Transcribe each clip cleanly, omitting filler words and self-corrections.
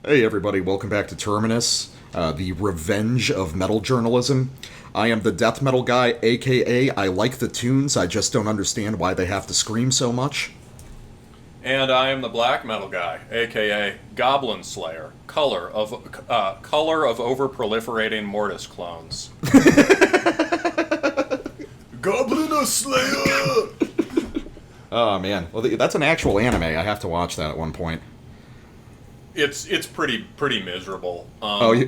Hey everybody, welcome back to Terminus, the revenge of metal journalism. I am the death metal guy, aka I like the tunes, I just don't understand why they have to scream so much. And I am the black metal guy, aka Goblin Slayer, color of over-proliferating Mortis clones. Goblin Slayer! Oh man, well that's an actual anime, I have to watch that at one point. It's pretty miserable. You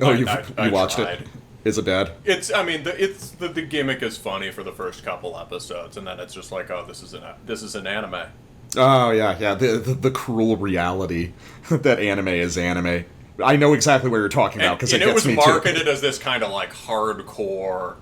watched tried. it? Is it bad? The gimmick is funny for the first couple episodes, and then it's just like, oh, this is an anime. Oh yeah, the cruel reality that anime is anime. I know exactly what you're talking about because it gets me too. And it was marketed as this kind of like hardcore,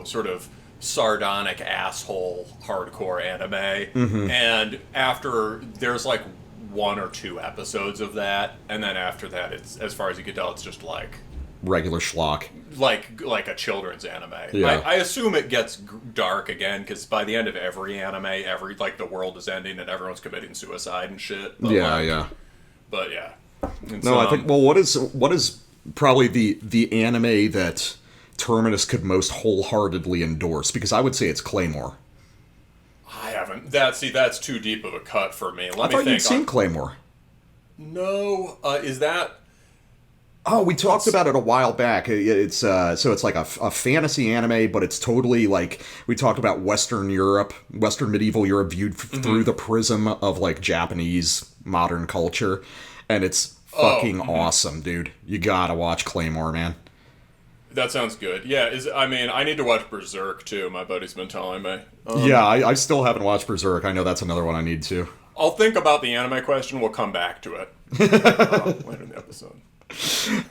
sort of sardonic asshole hardcore anime. Mm-hmm. And after there's like one or two episodes of that, and then after that, it's, as far as you can tell, it's just like regular schlock, like a children's anime. Yeah. I assume it gets dark again because by the end of every anime, the world is ending and everyone's committing suicide and shit. But yeah. But yeah. I think what is probably the anime that Terminus could most wholeheartedly endorse, because I would say it's Claymore. I haven't. That's too deep of a cut for me. I thought you'd seen Claymore. No, is that? Oh, we talked about it a while back. It's like a fantasy anime, but it's totally like we talked about Western medieval Europe viewed through the prism of like Japanese modern culture, and it's fucking awesome, dude. You gotta watch Claymore, man. That sounds good. Yeah, I need to watch Berserk too. My buddy's been telling me. I still haven't watched Berserk. I know that's another one I need to. I'll think about the anime question. We'll come back to it later in the episode.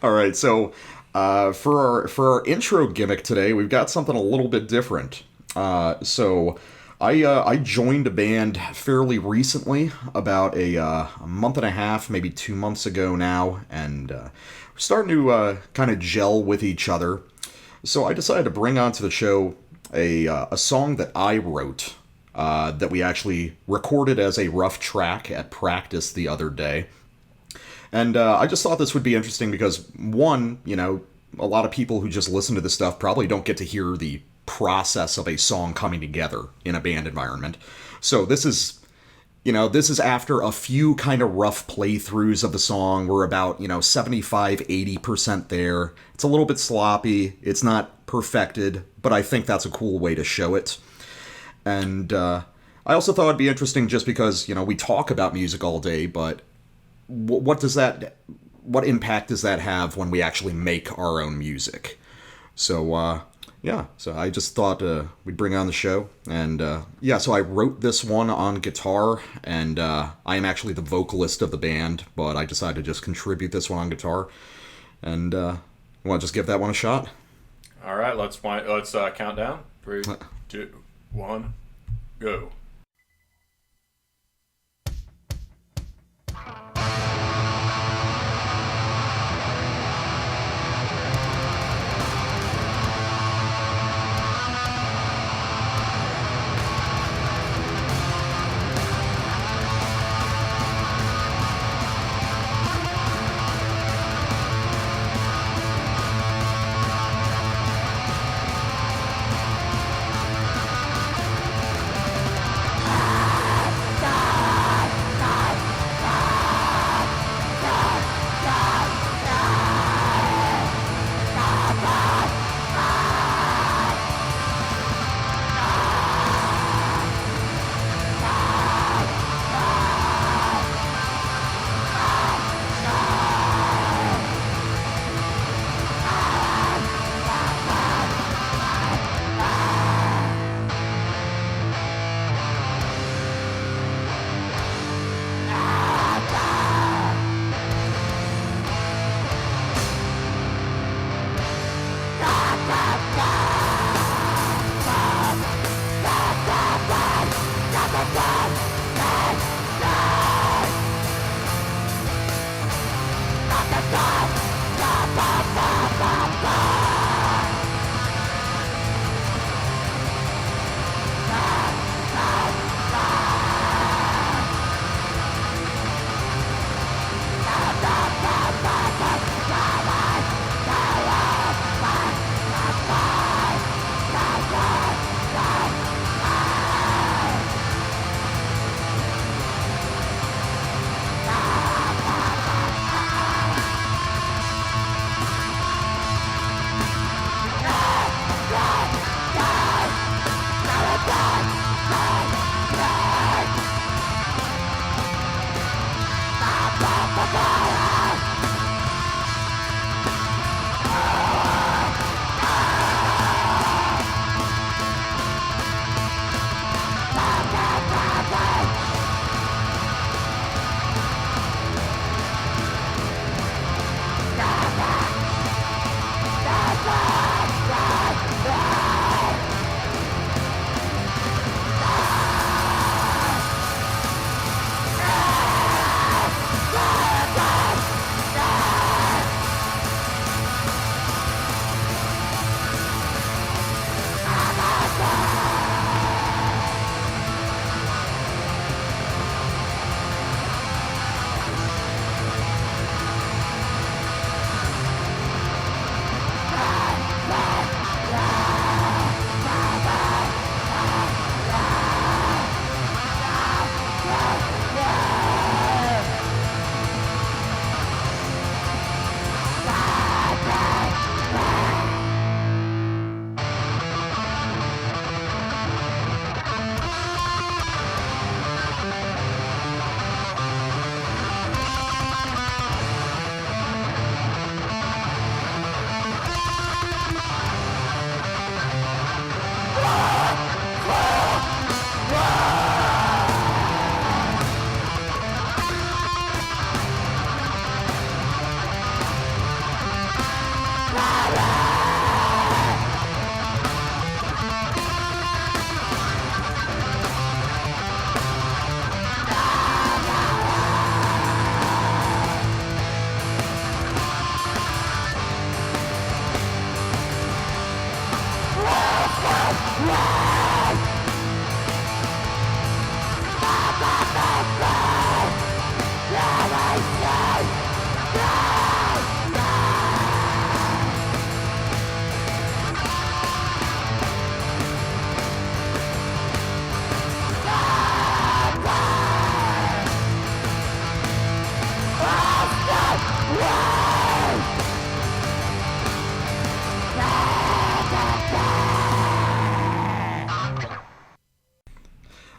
All right, so for our intro gimmick today, we've got something a little bit different. So I joined a band fairly recently, about a month and a half, maybe 2 months ago now, and we're starting to kind of gel with each other. So I decided to bring onto the show a song that I wrote, that we actually recorded as a rough track at practice the other day. And I just thought this would be interesting because, one, a lot of people who just listen to this stuff probably don't get to hear the process of a song coming together in a band environment. So this is after a few kind of rough playthroughs of the song. We're about, 75-80% there. It's a little bit sloppy. It's not perfected, but I think that's a cool way to show it. And I also thought it'd be interesting just because, we talk about music all day, but what impact does that have when we actually make our own music? So, so I just thought we'd bring on the show. And, so I wrote this one on guitar, and I am actually the vocalist of the band, but I decided to just contribute this one on guitar. And you want to just give that one a shot? All right, let's count down. 3, 2, 1, go.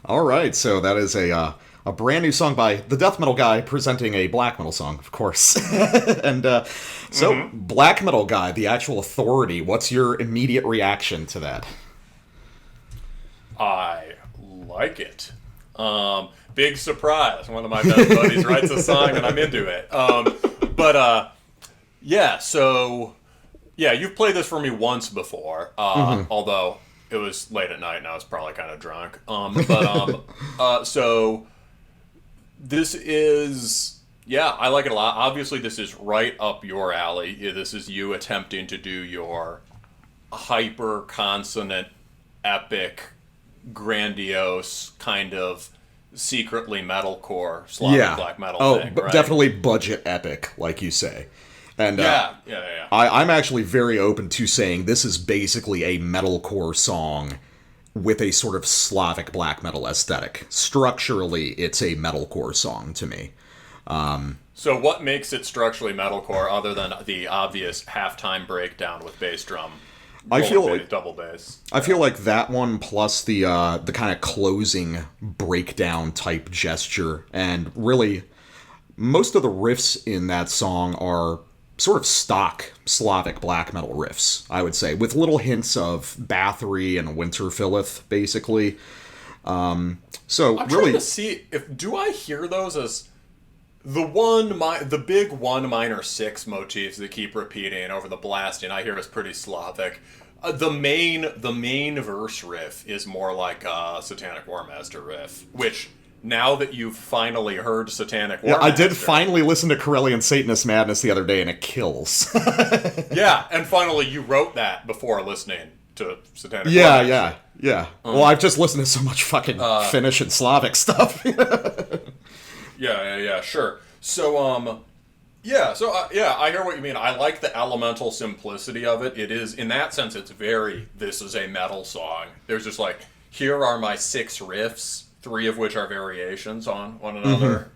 All right, so that is a brand new song by the death metal guy presenting a black metal song, of course. And so, black metal guy, the actual authority, what's your immediate reaction to that? I like it. Big surprise. One of my best buddies writes a song and I'm into it. Yeah, you've played this for me once before, although it was late at night and I was probably kind of drunk. So this is, yeah, I like it a lot. Obviously, this is right up your alley. This is you attempting to do your hyper consonant, epic, grandiose kind of secretly metalcore Slavic black metal thing, right? Definitely budget epic, like you say. And yeah. I'm actually very open to saying this is basically a metalcore song with a sort of Slavic black metal aesthetic. Structurally, it's a metalcore song to me. So what makes it structurally metalcore other than the obvious halftime breakdown with bass drum? I feel like double bass. I feel like that one plus the kind of closing breakdown type gesture, and really most of the riffs in that song are sort of stock Slavic black metal riffs, I would say, with little hints of Bathory and Winterfilleth, basically. I'm trying to see do I hear those as the big 1 minor 6 motifs that keep repeating over the blasting. I hear is pretty Slavic. The main verse riff is more like a Satanic War Master riff, which, now that you've finally heard Satanic War Master... I did finally listen to Corellian Satanist Madness the other day, and it kills. Yeah, and finally you wrote that before listening to Satanic War Master. Yeah. Well, I've just listened to so much fucking Finnish and Slavic stuff. Yeah, sure. So, I hear what you mean. I like the elemental simplicity of it. It is, in that sense, this is a metal song. There's just like, here are my 6 riffs, 3 of which are variations on one another.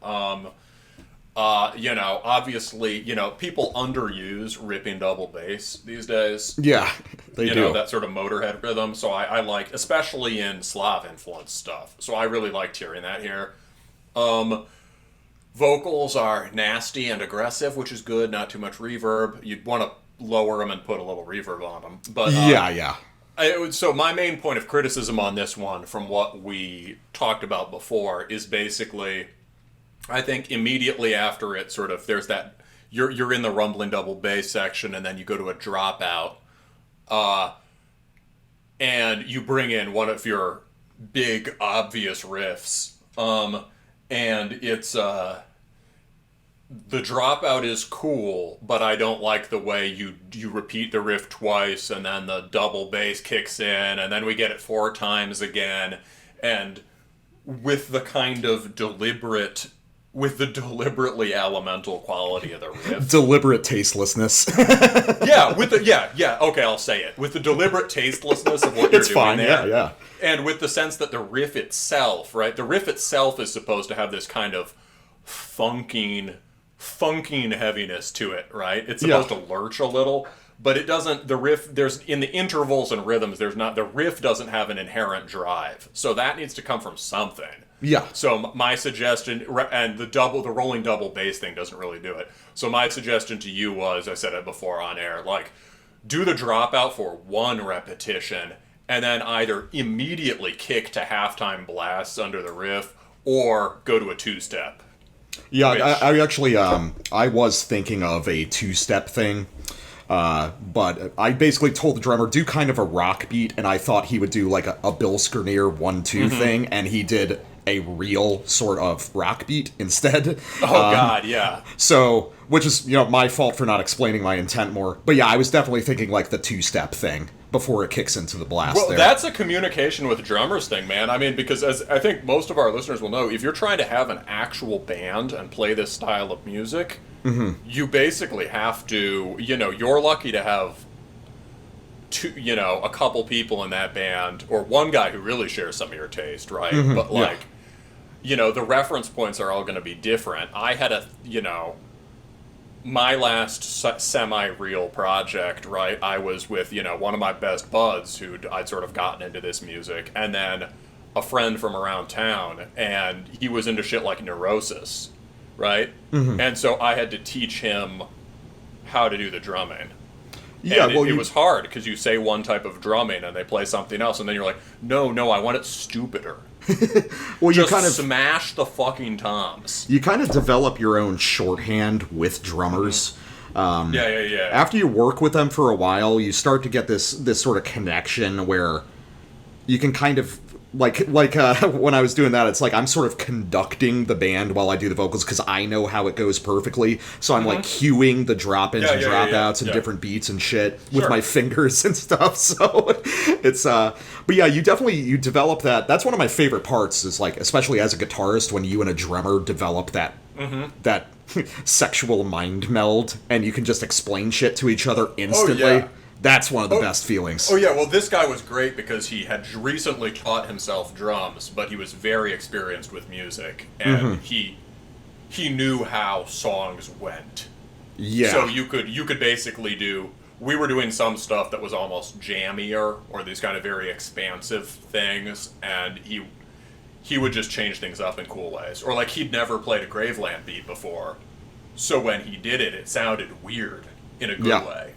Obviously, people underuse ripping double bass these days. Yeah, they do. That sort of Motorhead rhythm. So I like, especially in Slav influence stuff. So I really liked hearing that here. Vocals are nasty and aggressive, which is good. Not too much reverb. You'd want to lower them and put a little reverb on them. But yeah. So my main point of criticism on this one, from what we talked about before, is basically, I think immediately after it, sort of, there's that you're in the rumbling double bass section, and then you go to a dropout, and you bring in one of your big obvious riffs. And it's, the dropout is cool, but I don't like the way you repeat the riff twice, and then the double bass kicks in, and then we get it 4 times again, and with the kind of deliberately elemental quality of the riff. Deliberate tastelessness. Okay, I'll say it. With the deliberate tastelessness of what you're doing fine, there. yeah. And with the sense that the riff itself, right? The riff itself is supposed to have this kind of funking heaviness to it, right? It's supposed to lurch a little, but it doesn't. The riff, there's in the intervals and rhythms, the riff doesn't have an inherent drive. So that needs to come from something. Yeah. So my suggestion, and the rolling double bass thing doesn't really do it. So my suggestion to you was, I said it before on air, like, do the dropout for 1 repetition, and then either immediately kick to halftime blasts under the riff, or go to a 2-step. Yeah, I actually, I was thinking of a 2-step thing, but I basically told the drummer, do kind of a rock beat, and I thought he would do like a Bill Skernier 1-2 thing, and he did a real sort of rock beat instead. God, yeah. So, which is, my fault for not explaining my intent more. But yeah, I was definitely thinking like the 2-step thing before it kicks into the blast. Well, there. That's a communication with drummers thing, man. I mean, because as I think most of our listeners will know, if you're trying to have an actual band and play this style of music, you basically have to, you're lucky to have a couple people in that band, or one guy who really shares some of your taste, right? But the reference points are all going to be different. I had my last semi-real project, right? I was with, one of my best buds I'd sort of gotten into this music, and then a friend from around town, and he was into shit like Neurosis, right? And so I had to teach him how to do the drumming. Yeah, and it was hard because you say one type of drumming and they play something else, and then you're like, no, I want it stupider. Well, Just you kind of smash the fucking toms. You kind of develop your own shorthand with drummers. Yeah. After you work with them for a while, you start to get this sort of connection where you can kind of like when I was doing that, it's like I'm sort of conducting the band while I do the vocals because I know how it goes perfectly. So I'm like cueing the drop-ins and drop-outs and different beats and shit with my fingers and stuff. So it's but yeah, you develop that. That's one of my favorite parts is like, especially as a guitarist, when you and a drummer develop that that sexual mind meld and you can just explain shit to each other instantly. Oh, yeah. That's one of the best feelings. Oh yeah, well this guy was great because he had recently taught himself drums, but he was very experienced with music, and he knew how songs went. Yeah. So you could basically do. We were doing some stuff that was almost jammier, or these kind of very expansive things, and he would just change things up in cool ways. Or like he'd never played a Graveland beat before, so when he did it, it sounded weird in a good way.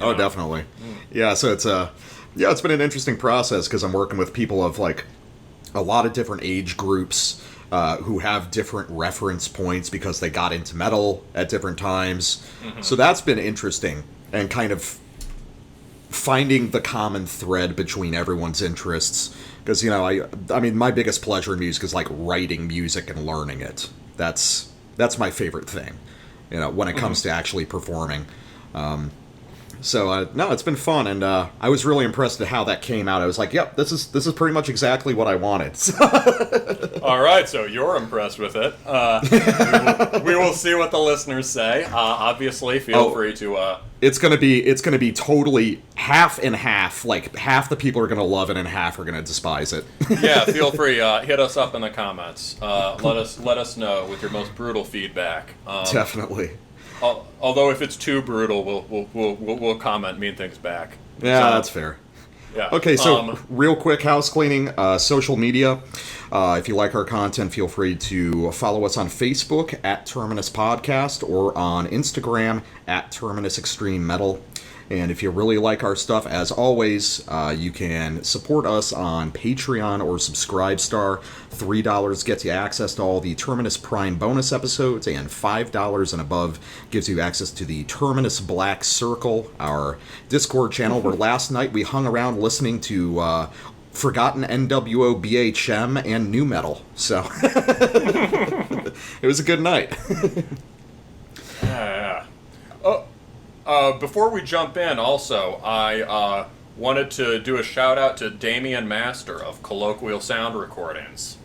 Oh, definitely. Yeah, so it's been an interesting process because I'm working with people of like a lot of different age groups who have different reference points because they got into metal at different times. So that's been interesting and kind of finding the common thread between everyone's interests. Because, you know, I mean, my biggest pleasure in music is like writing music and learning it. That's my favorite thing, you know, when it comes to actually performing. So no, it's been fun, and I was really impressed at how that came out. I was like, "Yep, this is pretty much exactly what I wanted." All right, so you're impressed with it. We will see what the listeners say. Obviously, feel free to. It's gonna be totally half and half. Like half the people are gonna love it, and half are gonna despise it. Yeah, feel free. Hit us up in the comments. Let us know with your most brutal feedback. Definitely. Although if it's too brutal, we'll comment mean things back. Yeah, so, that's fair. Yeah. Okay, so real quick house cleaning, social media. If you like our content, feel free to follow us on Facebook at Terminus Podcast or on Instagram at Terminus Extreme Metal. And if you really like our stuff, as always, you can support us on Patreon or Subscribestar. $3 gets you access to all the Terminus Prime bonus episodes, and $5 and above gives you access to the Terminus Black Circle, our Discord channel, where last night we hung around listening to forgotten NWO BHM and new metal. So it was a good night. Yeah. Before we jump in, also, I wanted to do a shout-out to Damian Master of Colloquial Sound Recordings.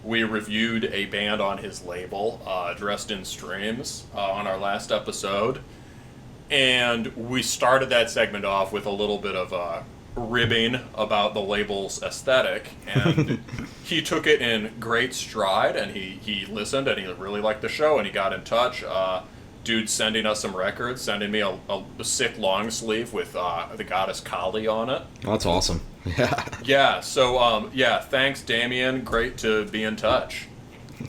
We reviewed a band on his label, Dressed in Streams, on our last episode, and we started that segment off with a little bit of ribbing about the label's aesthetic, and he took it in great stride, and he listened, and he really liked the show, and he got in touch. Dude sending us some records, sending me a sick long sleeve with the goddess Kali on it. Oh, that's awesome. Yeah. Yeah, so, thanks, Damien. Great to be in touch.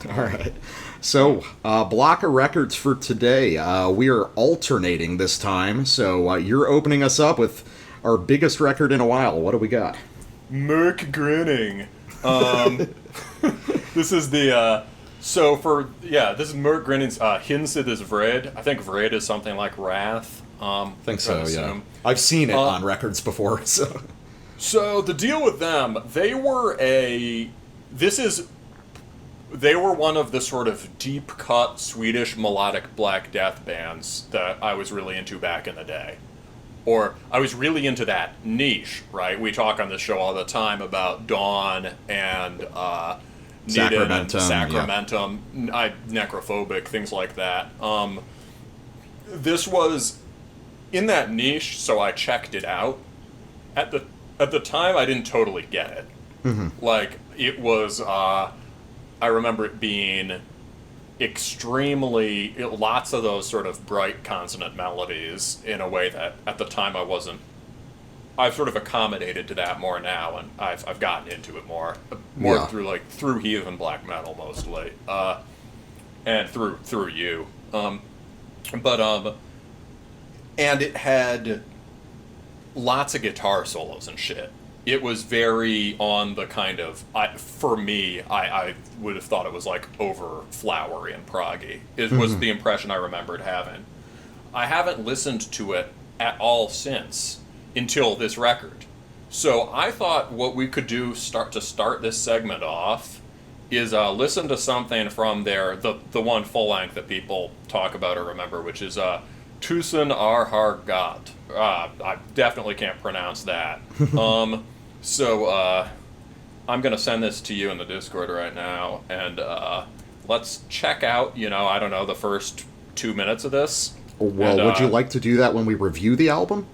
All right. So, block of records for today. We are alternating this time, so you're opening us up with our biggest record in a while. What do we got? Mork Gryning. This is the... this is Mork Gryning's Hinsides Vrede. I think Vrede is something like Wrath. I think so, yeah. I've seen it on records before, so... So, the deal with them, they were one of the sort of deep-cut Swedish melodic Black Death bands that I was really into back in the day. Or, I was really into that niche, right? We talk on this show all the time about Dawn and... Sacramentum, Necrophobic, things like that. This was in that niche, so I checked it out. At the time, I didn't totally get it. Mm-hmm. Like, it was, I remember it being extremely, lots of those sort of bright consonant melodies in a way that at the time I wasn't I've sort of accommodated to that more now, and I've gotten into it more Yeah. through heathen black metal mostly, and through you, but and it had lots of guitar solos and shit. It was very on the kind of, for me, I would have thought it was like over flowery and proggy. It was the impression I remembered having. I haven't listened to it at all since, until this record. So I thought what we could do start this segment off is listen to something from the one full length that people talk about or remember, which is Tusen Har Gat. I definitely can't pronounce that. So I'm going to send this to you in the Discord right now, and let's check out, I don't know, the first 2 minutes of this. Well, would you like to do that when we review the album?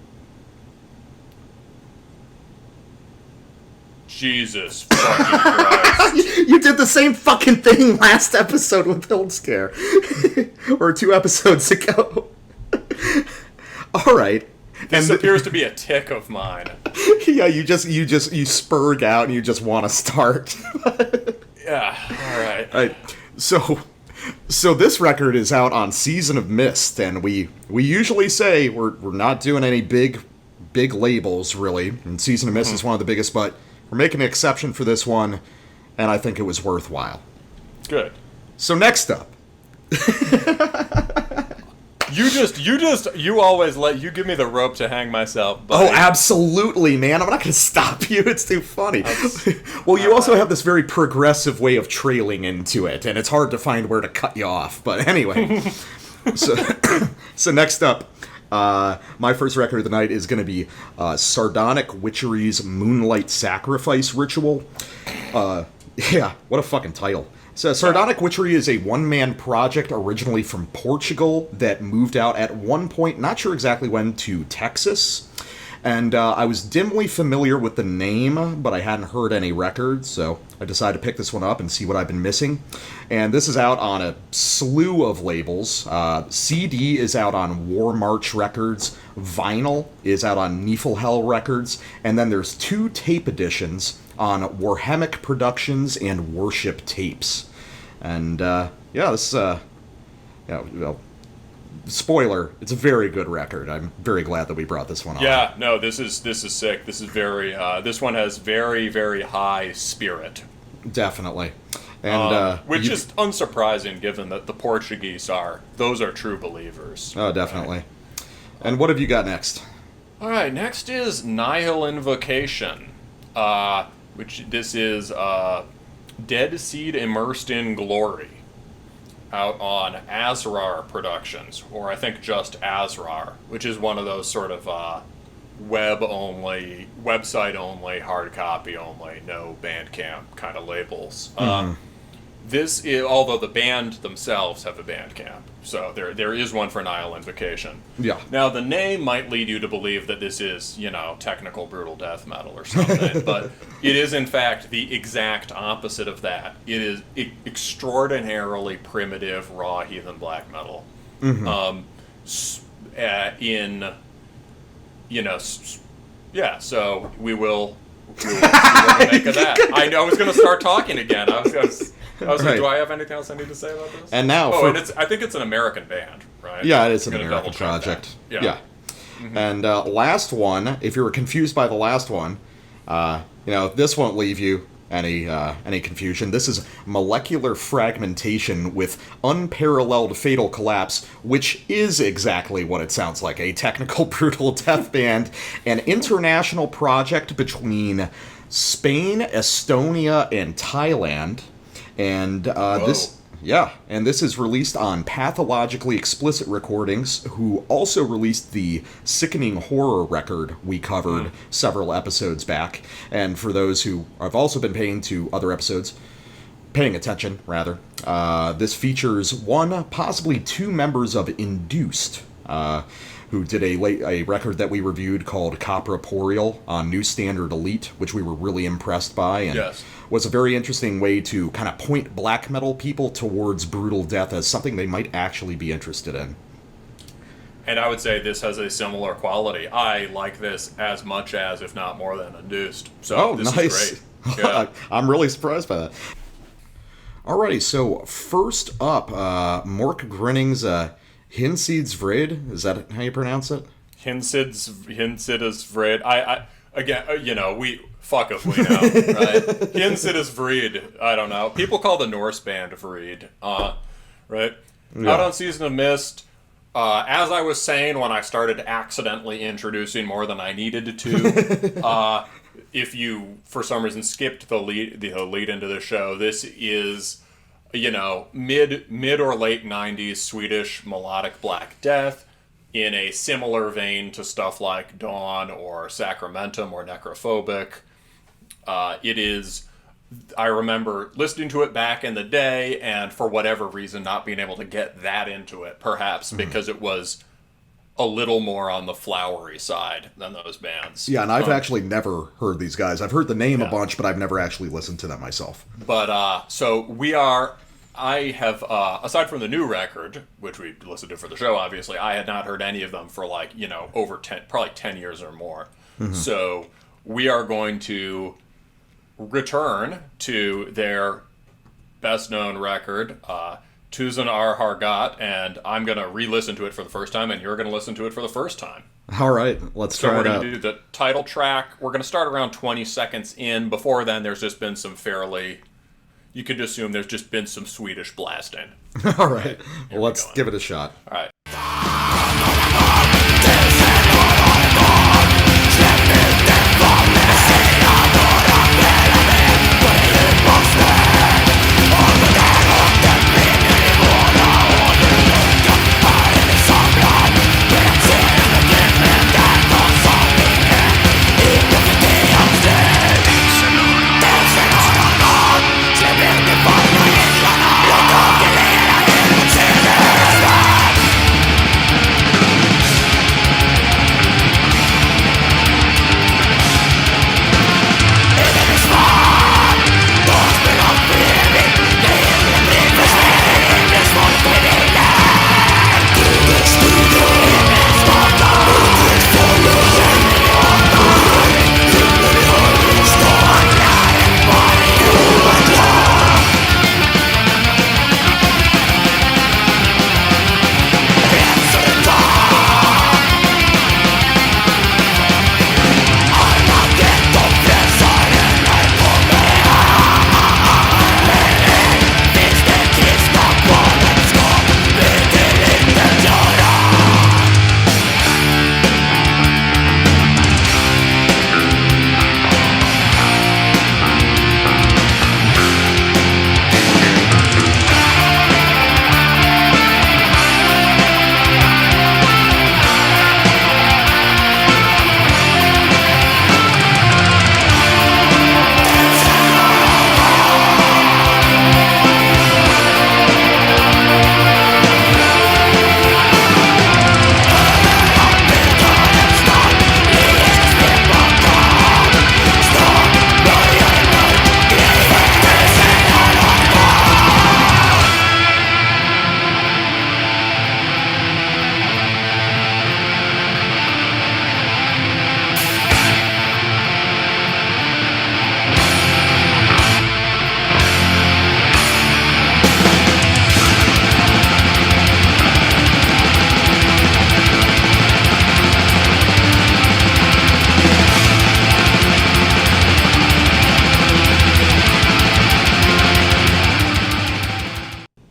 Jesus fucking Christ. You did the same fucking thing last episode with Build Scare. Or 2 episodes ago. Alright. This appears to be a tick of mine. Yeah, you spurg out and you just want to start. Yeah, alright. Alright, so this record is out on Season of Mist, and we usually say we're not doing any big labels, really. And Season of Mist is one of the biggest, but we're making an exception for this one, and I think it was worthwhile. Good. So next up. You always you give me the rope to hang myself, buddy. Oh, absolutely, man. I'm not going to stop you. It's too funny. Well, you also have this very progressive way of trailing into it, and it's hard to find where to cut you off. But anyway, so next up, my first record of the night is going to be Sardonic Witchery's Moonlight Sacrifice Ritual. Yeah, what a fucking title. So Sardonic Witchery is a one-man project originally from Portugal that moved out at one point, not sure exactly when, to Texas. And I was dimly familiar with the name, but I hadn't heard any records, so I decided to pick this one up and see what I've been missing. And this is out on a slew of labels. CD is out on War March Records, vinyl is out on Niflhel Records, and then there's 2 tape editions on Warhemic Productions and Worship Tapes. And, spoiler, it's a very good record. I'm very glad that we brought this one on. Yeah, no, this is sick. This is very, this one has very, very high spirit. Definitely. And, which is unsurprising given that the Portuguese those are true believers. Oh, definitely. Right. And what have you got next? Alright, next is Nihil Invocation. Which this is Dead Seed Immersed in Glory, out on Azrar Productions, or I think just Azrar, which is one of those sort of website only, hard copy only, no Bandcamp kind of labels. This is, although the band themselves have a Bandcamp, so there is one for Nihil Invocation. Yeah. Now, the name might lead you to believe that this is, technical brutal death metal or something, but it is, in fact, the exact opposite of that. It is extraordinarily primitive, raw heathen black metal. So we will see what we make of that. I know I was going to start talking again. I was like, do I have anything else I need to say about this? And now, I think it's an American band, right? Yeah, it is an American project. Yeah. And last one, if you were confused by the last one, this won't leave you any confusion. This is Molecular Fragmentation with Unparalleled Fatal Collapse, which is exactly what it sounds like, a technical brutal death band, an international project between Spain, Estonia, and Thailand. And this is released on Pathologically Explicit Recordings, who also released the Sickening Horror record we covered several episodes back. And for those who have also been paying attention, this features one, possibly 2 members of Induced, who did a record that we reviewed called Capriol on New Standard Elite, which we were really impressed by, and was a very interesting way to kind of point black metal people towards brutal death as something they might actually be interested in. And I would say this has a similar quality. I like this as much as, if not more than, Induced. So this nice. is great. Yeah. I'm really surprised by that. Alrighty, so first up, Mork Gryning's Hinsides Vrede. Is that how you pronounce it? Hinsides Vrede. I again, we fuck if we know, right? Hinsides Vrede. I don't know. People call the Norse band Vrede, right? Yeah. Out on Season of Mist. As I was saying when I started accidentally introducing more than I needed to, if you for some reason skipped the lead into the show, this is mid or late 90s Swedish melodic black death, in a similar vein to stuff like Dawn or Sacramentum or Necrophobic. It is, I remember listening to it back in the day and for whatever reason not being able to get that into it, perhaps because it was a little more on the flowery side than those bands. Yeah, and I've actually never heard these guys. I've heard the name a bunch, but I've never actually listened to them myself. But, I have, aside from the new record, which we listened to for the show, obviously, I had not heard any of them for over 10 years or more. Mm-hmm. So we are going to return to their best known record, Tusen Ar Hargat, and I'm going to re-listen to it for the first time, and you're going to listen to it for the first time. All right, let's try it out. So we're going to do the title track. We're going to start around 20 seconds in. Before then, there's just been some you could assume there's just been some Swedish blasting. All right, well, let's give it a shot. All right.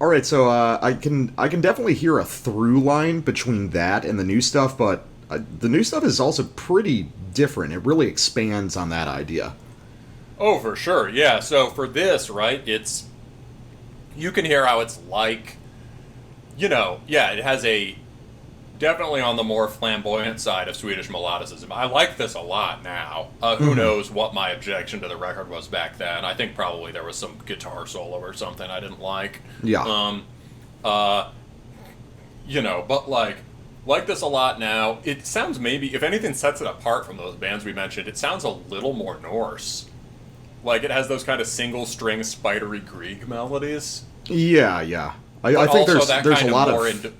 Alright, so I can definitely hear a through line between that and the new stuff, but the new stuff is also pretty different. It really expands on that idea. Oh, for sure, yeah. So for this, right, you can hear how it's like, it has a definitely on the more flamboyant side of Swedish melodicism. I like this a lot now. Who knows what my objection to the record was back then. I think probably there was some guitar solo or something I didn't like. Yeah. But like this a lot now. It sounds maybe, if anything sets it apart from those bands we mentioned, it sounds a little more Norse. Like it has those kind of single string spidery Grieg melodies. Yeah. I think there's a lot of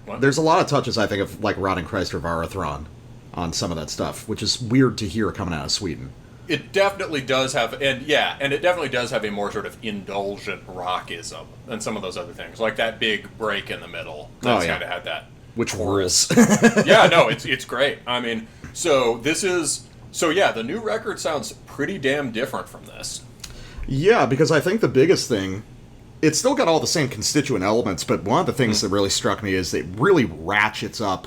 What? There's a lot of touches, I think, of like Rodenkreis or Varathron on some of that stuff, which is weird to hear coming out of Sweden. It definitely does have, and it definitely does have a more sort of indulgent rockism than some of those other things, like that big break in the middle. That's kind of had that. Which rules. Yeah, no, it's great. I mean, the new record sounds pretty damn different from this. Yeah, because I think the biggest thing, it's still got all the same constituent elements, but one of the things that really struck me is it really ratchets up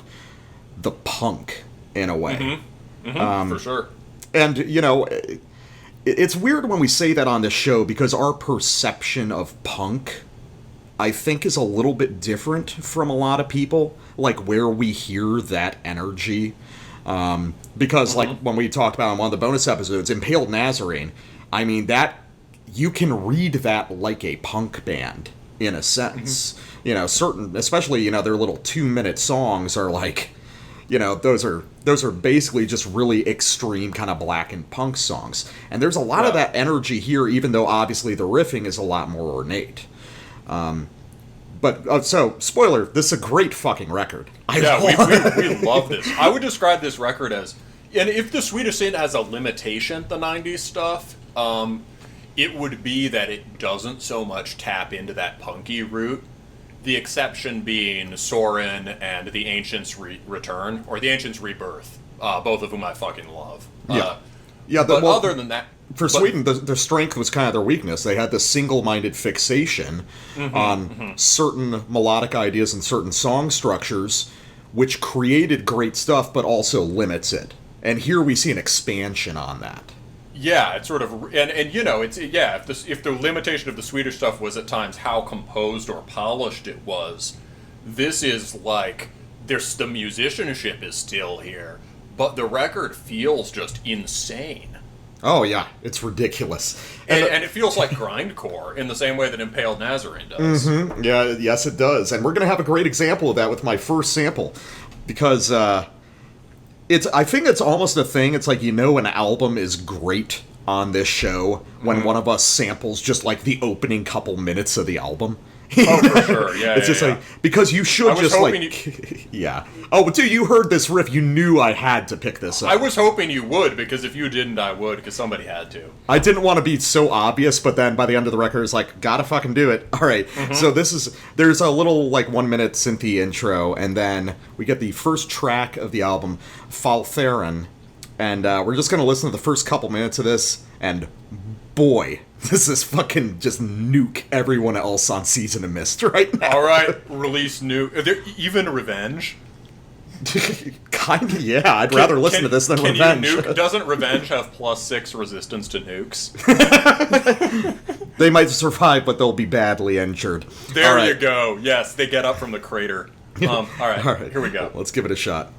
the punk in a way. For sure. And, you know, it's weird when we say that on this show because our perception of punk, I think, is a little bit different from a lot of people, like where we hear that energy. Because, like, when we talked about on one of the bonus episodes, Impaled Nazarene, I mean, that, you can read that like a punk band, in a sense. You know, especially, you know, their little 2-minute songs are like, you know, those are basically just really extreme kind of blackened punk songs. And there's a lot of that energy here, even though obviously the riffing is a lot more ornate. So, spoiler, this is a great fucking record. We love this. I would describe this record as, and if the Swedish scene has a limitation, the 90s stuff, it would be that it doesn't so much tap into that punky route. The exception being Soren and the Ancients' Return, or the Ancients' Rebirth, both of whom I fucking love. Other than that... For Sweden, their strength was kind of their weakness. They had this single-minded fixation on certain melodic ideas and certain song structures, which created great stuff, but also limits it. And here we see an expansion on that. Yeah, it's sort of, and you know, if the limitation of the Swedish stuff was at times how composed or polished it was, this is like, the musicianship is still here, but the record feels just insane. Oh yeah, it's ridiculous. And it feels like grindcore in the same way that Impaled Nazarene does. Yeah, yes it does. And we're going to have a great example of that with my first sample, because I think it's almost a thing. It's like, you know, an album is great on this show when one of us samples just like the opening couple minutes of the album. Oh, for sure. Yeah, it's just like, because you should just like... Yeah. Oh, but dude, you heard this riff. You knew I had to pick this up. I was hoping you would, because if you didn't, I would, because somebody had to. I didn't want to be so obvious, but then by the end of the record, it's like, gotta fucking do it. All right. So there's a little, like, 1-minute synthy intro, and then we get the first track of the album, Faltheren, and we're just going to listen to the first couple minutes of this, and boy, this is fucking just nuke everyone else on Season of Mist right now. All right, release nuke. Even Revenge? Kind of, yeah. I'd rather listen to this than Revenge. Doesn't Revenge have +6 resistance to nukes? They might survive, but they'll be badly injured. There you go. Yes, they get up from the crater. All right, here we go. Let's give it a shot.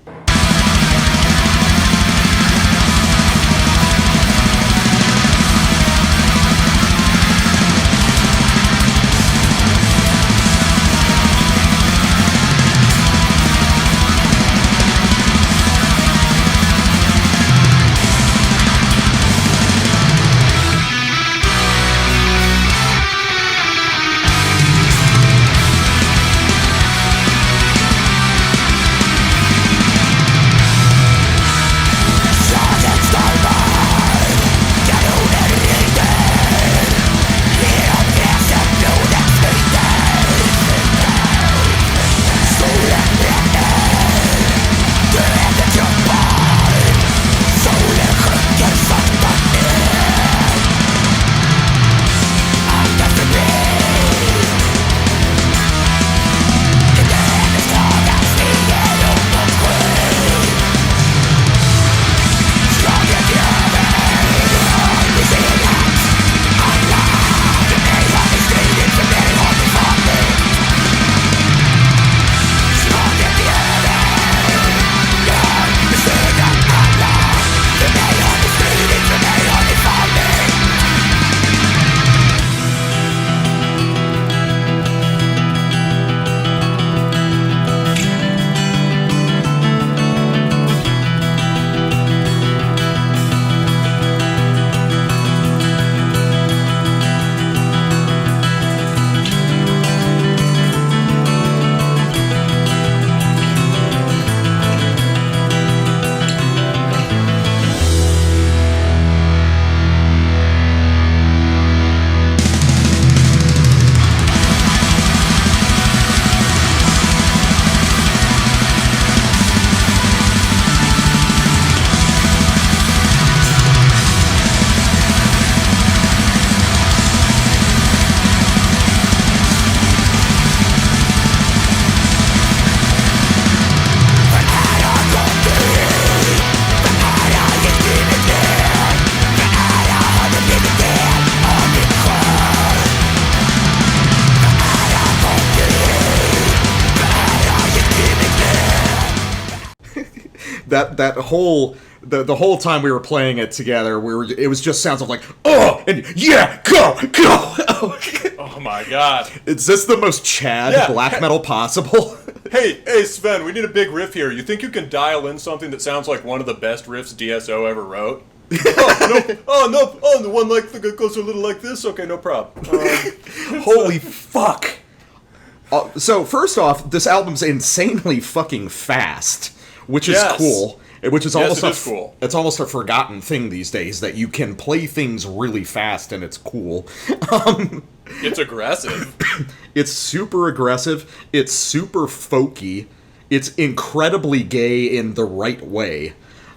that whole the whole time we were playing it together, it was just sounds of like, oh, and yeah, go. Oh my god. Is this the most Chad black metal possible? Hey, Sven, we need a big riff here. You think you can dial in something that sounds like one of the best riffs DSO ever wrote? The one that goes a little like this? Okay, no problem. Holy fuck. So, first off, this album's insanely fucking fast, which is cool. Which is almost cool. It's almost a forgotten thing these days, that you can play things really fast and it's cool. It's aggressive. It's super aggressive. It's super folky. It's incredibly gay in the right way.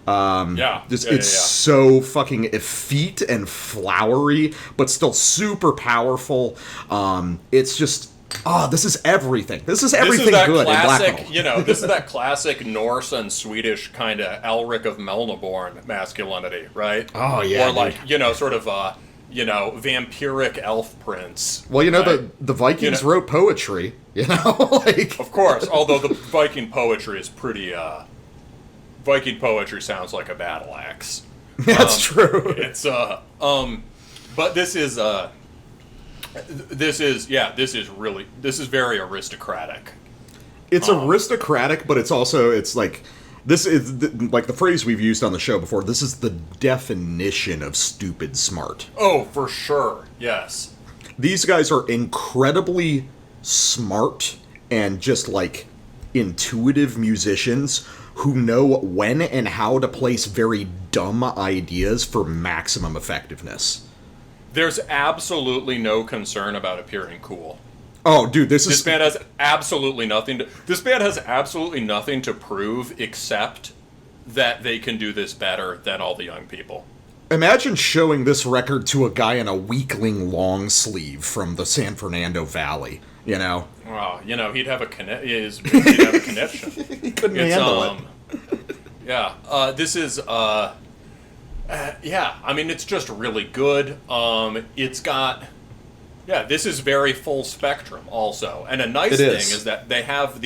It's so fucking effete and flowery, but still super powerful. It's just... this is everything. This is everything good classic, in black metal. This is that classic Norse and Swedish kind of Elric of Melniborn masculinity, right? Oh, yeah. Or like, sort of vampiric elf prince. Well, the Vikings wrote poetry, like... Of course, although the Viking poetry is pretty, Viking poetry sounds like a battle axe. That's true. It's, but this is very aristocratic. It's aristocratic, but it's like, this is, like the phrase we've used on the show before, this is the definition of stupid smart. Oh, for sure, yes. These guys are incredibly smart and just, like, intuitive musicians who know when and how to place very dumb ideas for maximum effectiveness. There's absolutely no concern about appearing cool. Oh, dude, this band has absolutely nothing to... This band has absolutely nothing to prove except that they can do this better than all the young people. Imagine showing this record to a guy in a weakling long sleeve from the San Fernando Valley, Well, he'd have a connection. He couldn't handle it. This is... it's just really good. It's got... Yeah, this is very full spectrum also. And a nice thing is that they have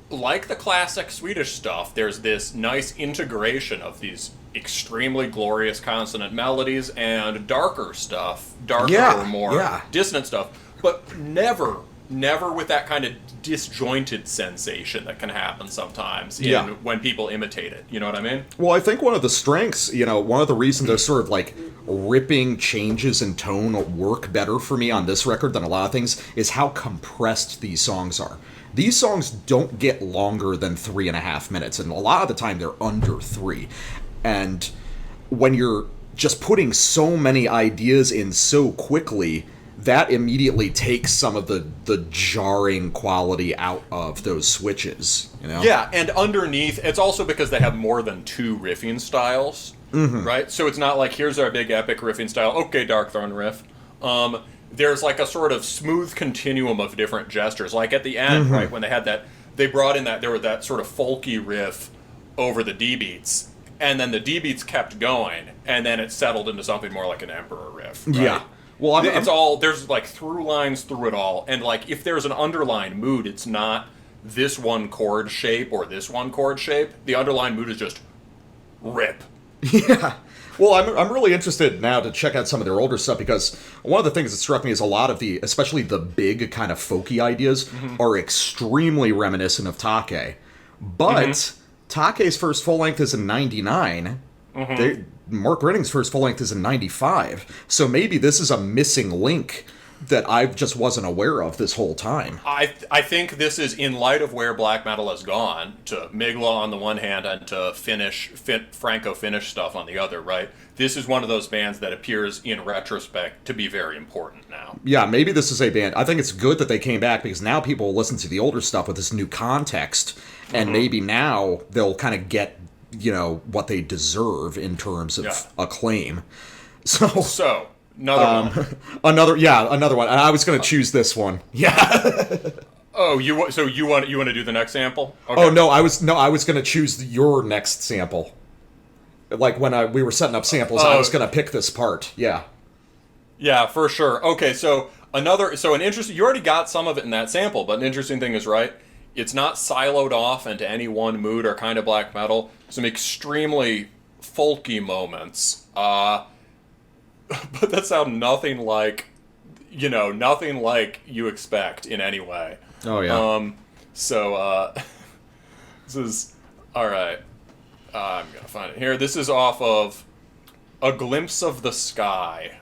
like the classic Swedish stuff, there's this nice integration of these extremely glorious consonant melodies and darker stuff, or more dissonant stuff, but never with that kind of disjointed sensation that can happen sometimes when people imitate it. You know what I mean? Well, I think one of the strengths, one of the reasons those sort of like ripping changes in tone work better for me on this record than a lot of things is how compressed these songs are. These songs don't get longer than 3.5 minutes, and a lot of the time they're under 3. And when you're just putting so many ideas in so quickly, that immediately takes some of the jarring quality out of those switches, Yeah, and underneath, it's also because they have more than 2 riffing styles, right? So it's not like, here's our big epic riffing style, okay, Dark Throne riff. There's like a sort of smooth continuum of different gestures. Like at the end, right, when they had that, they brought in there was that sort of folky riff over the D beats, and then the D beats kept going, and then it settled into something more like an Emperor riff, right? Yeah. Well, there's like through lines through it all, and like if there's an underlying mood, it's not this one chord shape or this one chord shape. The underlying mood is just rip. Yeah. Well, I'm really interested now to check out some of their older stuff, because one of the things that struck me is a lot of especially the big kind of folky ideas are extremely reminiscent of Take. But Take's first full length is in '99. Mork Gryning's first full length is in '95. So maybe this is a missing link that I just wasn't aware of this whole time. I think this is in light of where black metal has gone, to Migla on the one hand and to Franco-Finnish stuff on the other, right? This is one of those bands that appears in retrospect to be very important now. Yeah, maybe this is a band. I think it's good that they came back, because now people will listen to the older stuff with this new context, and maybe now they'll kind of get, what they deserve in terms of acclaim. So another one. Another one. I was going to choose this one. Yeah. Oh, you want to do the next sample? Okay. Oh no, I was going to choose your next sample. Like when we were setting up samples, I was going to pick this part. Yeah. Yeah, for sure. Okay, so you already got some of it in that sample, but an interesting thing is, right, It's not siloed off into any one mood or kind of black metal. Some extremely folky moments, but that sound nothing like, nothing like you expect in any way. Oh yeah. This is all right. I'm gonna find it here. This is off of A Glimpse of the Sky.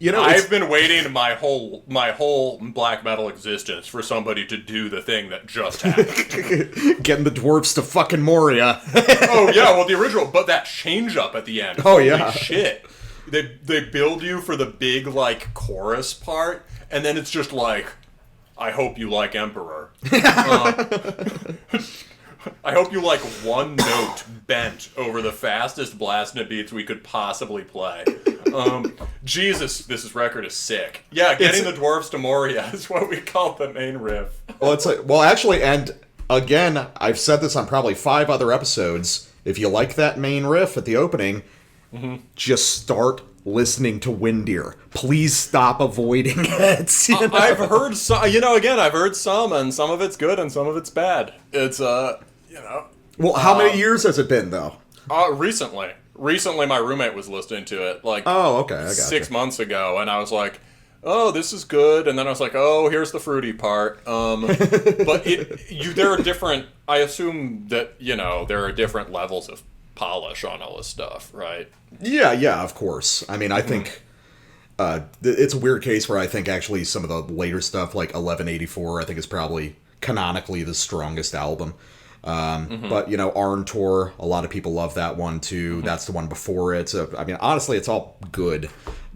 I've been waiting my whole black metal existence for somebody to do the thing that just happened. Getting the dwarves to fucking Moria. Oh yeah, well the original, but that change up at the end. Oh yeah, holy shit. They build you for the big like chorus part, and then it's just like, I hope you like Emperor. I hope you like one note bent over the fastest blasted beats we could possibly play. Jesus, this record is sick. Yeah, getting the dwarves to Moria is what we call the main riff. Well, it's like, well, actually, and again, I've said this on probably 5 other episodes. If you like that main riff at the opening, just start listening to Windeer. Please stop avoiding it. I've heard some, I've heard some, and some of it's good and some of it's bad. It's, Well, how many years has it been, though? Recently, my roommate was listening to it, like, oh, okay, I got 6 months ago, and I was like, oh, this is good, and then I was like, oh, here's the fruity part. But there are different, I assume that, there are different levels of polish on all this stuff, right? Yeah, of course. I mean, I think it's a weird case where I think actually some of the later stuff, like 1184, I think is probably canonically the strongest album. But, Arn Tour, a lot of people love that one, too. That's the one before it. So, I mean, honestly, it's all good.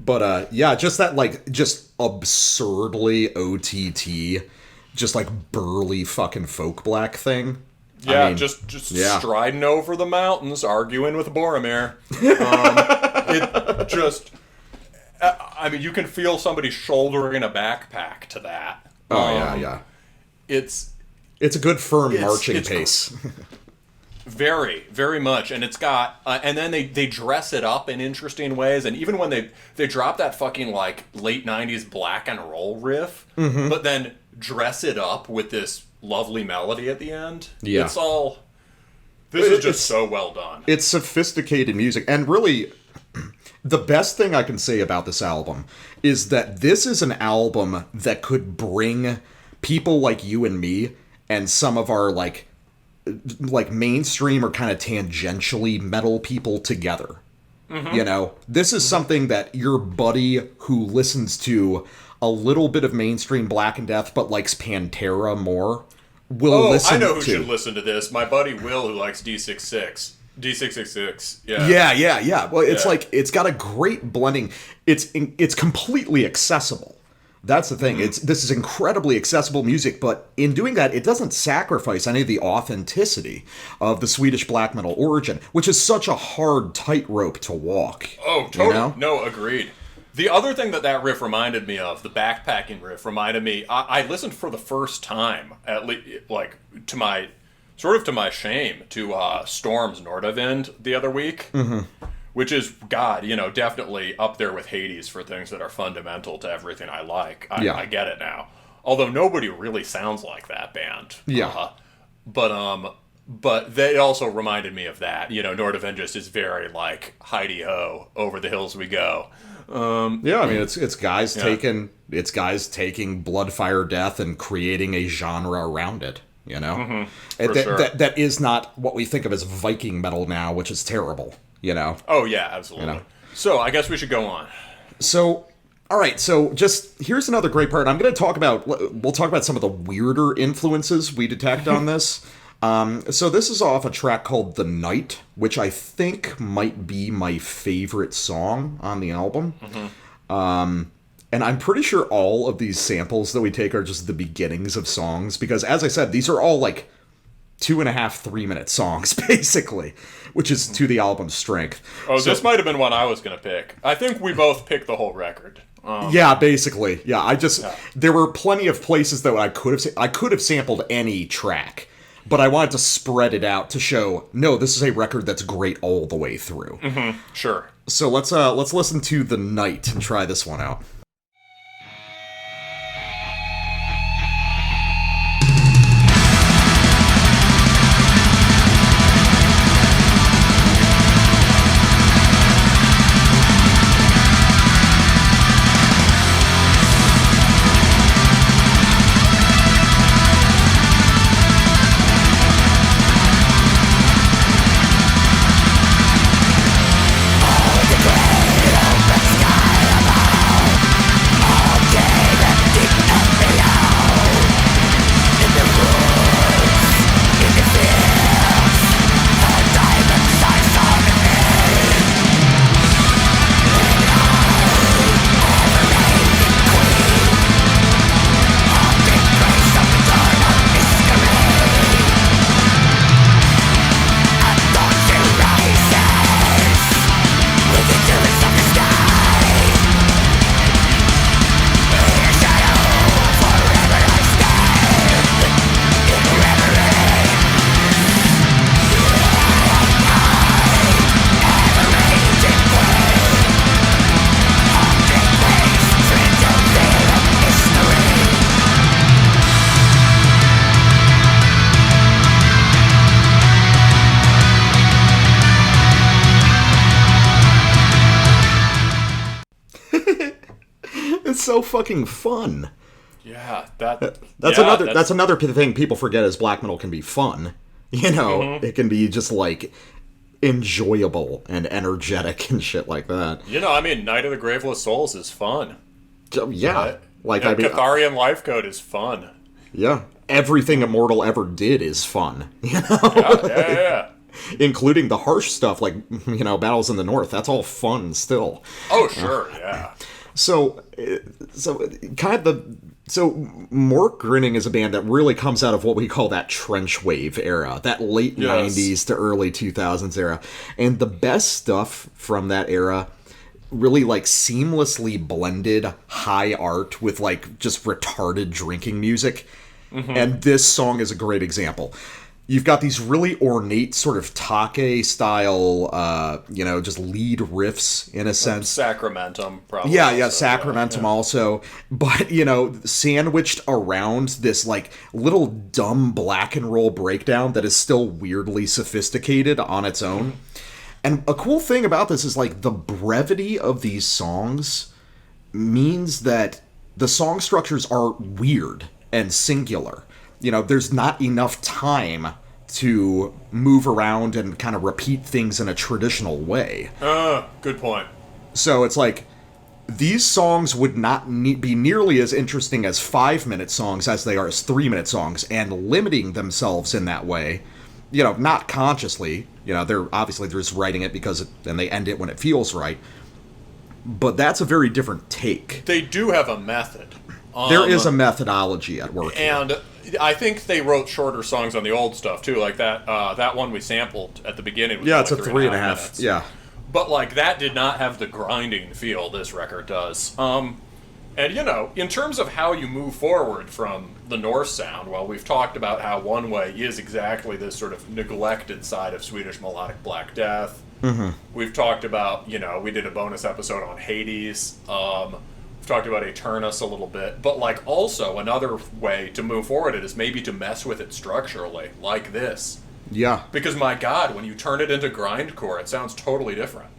But, just that, just absurdly OTT, just, burly fucking folk black thing. Yeah, I mean, just striding over the mountains, arguing with Boromir. It just... I mean, you can feel somebody shouldering a backpack to that. Oh, yeah. It's a good firm marching pace. Very, very much. And it's got... and then they dress it up in interesting ways. And even when they drop that fucking, late 90s black and roll riff, but then dress it up with this lovely melody at the end. Yeah. It's all... This is just so well done. It's sophisticated music. And really, the best thing I can say about this album is that this is an album that could bring people like you and me and some of our, mainstream or kind of tangentially metal people together. This is something that your buddy who listens to a little bit of mainstream Black and Death but likes Pantera more will listen to. I know who should listen to this. My buddy Will, who likes D66. D666. Yeah. Well, it's Yeah. like it's got a great blending. It's completely accessible. That's the thing. This is incredibly accessible music, but in doing that, it doesn't sacrifice any of the authenticity of the Swedish black metal origin, which is such a hard tightrope to walk. Oh, totally. You know? No, agreed. The other thing that riff reminded me of, the backpacking riff, reminded me. I listened for the first time, at least, like to my shame, to Storm's Nordavind the other week, which is, God, definitely up there with Hades for things that are fundamental to everything I like. I get it now. Although nobody really sounds like that band. Yeah. But they also reminded me of that. Nordavind just is very like Heidi-ho, over the hills we go. Yeah, I mean it's guys taking blood, fire, death and creating a genre around it. That is not what we think of as Viking metal now, which is terrible. Oh yeah, absolutely. So I guess we should go on. So, all right. So just here's another great part. We'll talk about some of the weirder influences we detect on this. So this is off a track called The Night, which I think might be my favorite song on the album. And I'm pretty sure all of these samples that we take are just the beginnings of songs, because as I said, these are all like 2.5, 3 minute songs, basically, which is to the album's strength. Oh, so, this might have been one I was going to pick. I think we both picked the whole record. Yeah, basically. Yeah, there were plenty of places that I could have sampled any track, but I wanted to spread it out to show, no, this is a record that's great all the way through. Sure. So let's listen to The Night and try this one out. So fucking fun. Yeah, that's another thing people forget is black metal can be fun. It can be just like enjoyable and energetic and shit like that. Night of the Graveless Souls is fun. Yeah. Catharian Life Code is fun. Yeah. Everything Immortal ever did is fun. Yeah. Including the harsh stuff like, Battles in the North. That's all fun still. Oh, sure, yeah. So Mork Gryning is a band that really comes out of what we call that trench wave era, that late 90s to early 2000s era. And the best stuff from that era really like seamlessly blended high art with like just retarded drinking music. And this song is a great example. You've got these really ornate sort of take style, just lead riffs in a sense. Sacramentum, probably. Yeah, Sacramentum also. But, sandwiched around this, like, little dumb black and roll breakdown that is still weirdly sophisticated on its own. And a cool thing about this is, like, the brevity of these songs means that the song structures are weird and singular. There's not enough time to move around and kind of repeat things in a traditional way. Good point. So it's like, these songs would not be nearly as interesting as 5-minute songs as they are as 3-minute songs, and limiting themselves in that way not consciously. They're just writing it and they end it when it feels right. But that's a very different take. They do have a method. There is a methodology at work and here. I think they wrote shorter songs on the old stuff too, like that one we sampled at the beginning. Was It's like a 3.5 minutes. Yeah. But like that did not have the grinding feel this record does. And in terms of how you move forward from the Norse sound, well, we've talked about how One Way is exactly this sort of neglected side of Swedish melodic Black Death. Mm-hmm. We've talked about, we did a bonus episode on Hades. We've talked about Eternus a little bit. But like also another way to move forward is maybe to mess with it structurally, like this. Yeah. Because my God, when you turn it into grindcore, it sounds totally different.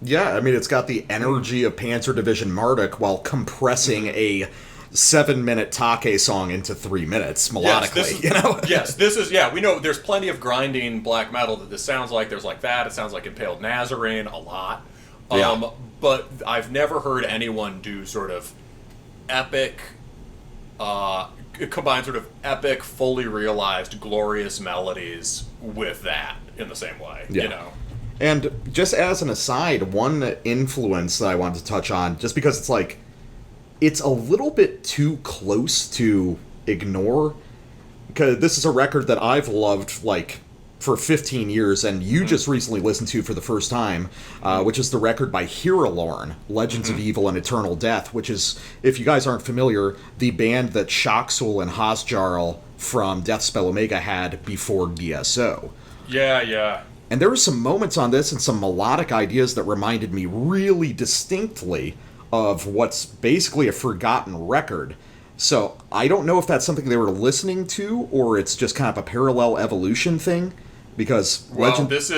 Yeah, I mean, it's got the energy of Panzer Division Marduk while compressing a 7-minute Take song into 3 minutes melodically, Yes, this is, we know there's plenty of grinding black metal that this sounds like. There's like that. It sounds like Impaled Nazarene a lot. Yeah. But I've never heard anyone do sort of epic, combine sort of epic, fully realized, glorious melodies with that in the same way, And just as an aside, one influence that I wanted to touch on, just because it's a little bit too close to ignore, because this is a record that I've loved, for 15 years, and you just recently listened to for the first time, which is the record by Hiralorn, Legends of Evil and Eternal Death, which is, if you guys aren't familiar, the band that Shocksoul and Hasjarl from Deathspell Omega had before DSO. Yeah. And there were some moments on this and some melodic ideas that reminded me really distinctly of what's basically a forgotten record. So I don't know if that's something they were listening to or it's just kind of a parallel evolution thing. Because this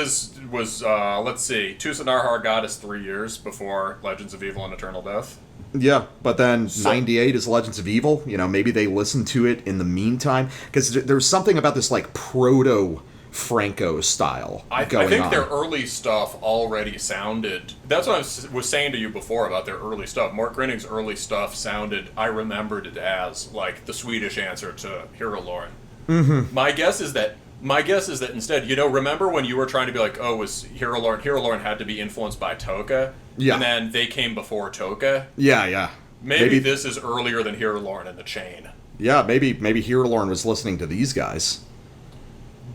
was let's see, Tusanarhar Goddess 3 years before Legends of Evil and Eternal Death. Yeah, but then 98 is Legends of Evil. Maybe they listened to it in the meantime. Because there's something about this proto-Franco style going on. I think their early stuff already sounded... That's what I was saying to you before about their early stuff. Mork Gryning's early stuff sounded... I remembered it as, the Swedish answer to Hiralorn. Mm-hmm. My guess is that instead, remember when you were trying to be like, was Hiralorn had to be influenced by Toka? Yeah. And then they came before Toka? Yeah. Maybe this is earlier than Hiralorn in the chain. Yeah, maybe Hiralorn was listening to these guys.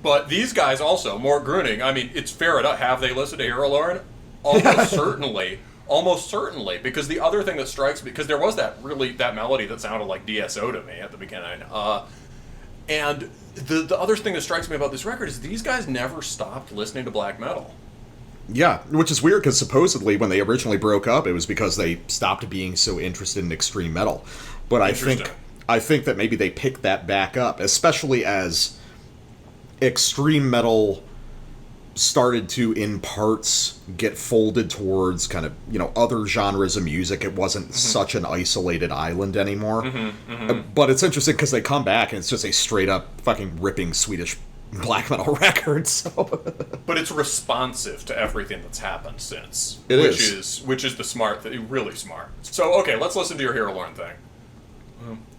But these guys also, Mork Gryning, I mean, it's fair enough. Have they listened to Hiralorn? Almost certainly. Because the other thing that strikes me, because there was that melody that sounded like DSO to me at the beginning. And the other thing that strikes me about this record is these guys never stopped listening to black metal. Yeah, which is weird because supposedly when they originally broke up, it was because they stopped being so interested in extreme metal. But I think that maybe they picked that back up, especially as extreme metal started to, in parts, get folded towards kind of, other genres of music. It wasn't such an isolated island anymore. But it's interesting because they come back and it's just a straight up fucking ripping Swedish black metal record. So. But it's responsive to everything that's happened since. Which is the smart thing, really smart. So, okay, let's listen to your Hiralorn thing.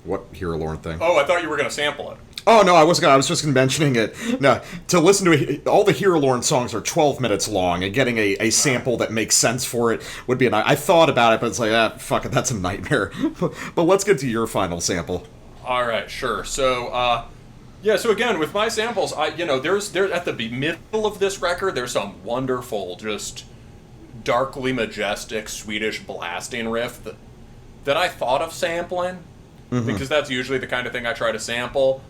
What Hiralorn thing? Oh, I thought you were going to sample it. Oh, no, I wasn't. I was just mentioning it. No, to listen to all the Hiralorn songs are 12 minutes long, and getting a sample that makes sense for it would be I thought about it, but it's like, fuck it, that's a nightmare. But let's get to your final sample. All right, sure. So, so again, with my samples, there's at the middle of this record, there's some wonderful, just darkly majestic Swedish blasting riff that I thought of sampling, because that's usually the kind of thing I try to sample.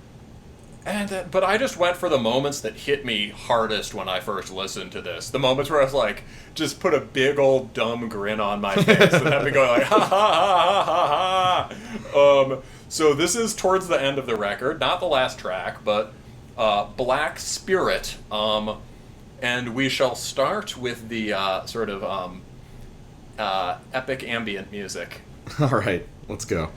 But I just went for the moments that hit me hardest when I first listened to this. The moments where I was like, just put a big old dumb grin on my face and have me going like, ha ha ha ha ha ha. So this is towards the end of the record, not the last track, but Black Spirit. And we shall start with the sort of epic ambient music. All right, let's go.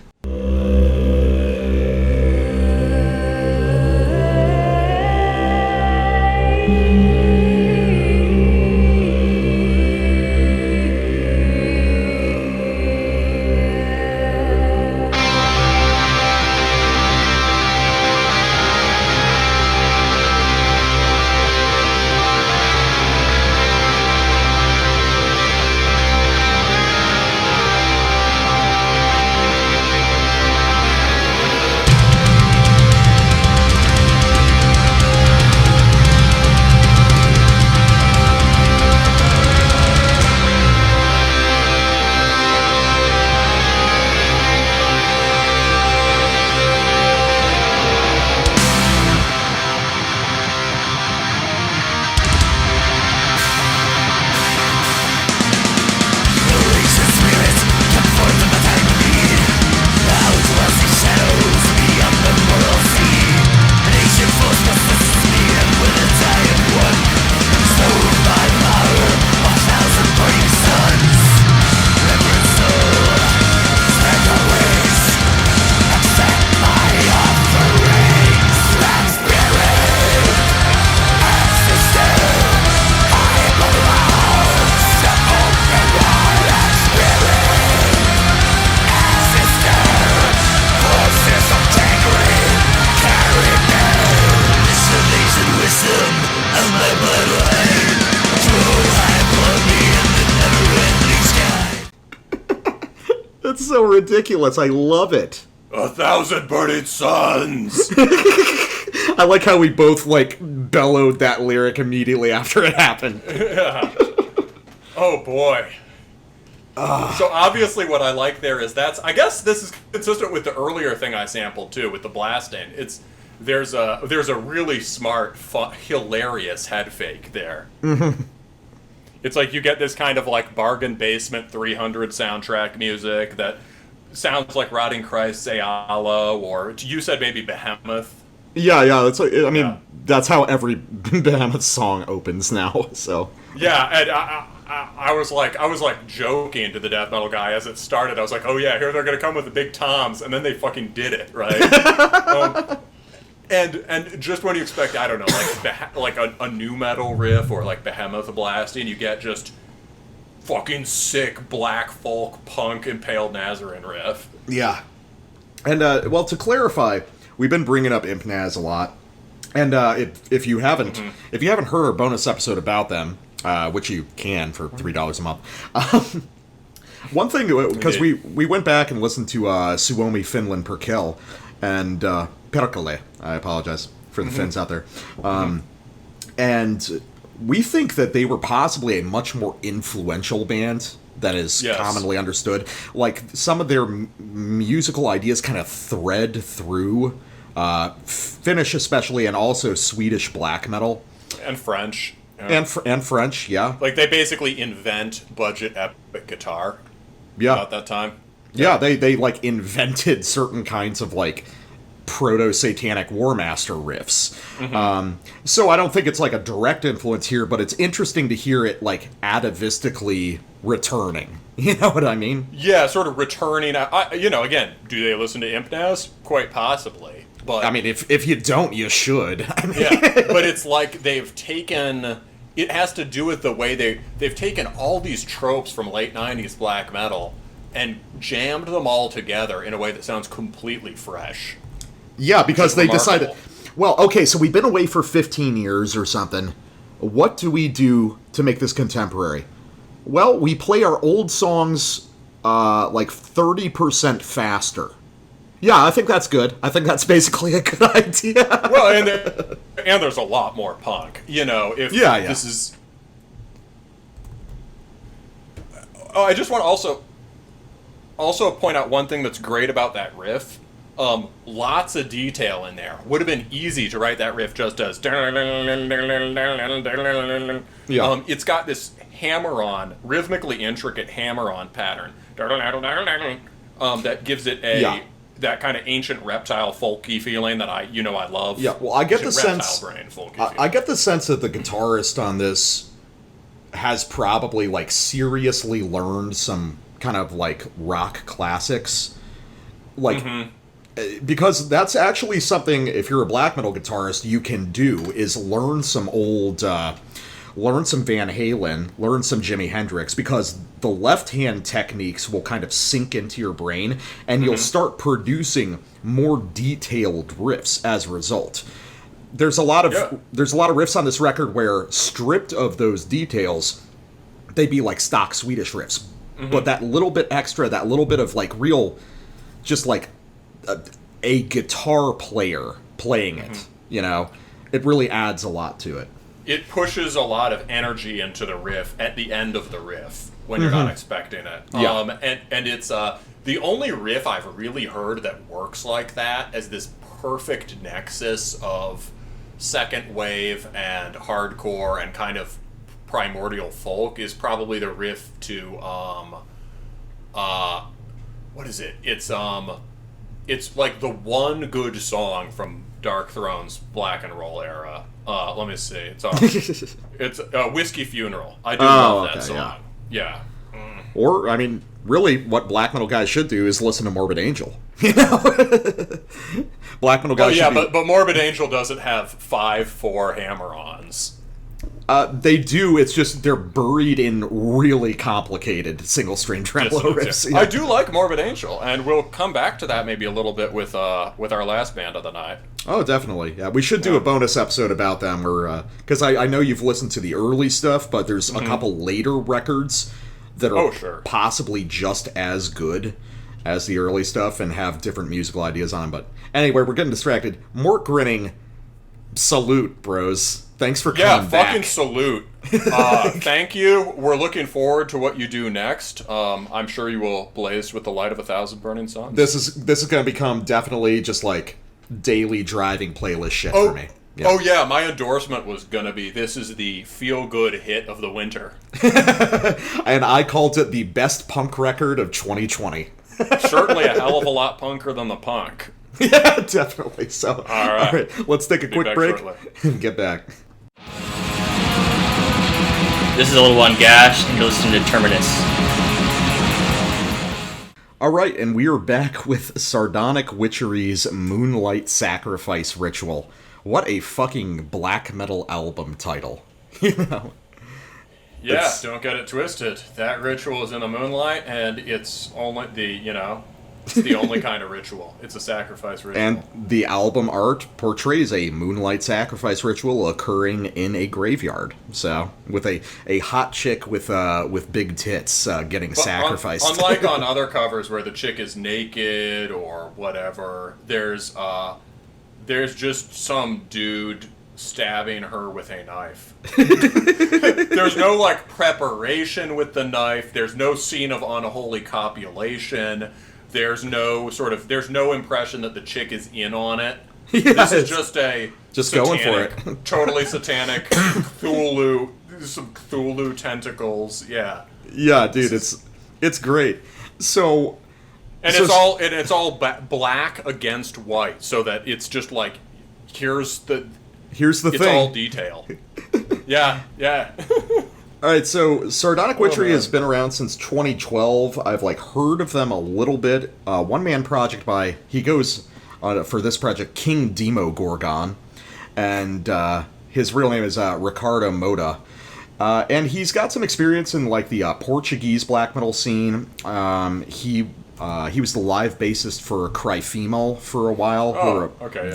That's so ridiculous. I love it. 1,000 burning suns. I like how we both, like, bellowed that lyric immediately after it happened. Yeah. Oh, boy. So obviously what I like there is I guess this is consistent with the earlier thing I sampled, too, with the blasting. There's a really smart, hilarious head fake there. Mm-hmm. It's like you get this kind of, like, bargain basement 300 soundtrack music that sounds like Rotting Christ's Ayala, or you said maybe Behemoth. Yeah, that's. That's how every Behemoth song opens now. So. Yeah, and I was like joking to the death metal guy as it started. I was like, oh yeah, here they're gonna come with the big toms, and then they fucking did it, right? And just when you expect, I don't know, like a new metal riff or like Behemoth blasting, you get just fucking sick black folk punk Impaled Nazarene riff. Yeah. And, well, to clarify, we've been bringing up Imp Naz a lot. And if you haven't heard our bonus episode about them, which you can for $3 a month, one thing, because we went back and listened to Suomi Finland Perkel and Perkele, I apologize for the Finns out there, and we think that they were possibly a much more influential band than is commonly understood. Like, some of their musical ideas kind of thread through Finnish especially, and also Swedish black metal. And French. Yeah. And French, yeah. Like, they basically invent budget epic guitar. Yeah. About that time. Yeah, they like, invented certain kinds of, like, proto-satanic War Master riffs. Mm-hmm. So I don't think it's like a direct influence here, but it's interesting to hear it like atavistically returning. You know what I mean? Yeah, sort of returning. Again, do they listen to Imp Naz? Quite possibly. But I mean, if you don't, you should. I mean, yeah, but it's like they've taken. It has to do with the way they've taken all these tropes from late '90s black metal and jammed them all together in a way that sounds completely fresh. Yeah, because they decided, well, okay, so we've been away for 15 years or something. What do we do to make this contemporary? Well, we play our old songs like 30% faster. Yeah, I think that's good. I think that's basically a good idea. Well, and there's a lot more punk. You know, if this is... Oh, I just want to also point out one thing that's great about that riff. Lots of detail in there. Would have been easy to write that riff just as... Yeah. It's got this hammer-on, rhythmically intricate hammer-on pattern. That gives it that kind of ancient reptile folky feeling that I love. Yeah, well, I get the sense... I get the sense that the guitarist on this has probably, like, seriously learned some kind of, like, rock classics. Like... Mm-hmm. Because that's actually something, if you're a black metal guitarist, you can do, is learn some Van Halen, learn some Jimi Hendrix, because the left-hand techniques will kind of sink into your brain, and you'll start producing more detailed riffs as a result. There's a lot of riffs on this record where, stripped of those details, they'd be like stock Swedish riffs. Mm-hmm. But that little bit extra, that little bit of, like, real, just, like, a guitar player playing it, it really adds a lot to it. It pushes a lot of energy into the riff at the end of the riff when you're not expecting it. Yeah. And it's the only riff I've really heard that works like that as this perfect nexus of second wave and hardcore and kind of primordial folk is probably the riff to what is it? It's like the one good song from Dark Throne's Black and Roll era. Let me see. It's Whiskey Funeral. I do love that song. Yeah. Mm. Or, I mean, really, what black metal guys should do is listen to Morbid Angel. Black metal guys should but Morbid Angel doesn't have 5/4 hammer-ons. They do, it's just they're buried in really complicated single-string tremolo riffs. Yeah. I do like Morbid Angel, and we'll come back to that maybe a little bit with our last band of the night. Oh, definitely. Yeah, we should do a bonus episode about them, because I know you've listened to the early stuff, but there's a couple later records that are possibly just as good. as the early stuff and have different musical ideas on them. But anyway, we're getting distracted. Mork Gryning, salute, bros. Thanks for coming back. Yeah, fucking salute. Thank you. We're looking forward to what you do next. I'm sure you will blaze with the light of 1,000 burning suns. This is going to become definitely just like daily driving playlist shit for me. Yeah. Oh yeah, my endorsement was gonna be, this is the feel-good hit of the winter. And I called it the best punk record of 2020. Certainly a hell of a lot punker than the punk. Yeah, definitely. So, all right, let's take a quick break and get back. This is a little one Gash, and you're listening to Terminus. Alright, and we are back with Sardonic Witchery's Moonlight Sacrifice Ritual. What a fucking black metal album title. You know? Yeah, don't get it twisted. That ritual is in the moonlight, and it's only it's the only kind of ritual. It's a sacrifice ritual. And the album art portrays a moonlight sacrifice ritual occurring in a graveyard. So, with a hot chick with big tits getting sacrificed. Unlike on other covers where the chick is naked or whatever, there's just some dude stabbing her with a knife. There's no like preparation with the knife. There's no scene of unholy copulation. There's no impression that the chick is in on it. Yes. This is just going for it. Totally satanic Cthulhu, some Cthulhu tentacles. Yeah. Yeah, dude, it's great. So. And it's all black against white, so that it's just like, here's the thing. It's all detail. Yeah. All right, so Sardonic Witchery has been around since 2012. I've heard of them a little bit. One-man project he goes for this project King Demo Gorgon, and his real name is Ricardo Moda. And he's got some experience in the Portuguese black metal scene. He was the live bassist for Cryfemal for a while.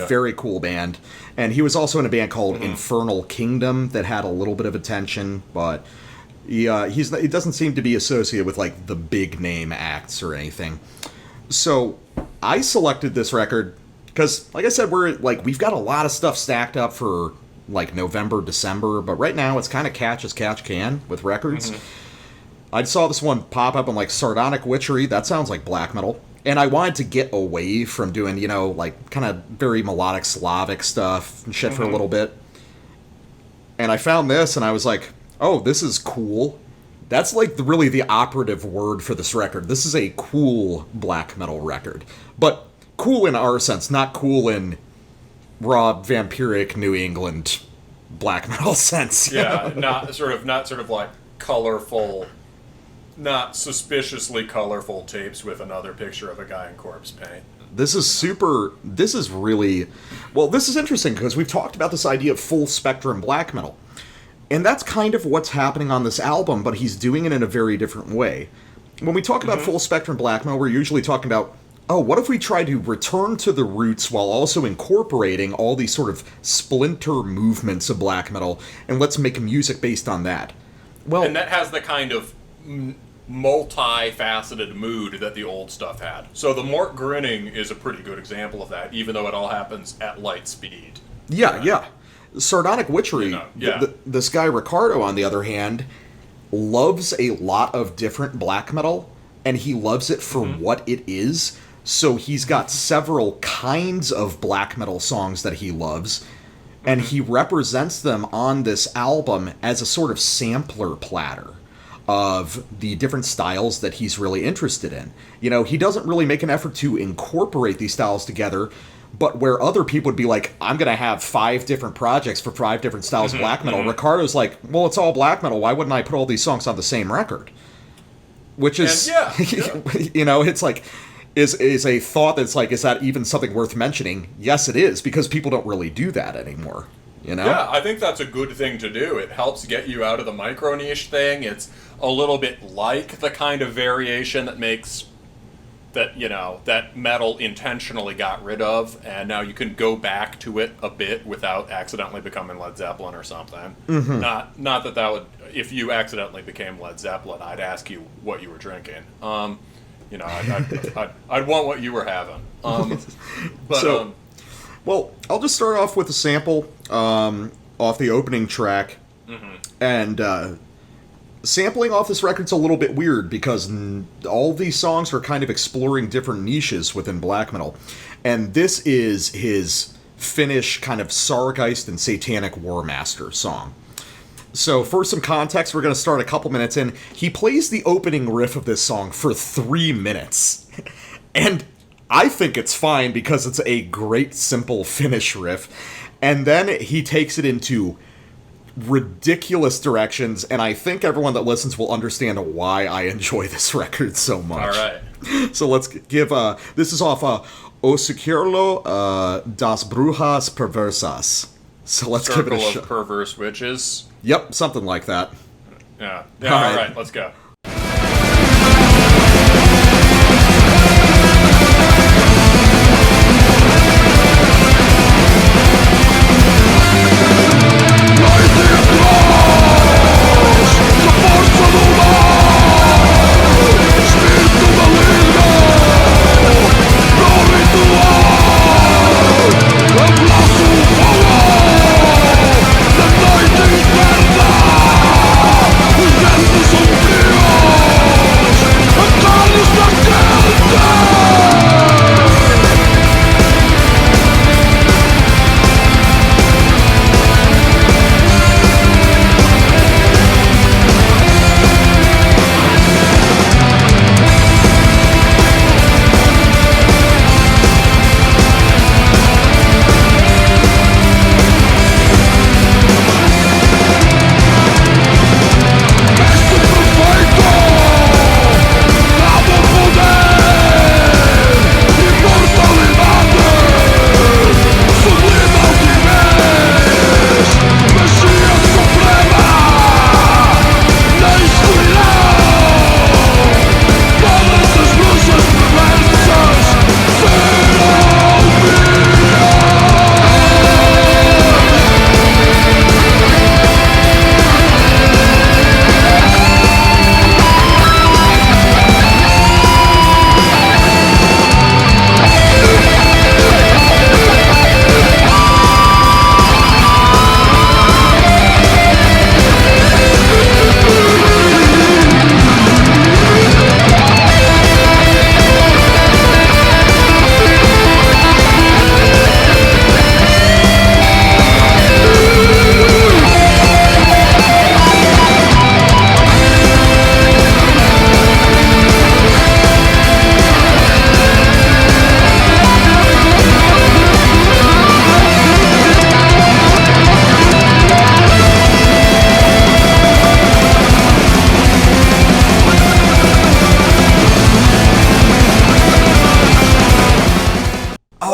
Very cool band. And he was also in a band called Infernal Kingdom that had a little bit of attention, but he doesn't seem to be associated with the big name acts or anything. So I selected this record because, like I said, we've got a lot of stuff stacked up for November, December, but right now it's kind of catch as catch can with records. I saw this one pop up on Sardonic Witchery. That sounds like black metal. And I wanted to get away from doing, kind of very melodic Slavic stuff and shit for a little bit. And I found this and I was like, oh, this is cool. That's really the operative word for this record. This is a cool black metal record. But cool in our sense, not cool in raw vampiric New England black metal sense. Yeah, not sort of like colorful, not suspiciously colorful tapes with another picture of a guy in corpse paint. This is interesting because we've talked about this idea of full spectrum black metal. And that's kind of what's happening on this album, but he's doing it in a very different way. When we talk about full spectrum black metal, we're usually talking about, what if we try to return to the roots while also incorporating all these sort of splinter movements of black metal, and let's make music based on that. Well, and that has the kind of multi-faceted mood that the old stuff had. So the Mork Gryning is a pretty good example of that, even though it all happens at light speed. Yeah. Sardonic Witchery, this guy Ricardo, on the other hand, loves a lot of different black metal, and he loves it for what it is. So he's got several kinds of black metal songs that he loves, and he represents them on this album as a sort of sampler platter of the different styles that he's really interested in. He doesn't really make an effort to incorporate these styles together, but where other people would be like, I'm going to have 5 different projects for 5 different styles of black metal, Ricardo's like, well, it's all black metal. Why wouldn't I put all these songs on the same record? Which is, it's is a thought that's is that even something worth mentioning? Yes, it is, because people don't really do that anymore. Yeah, I think that's a good thing to do. It helps get you out of the micro niche thing. It's a little bit like the kind of variation that makes that metal intentionally got rid of, and now you can go back to it a bit without accidentally becoming Led Zeppelin or something. Not that would, if you accidentally became Led Zeppelin, I'd ask you what you were drinking. you know, I'd want what you were having. But So- Well, I'll just start off with a sample off the opening track. And sampling off this record's a little bit weird because all these songs are kind of exploring different niches within black metal. And this is his Finnish kind of Sargeist and Satanic War Master song. So for some context, we're going to start a couple minutes in. He plays the opening riff of this song for 3 minutes. And I think it's fine because it's a great, simple Finnish riff. And then he takes it into ridiculous directions, and I think everyone that listens will understand why I enjoy this record so much. all right. So let's give, this is off O Securlo das Brujas Perversas. So let's give it a Circle shot. of Perverse Witches. Yep, something like that. Yeah. All All right. right. Let's go.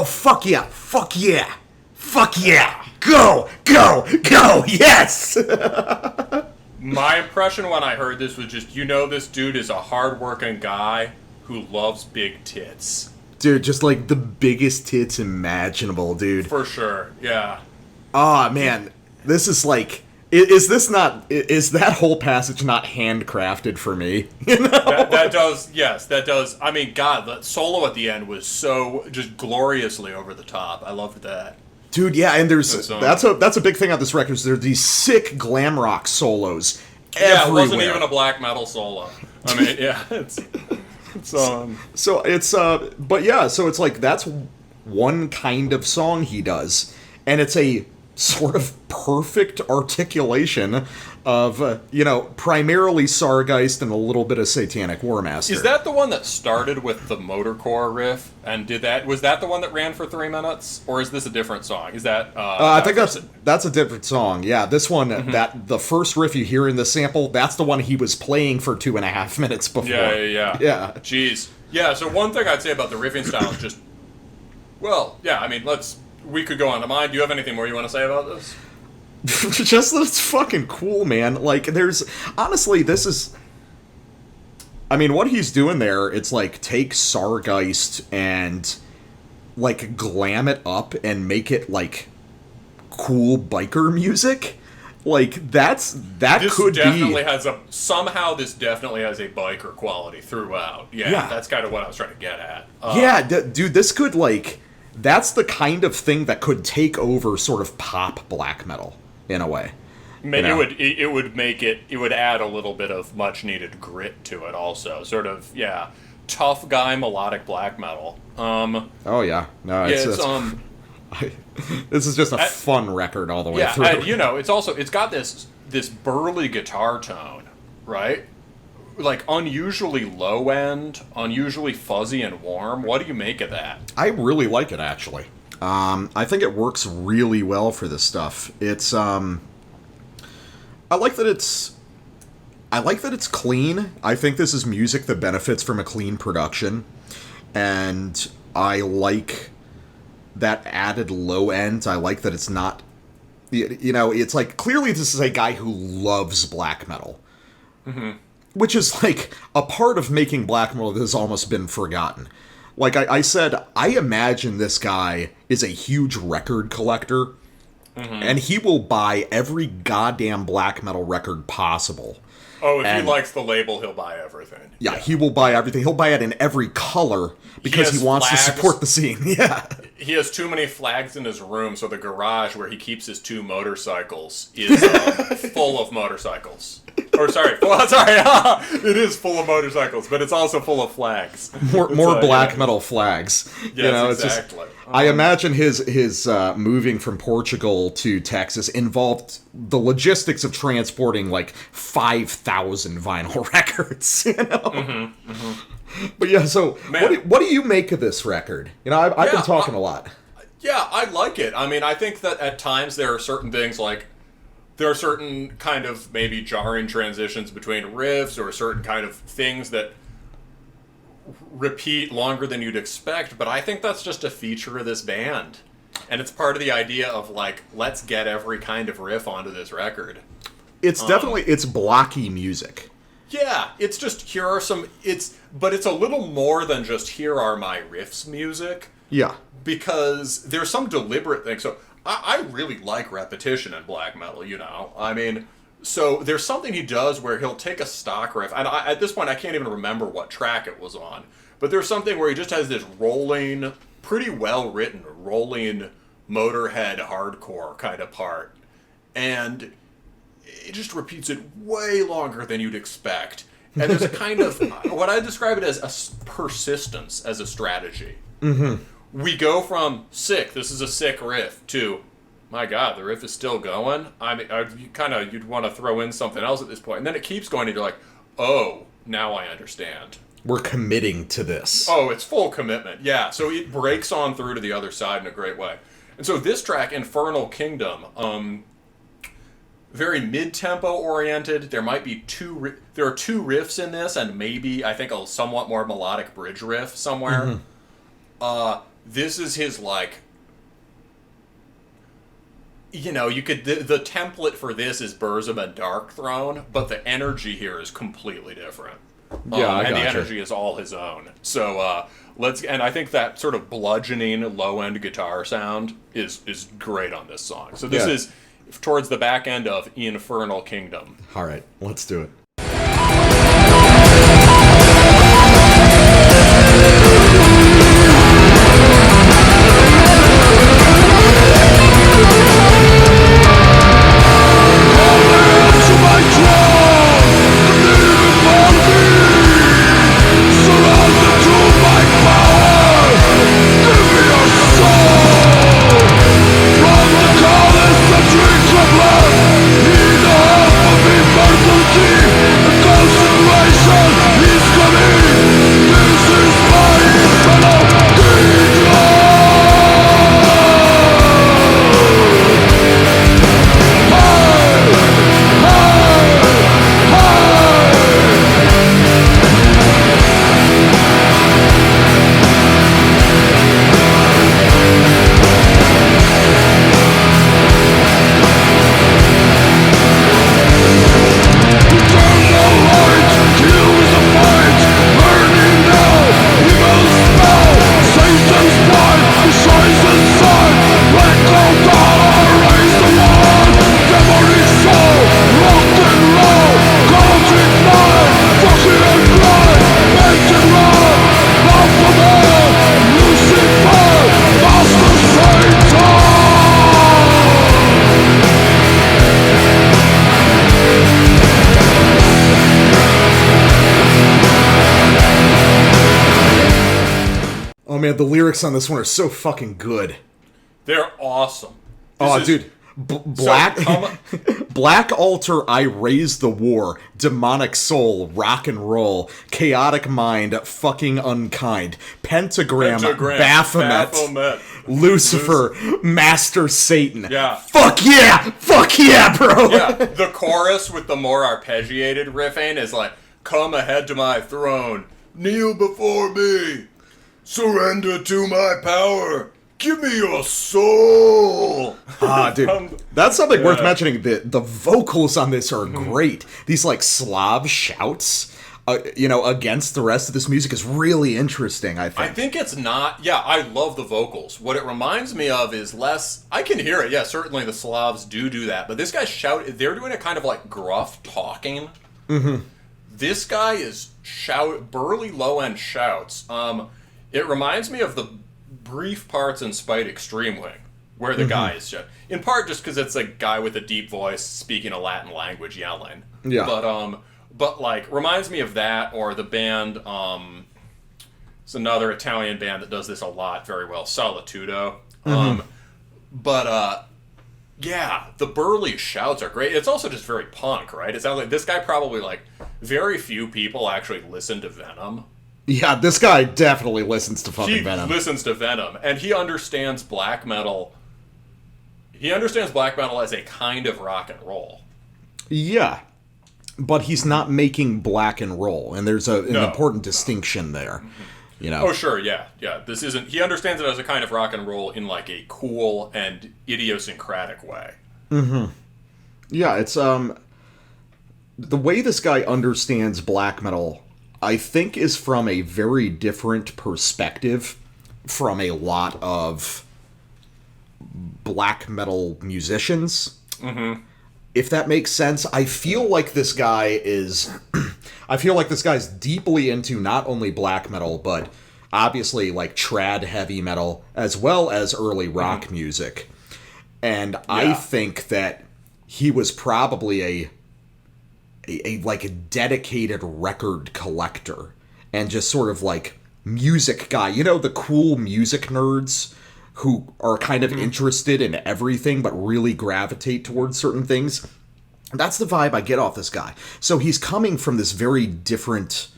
Fuck yeah! Fuck yeah! Fuck yeah! Go! Go! Go! Yes! My impression when I heard this was just, you know, this dude is a hardworking guy who loves big tits. Dude, just like the biggest tits imaginable, dude. For sure, yeah. Ah, man. This is like... Is this not... Is that whole passage not handcrafted for me? You know? That does, yes, that does. I mean, God, that solo at the end was so just gloriously over the top. I loved that. Dude, yeah, and that's a big thing on this record. Is there are these sick glam rock solos everywhere. Yeah, it wasn't even a black metal solo. I mean, yeah, it's So it's but yeah, so it's like that's one kind of song he does, and it's a sort of perfect articulation of primarily Sargeist and a little bit of Satanic War Master. Is that the one that started with the motorcore riff and was that the one that ran for 3 minutes, or is this a different song? Is that I think that's a different song. Yeah, this one, that the first riff you hear in the sample, that's the one he was playing for 2.5 minutes before. Yeah. Jeez. Yeah, so one thing I'd say about the riffing style is just, well, yeah, I mean, we could go on to mine. Do you have anything more you want to say about this? Just that it's fucking cool, man. Like, honestly, this is... I mean, what he's doing there, it's like, take Sargeist and, like, glam it up and make it, like, cool biker music. Like that This could definitely be has this definitely has a biker quality throughout. Yeah, that's kind of what I was trying to get at. dude, this could that's the kind of thing that could take over sort of pop black metal in a way. Maybe it would add a little bit of much needed grit to it also. Sort of, tough guy melodic black metal. Oh yeah. No, it's this is just a fun record all the way through. And, it's got this burly guitar tone, right? Like unusually low end, unusually fuzzy and warm. What do you make of that? I really like it actually. I think it works really well for this stuff. It's I like that it's clean. I think this is music that benefits from a clean production, and I like that added low end. I like that it's not, it's like clearly this is a guy who loves black metal, which is like a part of making black metal that has almost been forgotten. Like I said, I imagine this guy is a huge record collector. And he will buy every goddamn black metal record possible. Oh, if he likes the label, he'll buy everything. Yeah, he will buy everything. He'll buy it in every color because he wants to support the scene. Yeah. He has too many flags in his room, so the garage where he keeps his 2 motorcycles is full of motorcycles. It is full of motorcycles, but it's also full of flags. More black metal flags. Yes, exactly. It's just, I imagine his moving from Portugal to Texas involved the logistics of transporting like 5,000 vinyl records. But yeah, so what do you make of this record? I've been talking a lot. Yeah, I like it. I mean, I think that at times there are certain things like there are certain kind of maybe jarring transitions between riffs or certain kind of things that repeat longer than you'd expect, but I think that's just a feature of this band. And it's part of the idea of like, let's get every kind of riff onto this record. It's definitely, it's blocky music. Yeah, it's just, but it's a little more than just here are my riffs music. Yeah. Because there's some deliberate thing. So I really like repetition in black metal, I mean, so there's something he does where he'll take a stock riff, and at this point I can't even remember what track it was on, but there's something where he just has this rolling, pretty well written, rolling Motorhead hardcore kind of part, and it just repeats it way longer than you'd expect. And there's a kind of, what I describe it as a persistence as a strategy. We go from sick, this is a sick riff, to, my God, the riff is still going. I mean, you'd want to throw in something else at this point. And then it keeps going, and you're like, oh, now I understand. We're committing to this. Oh, it's full commitment. Yeah, so it breaks on through to the other side in a great way. And so this track, Infernal Kingdom, very mid-tempo oriented. There might be there are 2 riffs in this, and maybe, I think, a somewhat more melodic bridge riff somewhere. This is his, like, the template for this is Burzum and Dark Throne, but the energy here is completely different. Yeah, and the energy is all his own. So, and I think that sort of bludgeoning low-end guitar sound is great on this song. So this is towards the back end of Infernal Kingdom. All right, let's do it. He the half of me, Oh man, the lyrics on this one are so fucking good. They're awesome. Dude. Black Black altar, I raise the war. Demonic soul, rock and roll. Chaotic mind, fucking unkind. Pentagram. Baphomet. Lucifer, Master Satan. Yeah. Fuck yeah, bro. Yeah, the chorus with the more arpeggiated riffing is like, come ahead to my throne, Kneel before me. Surrender to my power. Give me your soul. Dude, that's something worth mentioning. The vocals on this are great. These like Slav shouts, against the rest of this music is really interesting. I think it's not. Yeah, I love the vocals. What it reminds me of is less. I can hear it. Yeah, certainly the Slavs do that, but this guy they're doing a kind of like gruff talking. Mm-hmm. This guy is burly low end shouts. It reminds me of the brief parts in Spite Extreme Wing, where the guy is in part just because it's a guy with a deep voice speaking a Latin language yelling. Yeah. But like reminds me of that, or the band. It's another Italian band that does this a lot very well, Solitudo. Yeah, the burly shouts are great. It's also just very punk, right? It sounds like this guy probably like very few people actually listen to Venom. Yeah, this guy definitely listens to fucking Venom. He listens to Venom, and he understands black metal. He understands black metal as a kind of rock and roll. Yeah, but he's not making black and roll, and there's an important distinction there. Oh, sure, yeah. This isn't. He understands it as a kind of rock and roll in like a cool and idiosyncratic way. Mm-hmm. Yeah, it's the way this guy understands black metal, I think, is from a very different perspective from a lot of black metal musicians. Mm-hmm. If that makes sense, I feel like this guy is... I feel like this guy's deeply into not only black metal, but obviously like trad heavy metal, as well as early rock music. And I think that he was probably a dedicated record collector and just sort of like music guy. You know, the cool music nerds who are kind of interested in everything but really gravitate towards certain things. That's the vibe I get off this guy. So he's coming from this very different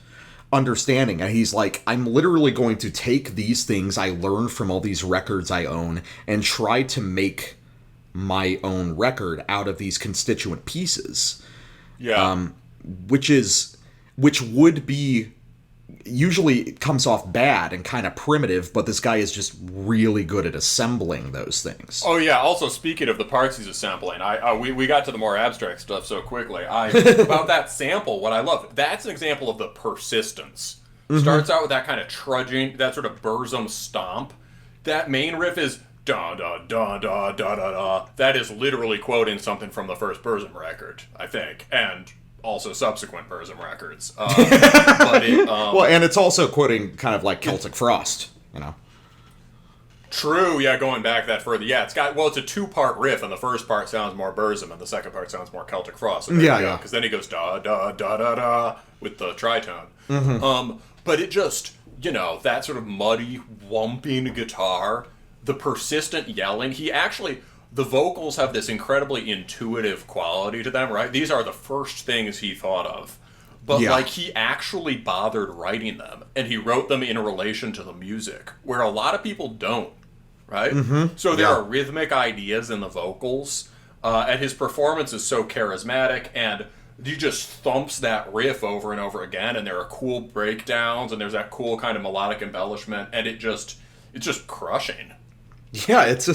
understanding, and he's like, I'm literally going to take these things I learned from all these records I own and try to make my own record out of these constituent pieces. Yeah. Which would be, usually it comes off bad and kind of primitive, but this guy is just really good at assembling those things. Oh yeah, also speaking of the parts he's assembling, we got to the more abstract stuff so quickly. About that sample, what I love, that's an example of the persistence. Starts out with that kind of trudging, that sort of Burzum stomp. That main riff is da da da da da da da. That is literally quoting something from the first Burzum record, I think, and also subsequent Burzum records. And it's also quoting kind of like Celtic Frost, you know. True, yeah, going back that further. Yeah, it's a two-part riff, and the first part sounds more Burzum, and the second part sounds more Celtic Frost. So yeah. Because then he goes da da da da da with the tritone. But it just, that sort of muddy, whumping guitar, the persistent yelling, the vocals have this incredibly intuitive quality to them, right? These are the first things he thought of. But, he actually bothered writing them, and he wrote them in relation to the music, where a lot of people don't, right? So there are rhythmic ideas in the vocals, and his performance is so charismatic, and he just thumps that riff over and over again, and there are cool breakdowns, and there's that cool kind of melodic embellishment, and it's just crushing. Yeah, it's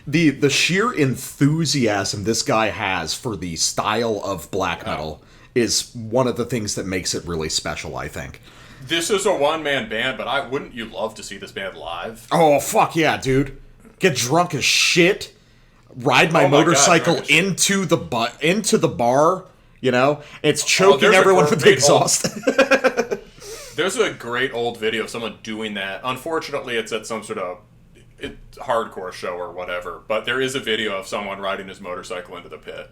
the sheer enthusiasm this guy has for the style of black metal is one of the things that makes it really special, I think. This is a one-man band, but wouldn't you love to see this band live? Oh, fuck yeah, dude. Get drunk as shit, ride my motorcycle into the bar, It's choking everyone with the exhaust. There's a great old video of someone doing that. Unfortunately, it's at some sort of hardcore show or whatever, but there is a video of someone riding his motorcycle into the pit.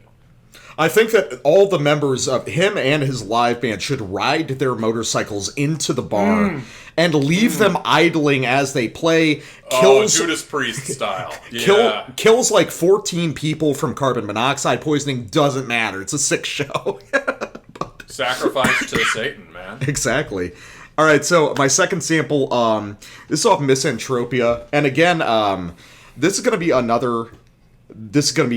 I think that all the members of him and his live band should ride their motorcycles into the bar and leave them idling as they play. Judas Priest style. Yeah. Kills like 14 people from carbon monoxide poisoning. Doesn't matter. It's a sick show. Sacrifice to Satan, man. Exactly. All right, so my second sample, this is off Misanthropia, and again, this is going to be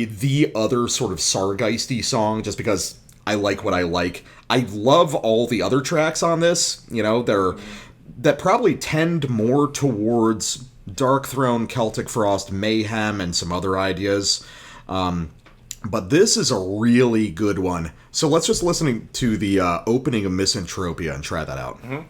the other sort of Sargeisty song, just because I like what I like. I love all the other tracks on this, that probably tend more towards Dark Throne, Celtic Frost, Mayhem, and some other ideas. But this is a really good one. So let's just listen to the opening of Misanthropia and try that out. Mm-hmm.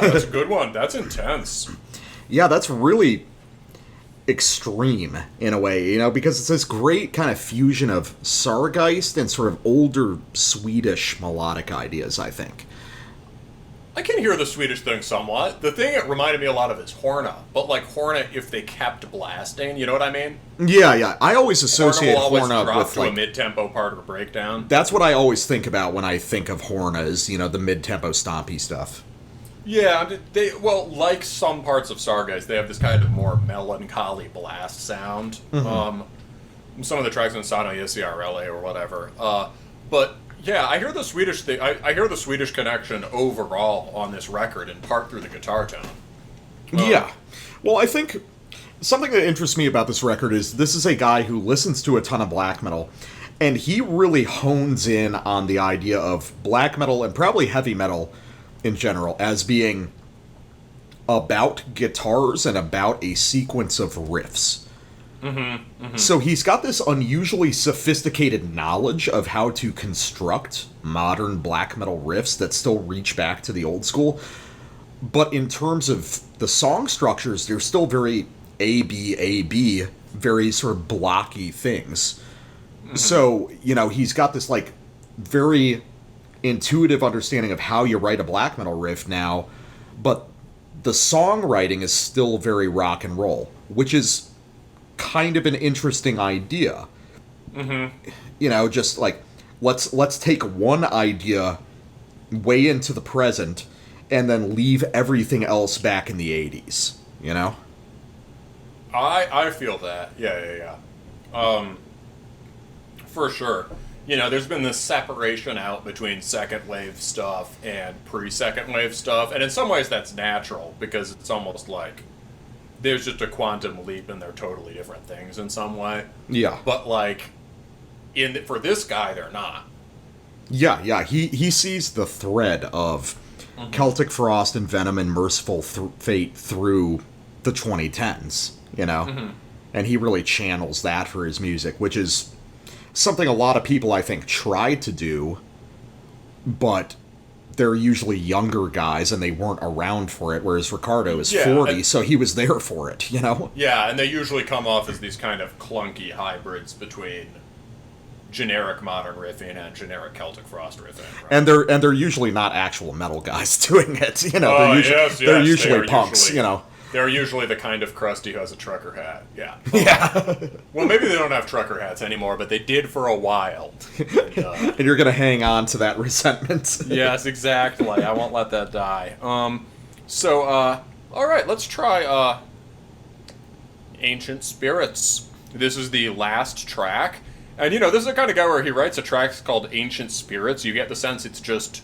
That's a good one. That's intense. Yeah, that's really extreme in a way, because it's this great kind of fusion of Sargeist and sort of older Swedish melodic ideas, I think. I can hear the Swedish thing somewhat. The thing it reminded me a lot of is Horna, but like Horna if they kept blasting, you know what I mean? Yeah. I always associate Horna with like a mid-tempo part of a breakdown. That's what I always think about when I think of Horna is, the mid-tempo stompy stuff. Yeah, like some parts of Sargeist, they have this kind of more melancholy blast sound. Mm-hmm. Some of the tracks on Sano Yesirla or whatever. But yeah, I hear the Swedish thing. I hear the Swedish connection overall on this record, in part through the guitar tone. Yeah. Well, I think something that interests me about this record is this is a guy who listens to a ton of black metal, and he really hones in on the idea of black metal and probably heavy metal in general as being about guitars and about a sequence of riffs. So he's got this unusually sophisticated knowledge of how to construct modern black metal riffs that still reach back to the old school. But in terms of the song structures, they're still very A-B, very sort of blocky things. So, he's got this, very intuitive understanding of how you write a black metal riff now, but the songwriting is still very rock and roll, which is kind of an interesting idea. Just let's take one idea way into the present and then leave everything else back in the 80s, I feel that. Yeah. For sure. You know, there's been this separation out between second wave stuff and pre-second wave stuff, and in some ways that's natural, because it's almost like there's just a quantum leap and they're totally different things in some way. Yeah. But, like, for this guy, they're not. Yeah. He sees the thread of Celtic Frost and Venom and Merciful Fate through the 2010s, you know? And he really channels that for his music, which is something a lot of people, I think, try to do, but they're usually younger guys and they weren't around for it, whereas Ricardo is 40, so he was there for it, you know? Yeah, and they usually come off as these kind of clunky hybrids between generic modern riffing and generic Celtic Frost riffing. Right? And they're usually not actual metal guys doing it, you know? They're they usually are punks, usually, you know? They're usually the kind of crusty who has a trucker hat. Yeah. Yeah. Well, maybe they don't have trucker hats anymore, but they did for a while. And you're gonna hang on to that resentment. Yes, exactly. I won't let that die. All right, let's try Ancient Spirits. This is the last track. And, you know, this is the kind of guy where he writes a track called Ancient Spirits. You get the sense it's just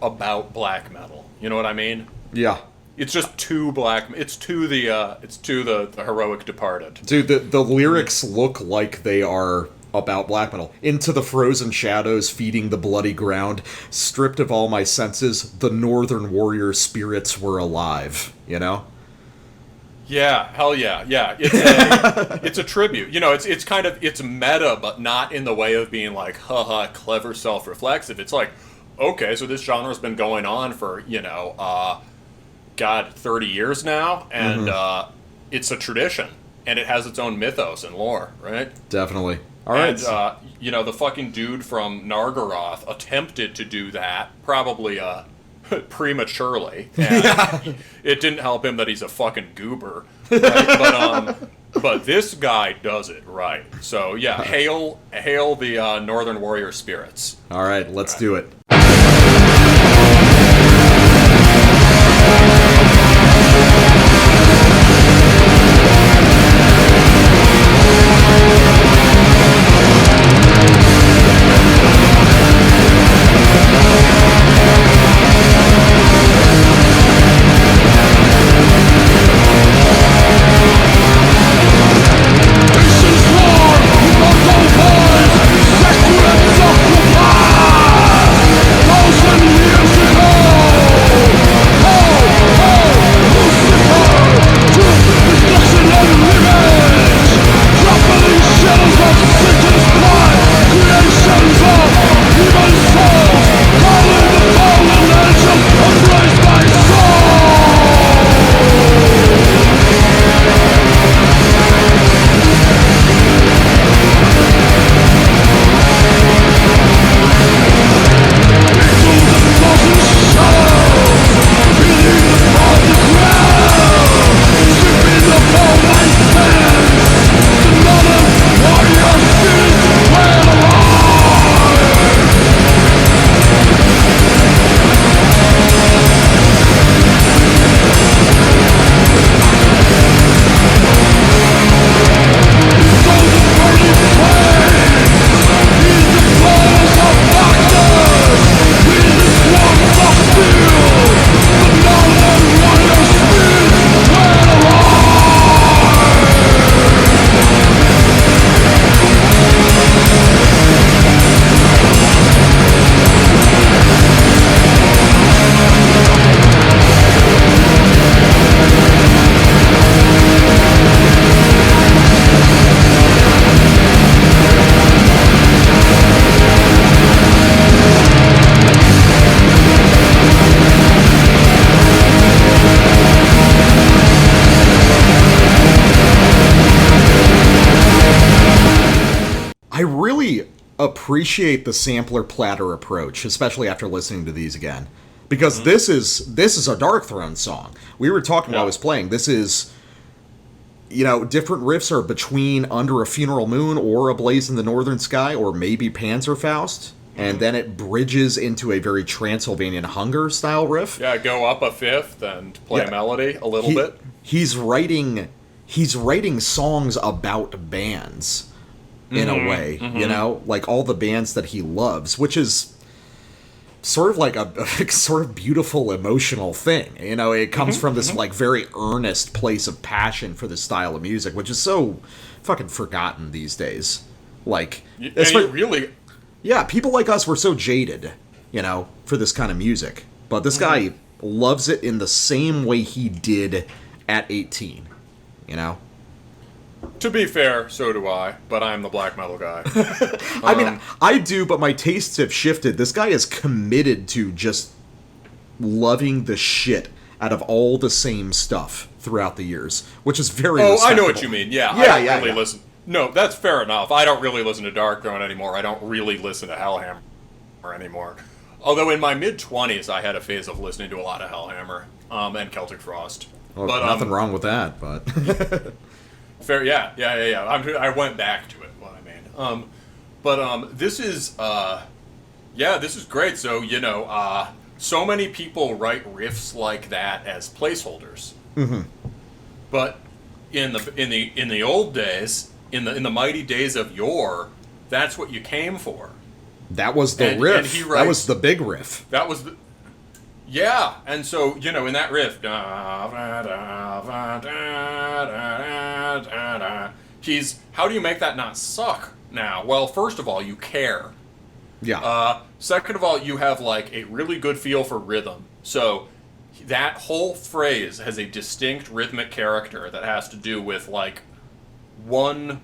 about black metal. You know what I mean? Yeah. It's just too black. It's to the heroic departed. Dude, the lyrics look like they are about black metal. Into the frozen shadows, feeding the bloody ground, stripped of all my senses, the northern warrior spirits were alive. You know? Yeah, hell yeah, yeah. It's a tribute. You know, it's meta, but not in the way of being like, haha, clever, self-reflexive. It's like, okay, so this genre's been going on for, 30 years now, and it's a tradition, and it has its own mythos and lore, right? Definitely. All right. And, the fucking dude from Nargothrond attempted to do that, probably prematurely, and it didn't help him that he's a fucking goober, right? But this guy does it right. So, yeah, hail the Northern Warrior spirits. All right, let's do it. Appreciate the sampler platter approach, especially after listening to these again, because this is a Dark Throne song. We were talking while I was playing. This is, different riffs are between Under a Funeral Moon or A Blaze in the Northern Sky or maybe Panzerfaust, and then it bridges into a very Transylvanian Hunger style riff. Yeah, go up a fifth and play a melody a little bit. He's writing songs about bands. in a way, you know, like all the bands that he loves, which is sort of like a sort of beautiful emotional thing. You know, it comes from this like very earnest place of passion for this style of music, which is so fucking forgotten these days. Like, really, yeah, people like us were so jaded, you know, for this kind of music, but this guy loves it in the same way he did at 18, you know. To be fair, so do I, but I'm the black metal guy. I mean, I do, but my tastes have shifted. This guy is committed to just loving the shit out of all the same stuff throughout the years, which is very I know what you mean. Yeah, Yeah, I don't really listen. No, that's fair enough. I don't really listen to Darkthrone anymore. I don't really listen to Hellhammer anymore. Although in my mid-20s, I had a phase of listening to a lot of Hellhammer and Celtic Frost. Well, but nothing wrong with that, but... Fair, yeah. I went back to it. What I mean, this is, this is great. So you know, so many people write riffs like that as placeholders. But in the old days, in the mighty days of yore, that's what you came for. That was the riff. And he writes, that was the big riff. That was the. Yeah, and so, you know, in that riff, how do you make that not suck now? Well, first of all, you care. Yeah. Second of all, you have, like, a really good feel for rhythm. So, that whole phrase has a distinct rhythmic character that has to do with, like, one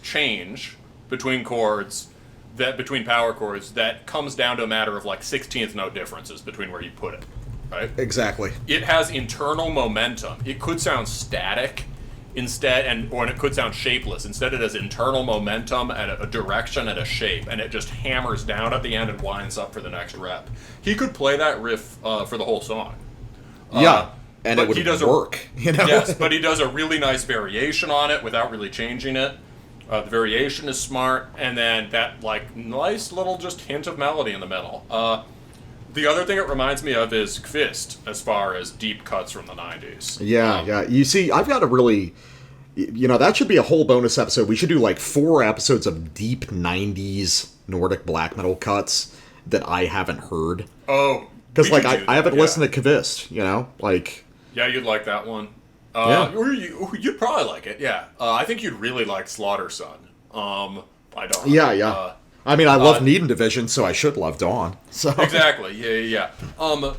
change between chords, between power chords, that comes down to a matter of like 16th note differences between where you put it, right? Exactly. It has internal momentum. It could sound static instead, or it could sound shapeless. Instead, it has internal momentum and a direction and a shape, and it just hammers down at the end and winds up for the next rep. He could play that riff for the whole song. Yeah, and it would work, you know? Yes, but he does a really nice variation on it without really changing it. The variation is smart, and then that like nice little just hint of melody in the middle. The other thing it reminds me of is Kvist, as far as deep cuts from the 90s. Yeah. You see, I've got a really, you know, that should be a whole bonus episode. We should do like 4 episodes of deep 90s Nordic black metal cuts that I haven't heard. Oh, because like I haven't listened to Kvist, you know, like. Yeah, you'd like that one. Or you'd probably like it, yeah. I think you'd really like Slaughter Son. I don't. Yeah. I mean, I love Needham Division, so I should love Dawn. So exactly, yeah. So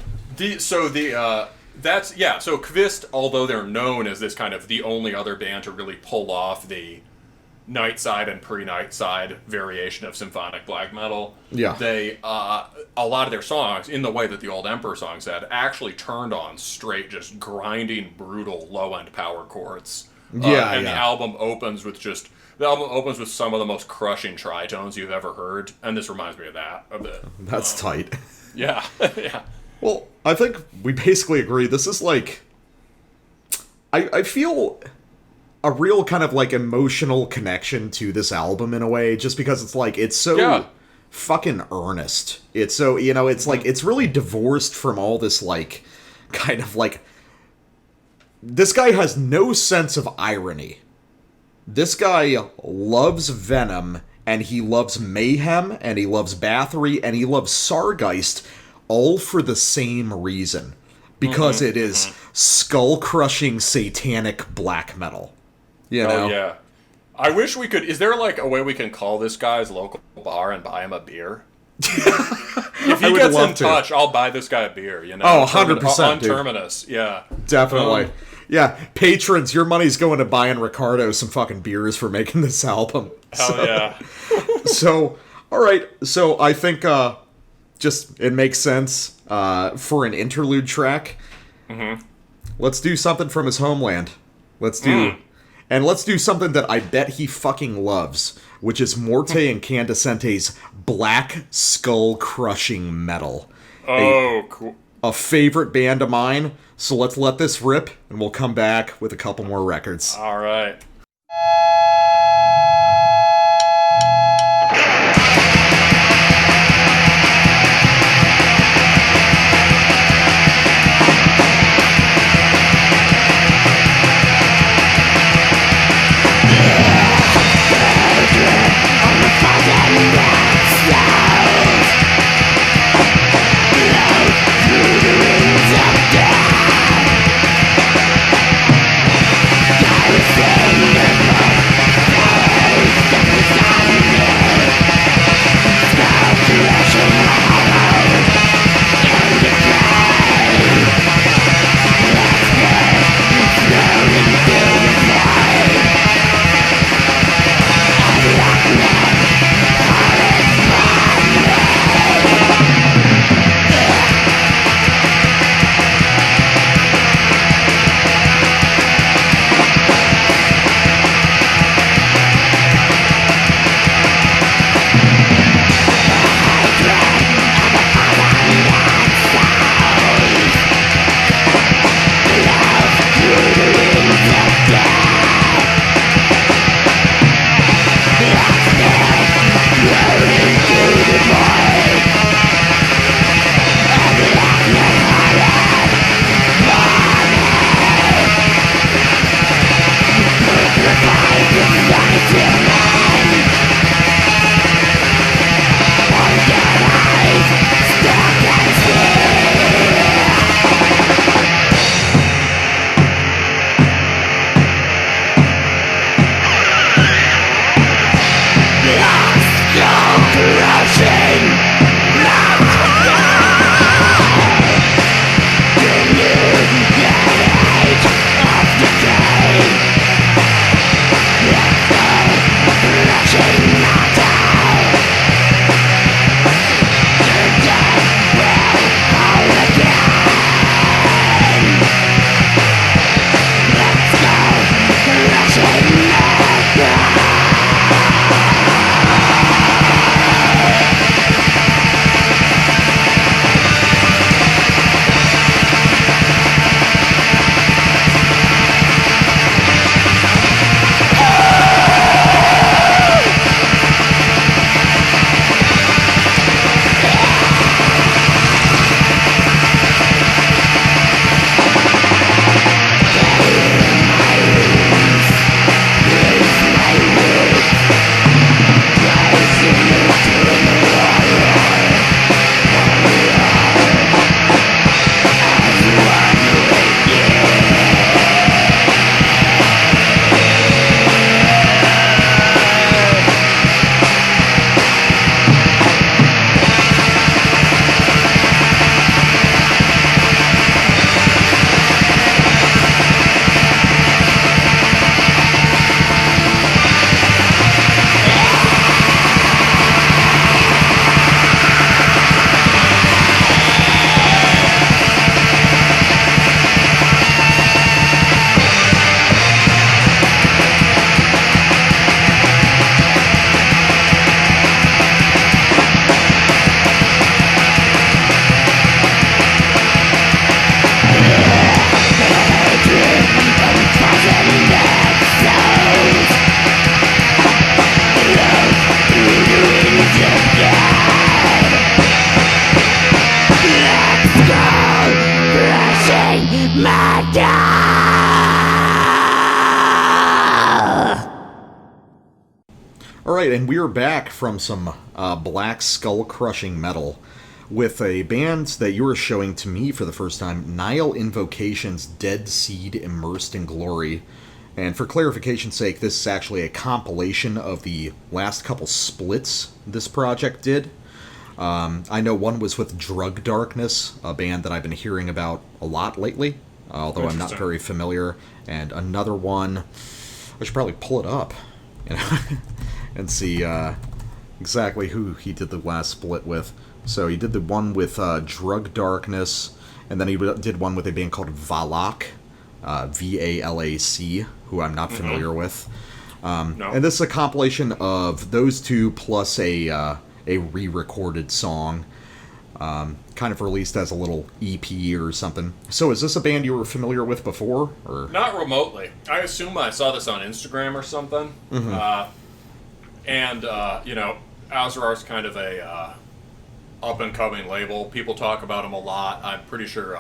Kvist, although they're known as this kind of the only other band to really pull off the night side and pre-night side variation of symphonic black metal. Yeah. They, a lot of their songs, in the way that the old Emperor songs had, actually turned on straight, just grinding, brutal, low-end power chords. The album opens with some of the most crushing tritones you've ever heard, and this reminds me of that a bit. That's tight. Yeah, yeah. Well, I think we basically agree. This is like, I feel a real kind of like emotional connection to this album in a way, just because it's like, it's so fucking earnest. It's so, you know, it's like, it's really divorced from all this like, kind of like, this guy has no sense of irony. This guy loves Venom, and he loves Mayhem, and he loves Bathory, and he loves Sargeist, all for the same reason. Because it is skull-crushing satanic black metal. You know? Oh, yeah. I wish we could... Is there, like, a way we can call this guy's local bar and buy him a beer? If he gets in touch, I'll buy this guy a beer, you know? Oh, 100%, on Terminus, yeah. Definitely. Yeah, patrons, your money's going to buying Ricardo some fucking beers for making this album. Hell yeah. So, alright, so I think, just, it makes sense, for an interlude track. Let's do something from his homeland. Let's do something that I bet he fucking loves, which is Morte Incandecente's black skull-crushing metal. Cool. A favorite band of mine, so let's let this rip, and we'll come back with a couple more records. All right. All right, and we are back from some black skull-crushing metal with a band that you were showing to me for the first time, Nihil Invocation's Dead Seed Immersed in Glory. And for clarification's sake, this is actually a compilation of the last couple splits this project did. I know one was with Drug Darkness, a band that I've been hearing about a lot lately, although I'm not very familiar. And another one, I should probably pull it up, and see exactly who he did the last split with. So he did the one with Drug Darkness, and then he did one with a band called Valac, Valac, who I'm not familiar with. No. And this is a compilation of those two plus a re-recorded song, kind of released as a little EP or something. So is this a band you were familiar with before? Or Not remotely. I assume I saw this on Instagram or something. And Azarar's kind of a up-and-coming label. People talk about them a lot. I'm pretty sure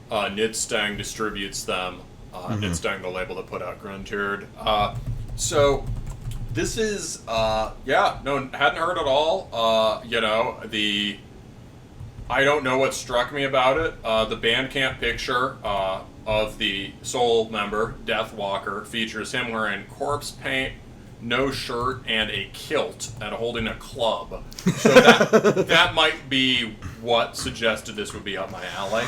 Nidstang distributes them. Nidstang, the label that put out Gruntyred. So this is, hadn't heard at all. I don't know what struck me about it. The Bandcamp picture of the Soul member, Deathwalker, features him wearing corpse paint, no shirt, and a kilt, and holding a club. So that might be what suggested this would be up my alley.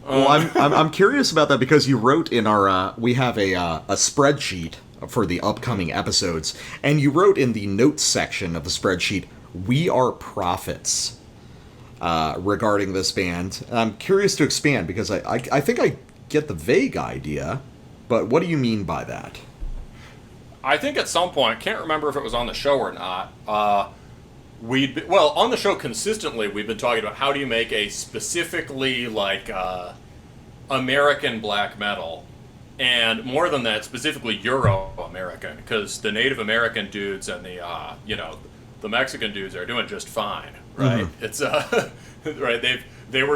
Well, I'm curious about that because you wrote in our we have a spreadsheet for the upcoming episodes, and you wrote in the notes section of the spreadsheet, "We are prophets," regarding this band. And I'm curious to expand because I think I get the vague idea, but what do you mean by that? I think at some point, can't remember if it was on the show or not, on the show consistently we've been talking about how do you make a specifically American black metal, and more than that, specifically Euro-American, because the Native American dudes and the Mexican dudes are doing just fine, right? It's right. They were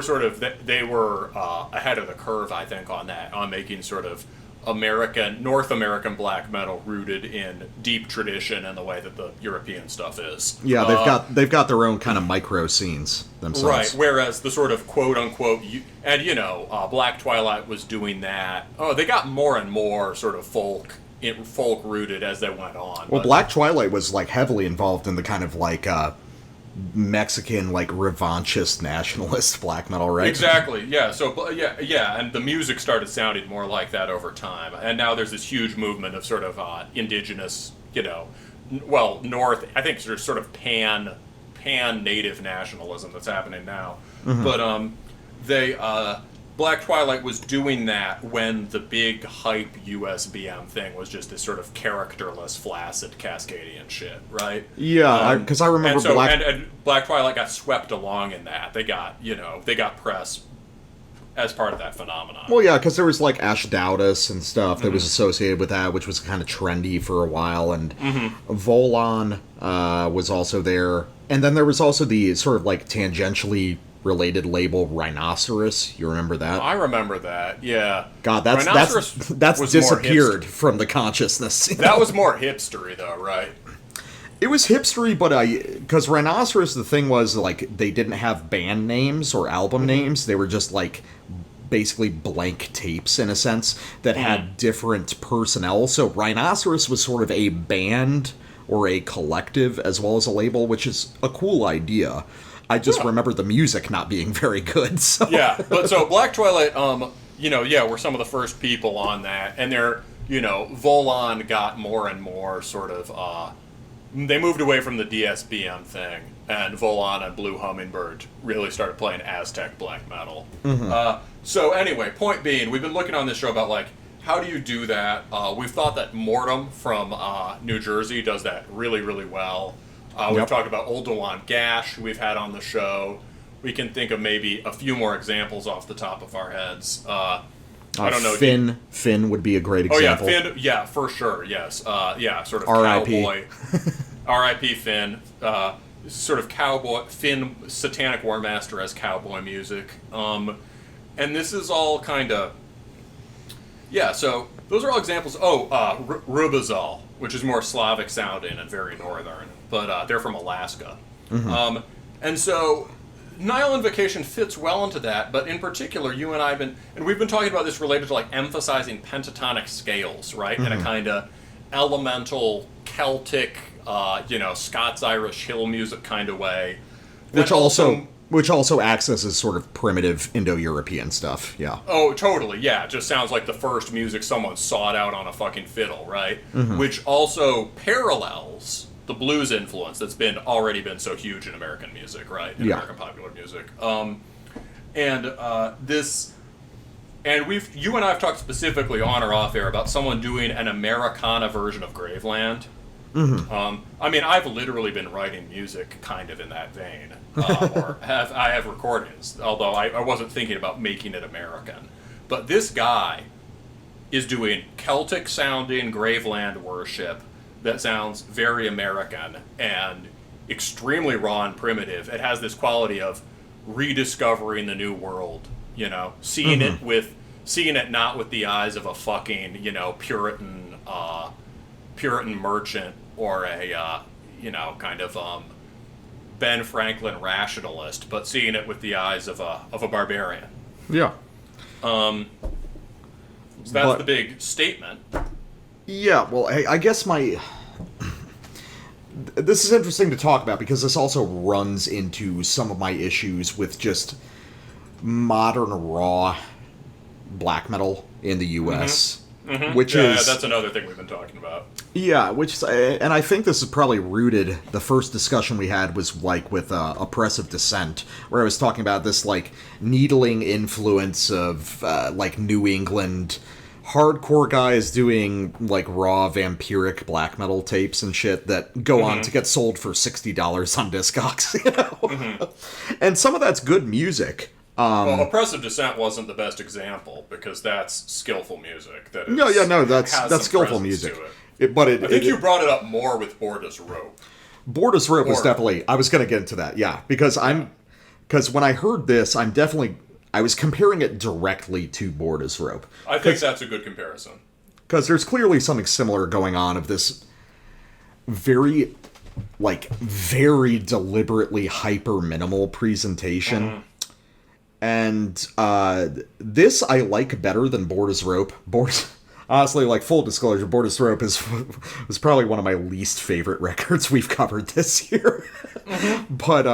ahead of the curve, I think, on making sort of North American black metal rooted in deep tradition and the way that the European stuff is. Yeah, they've got their own kind of micro scenes themselves. Right, whereas the sort of quote-unquote, Black Twilight was doing that. Oh, they got more and more sort of folk-rooted as they went on. Well, Black Twilight was, heavily involved in the kind of, Mexican, revanchist nationalist black metal, right? Exactly, yeah. So, yeah, and the music started sounding more like that over time. And now there's this huge movement of sort of indigenous, North, I think there's sort of pan-native nationalism that's happening now. But Black Twilight was doing that when the big hype US BM thing was just this sort of characterless, flaccid Cascadian shit, right? Yeah, because I remember and Black Twilight got swept along in that. They got press as part of that phenomenon. Well, yeah, because there was Ashdaudas and stuff that was associated with that, which was kind of trendy for a while, and Volon was also there, and then there was also the sort of tangentially related label Rhinoceros. You remember that? I remember that. Yeah. God, that's disappeared from the consciousness. That was more hipstery, though, right? It was hipstery, but because Rhinoceros, the thing was they didn't have band names or album names. They were just basically blank tapes in a sense that had different personnel. So Rhinoceros was sort of a band or a collective as well as a label, which is a cool idea. I just remember the music not being very good. So. Yeah, but so Black Twilight, were some of the first people on that, and they're, Volon got more and more sort of, they moved away from the DSBM thing, and Volon and Blue Hummingbird really started playing Aztec black metal. So anyway, point being, we've been looking on this show about, how do you do that? We've thought that Mortem from New Jersey does that really, really well. We've talked about Old Dewan Gash, who we've had on the show. We can think of maybe a few more examples off the top of our heads. I don't know. Finn would be a great example. Oh, yeah, Finn. Yeah, for sure, yes. Sort of R.I.P. cowboy. R.I.P. Finn. Sort of cowboy. Finn, Satanic War Master as cowboy music. And this is all kind of... Yeah, so those are all examples. Oh, Rubizal, which is more Slavic sounding and very northern, but they're from Alaska. And so Nihil Invocation fits well into that, but in particular, you and I have been, and we've been talking about this related to like emphasizing pentatonic scales, right? In a kind of elemental Celtic, Scots-Irish hill music kind of way. Which also acts as sort of primitive Indo-European stuff, yeah. Oh, totally, yeah. It just sounds like the first music someone sought out on a fucking fiddle, right? Which also parallels the blues influence that's already been so huge in American music, right? In American popular music. You and I have talked specifically on or off air about someone doing an Americana version of Graveland. I've literally been writing music kind of in that vein, I have recordings, although I wasn't thinking about making it American. But this guy is doing Celtic-sounding Graveland worship that sounds very American and extremely raw and primitive. It has this quality of rediscovering the new world, seeing it not with the eyes of a fucking, Puritan merchant or a Ben Franklin rationalist, but seeing it with the eyes of a barbarian. Yeah. So that's the big statement. Yeah, well, I guess this is interesting to talk about because this also runs into some of my issues with just modern raw black metal in the U.S., which is... that's another thing we've been talking about. Yeah, and I think this is probably rooted, the first discussion we had was like with Oppressive Descent, where I was talking about this like needling influence of like New England hardcore guys doing like raw vampiric black metal tapes and shit that go on to get sold for $60 on Discogs, And some of that's good music. Well, Oppressive Descent wasn't the best example because that's skillful music. That's skillful music. I think you brought it up more with Borda's Rope. Borda's Rope was definitely... I was going to get into that, yeah. Because when I heard this, I was comparing it directly to Borda's Rope. I think that's a good comparison. Because there's clearly something similar going on of this very deliberately hyper-minimal presentation. And this I like better than Borda's Rope. Honestly, like, full disclosure, Borda's Rope was probably one of my least favorite records we've covered this year. But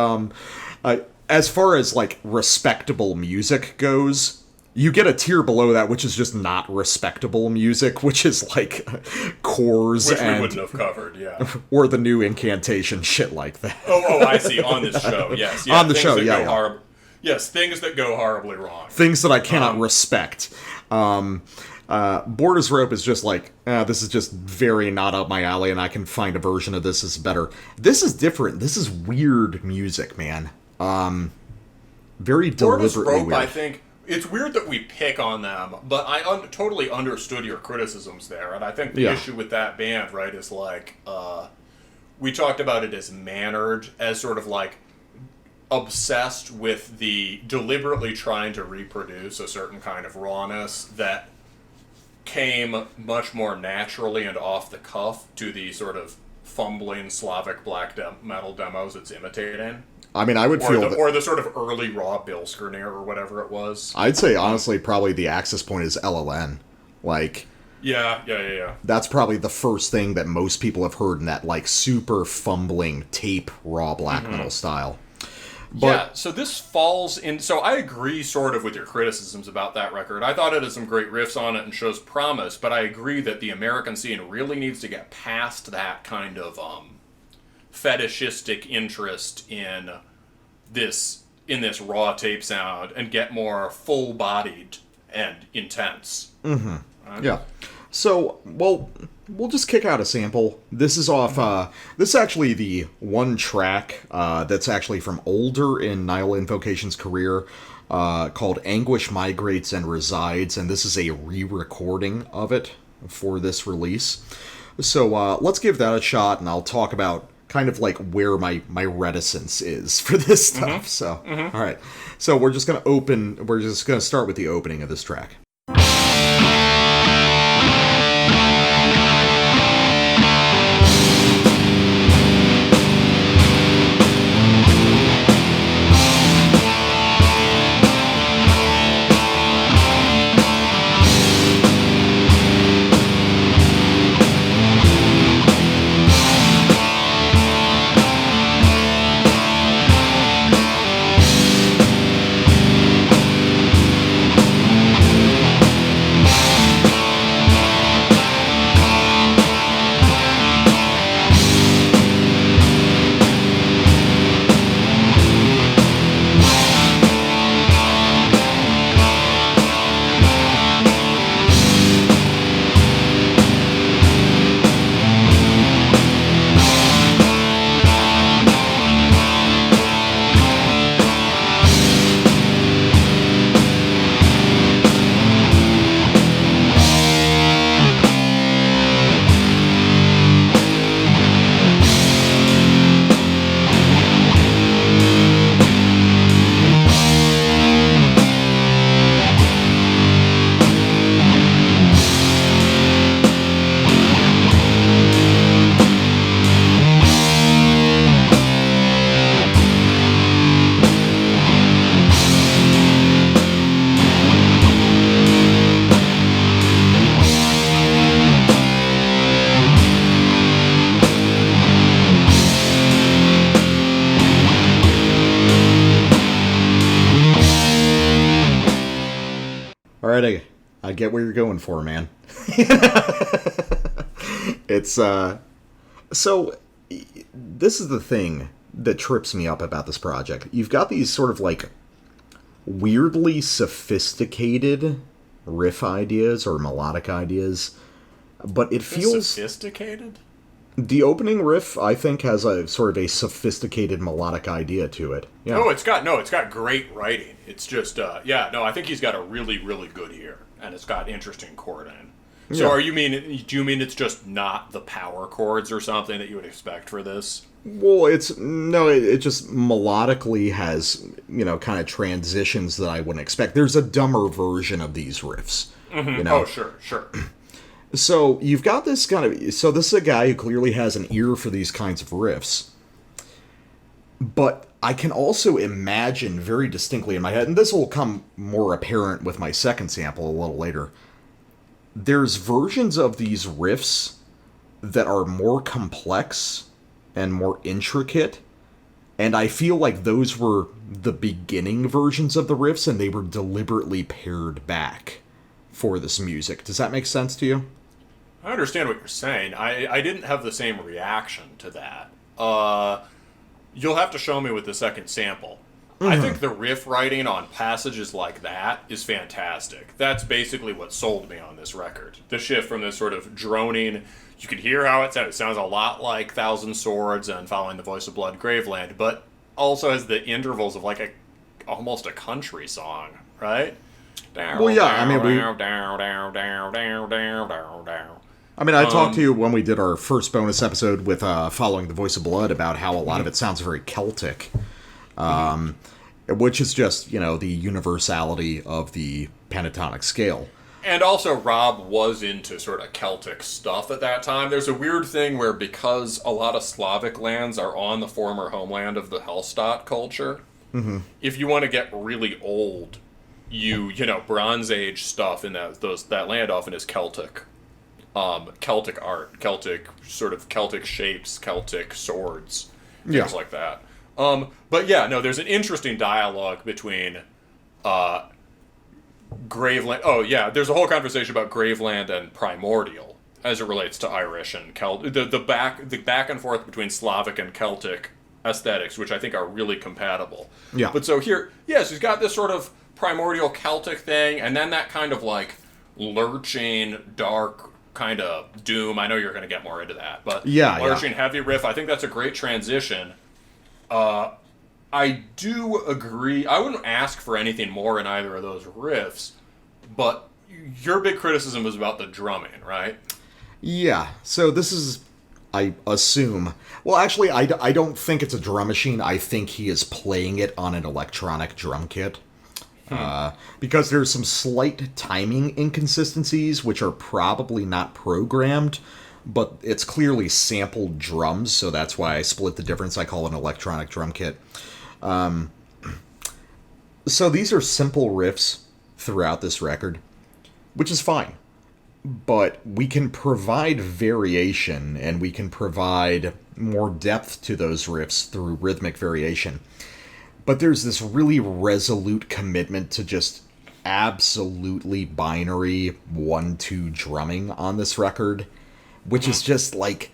as far as, like, respectable music goes, you get a tier below that, which is just not respectable music, which is, like, cores which we wouldn't have covered, yeah. Or the new Incantation, shit like that. Oh, I see, on this show, yes. On the show, yeah. Yes, things that go horribly wrong. Things that I cannot respect. Borda's Rope is just like, this is just very not up my alley, and I can find a version of this that's better. This is different. This is weird music, man. Very deliberately Borda's Rope, weird. I think, it's weird that we pick on them, but I totally understood your criticisms there, and I think the issue with that band, right, is like, we talked about it as mannered, as sort of like, obsessed with the deliberately trying to reproduce a certain kind of rawness that came much more naturally and off the cuff to the sort of fumbling Slavic black metal demos it's imitating. I mean, I would or the sort of early raw Bilskirnir or whatever it was. I'd say, honestly, probably the access point is LLN. Like... Yeah. That's probably the first thing that most people have heard in that, like, super fumbling tape raw black metal style. But, so this falls in... So I agree sort of with your criticisms about that record. I thought it had some great riffs on it and shows promise, but I agree that the American scene really needs to get past that kind of fetishistic interest in this raw tape sound and get more full-bodied and intense. Yeah. So, well, we'll just kick out a sample. This is off, this is actually the one track that's actually from older in Nihil Invocation's career, called Anguish Migrates and Resides, and this is a re-recording of it for this release. So, let's give that a shot, and I'll talk about kind of like where my reticence is for this stuff. So, alright. So, we're just gonna start with the opening of this track. right, I get where you're going for, man. It's, so, this is the thing that trips me up about this project. You've got these sort of, like, weirdly sophisticated riff ideas or melodic ideas, but it feels... Sophisticated? The opening riff, I think, has a sort of a sophisticated melodic idea to it. Yeah. Oh, it's got great writing. It's just, I think he's got a really, really good ear, and it's got interesting chording. So do you mean it's just not the power chords or something that you would expect for this? Well, it just melodically has, kind of transitions that I wouldn't expect. There's a dumber version of these riffs. Mm-hmm. Oh, sure. So you've got this so this is a guy who clearly has an ear for these kinds of riffs. But I can also imagine very distinctly in my head, and this will come more apparent with my second sample a little later, there's versions of these riffs that are more complex and more intricate, and I feel like those were the beginning versions of the riffs, and they were deliberately pared back for this music. Does that make sense to you? I understand what you're saying. I didn't have the same reaction to that. You'll have to show me with the second sample. Mm-hmm. I think the riff writing on passages like that is fantastic. That's basically what sold me on this record. The shift from this sort of droning, you can hear how it sounds. It sounds a lot like Thousand Swords and Following the Voice of Blood, Graveland, but also has the intervals of like almost a country song, right? Well, yeah, I talked to you when we did our first bonus episode with Following the Voice of Blood about how a lot of it sounds very Celtic, which is just, the universality of the pentatonic scale. And also, Rob was into sort of Celtic stuff at that time. There's a weird thing where because a lot of Slavic lands are on the former homeland of the Hellstatt culture, if you want to get really old, Bronze Age stuff in that land often is Celtic. Celtic art, Celtic shapes, Celtic swords, things like that. But yeah, no, there's an interesting dialogue between Graveland. Oh yeah, there's a whole conversation about Graveland and Primordial as it relates to Irish and Celtic. The back and forth between Slavic and Celtic aesthetics, which I think are really compatible. Yeah. But so here, yes, he's got this sort of primordial Celtic thing, and then that kind of like lurching, dark kind of doom. I know you're going to get more into that, but lurching heavy riff. I think that's a great transition. I do agree. I wouldn't ask for anything more in either of those riffs, but your big criticism was about the drumming, right? Yeah. So this is, I assume... Well, actually, I don't think it's a drum machine. I think he is playing it on an electronic drum kit. Because there's some slight timing inconsistencies, which are probably not programmed, but it's clearly sampled drums, so that's why I split the difference. I call it an electronic drum kit. So these are simple riffs throughout this record, which is fine. But we can provide variation, and we can provide more depth to those riffs through rhythmic variation. But there's this really resolute commitment to just absolutely binary 1-2 drumming on this record, which is just like,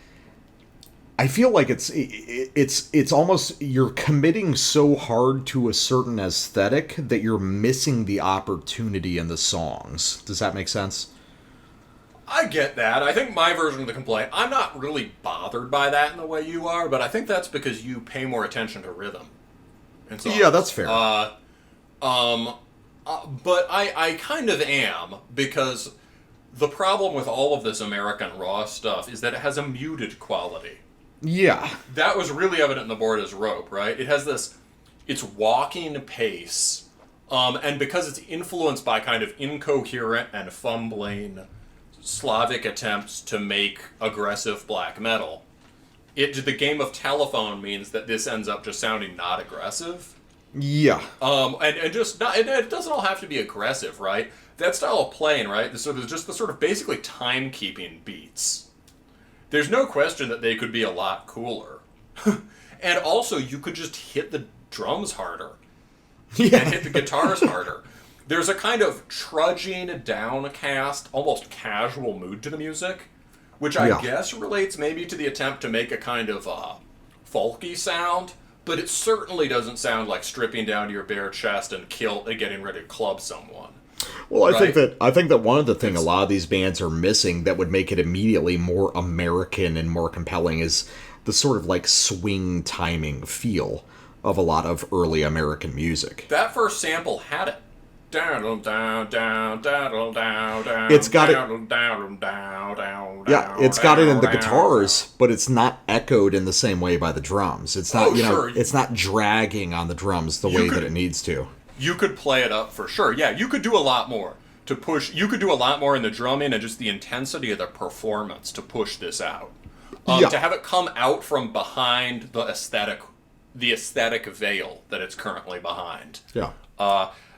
I feel like it's almost, you're committing so hard to a certain aesthetic that you're missing the opportunity in the songs. Does that make sense? I get that. I think my version of the complaint, I'm not really bothered by that in the way you are, but I think that's because you pay more attention to rhythm. Yeah, that's fair. But I kind of am, because the problem with all of this American Raw stuff is that it has a muted quality. Yeah. That was really evident in the Board as Rope, right? It has it's walking pace, and because it's influenced by kind of incoherent and fumbling Slavic attempts to make aggressive black metal, the game of telephone means that this ends up just sounding not aggressive. Yeah. And just not, and it doesn't all have to be aggressive, right? That style of playing, right? So there's just the sort of basically timekeeping beats. There's no question that they could be a lot cooler. And also, you could just hit the drums harder. And hit the guitars harder. there's a kind of trudging, downcast, almost casual mood to the music, which I guess relates maybe to the attempt to make a kind of folky sound, but it certainly doesn't sound like stripping down to your bare chest and getting ready to club someone. Well, I think that one of the things a lot of these bands are missing that would make it immediately more American and more compelling is the sort of like swing timing feel of a lot of early American music. That first sample had it. It's got it. Yeah, it's got it in the guitars, but it's not echoed in the same way by the drums. It's not, it's not dragging on the drums the way that it needs to. You could play it up for sure. Yeah, you could do a lot more to push. You could do a lot more in the drumming and just the intensity of the performance to push this out. To have it come out from behind the aesthetic veil that it's currently behind. Yeah.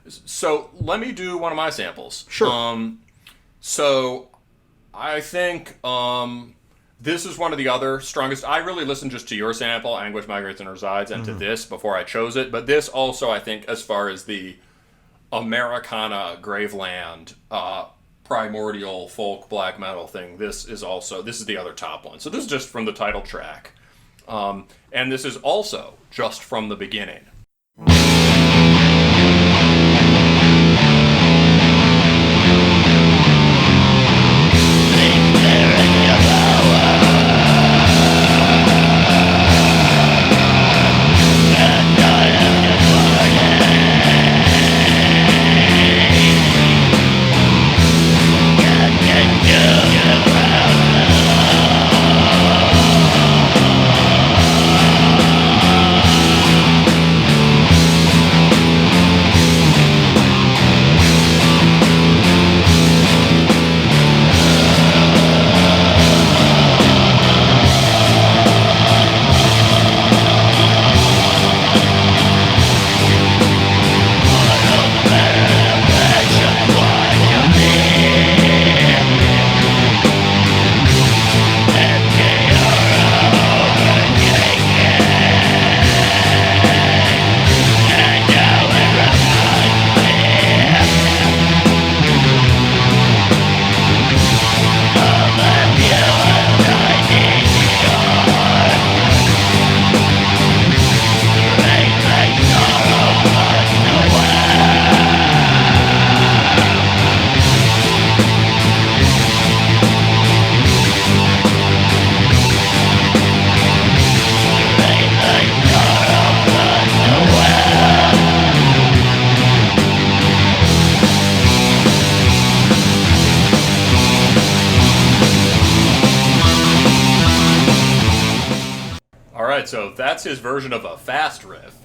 So let me do one of my samples. Sure. So I think this is one of the other strongest. I really listened just to your sample, Anguish Migrates and Resides, and to this before I chose it. But this also, I think, as far as the Americana Graveland primordial folk black metal thing, this is the other top one. So this is just from the title track. And this is also just from the beginning. So that's his version of a fast riff.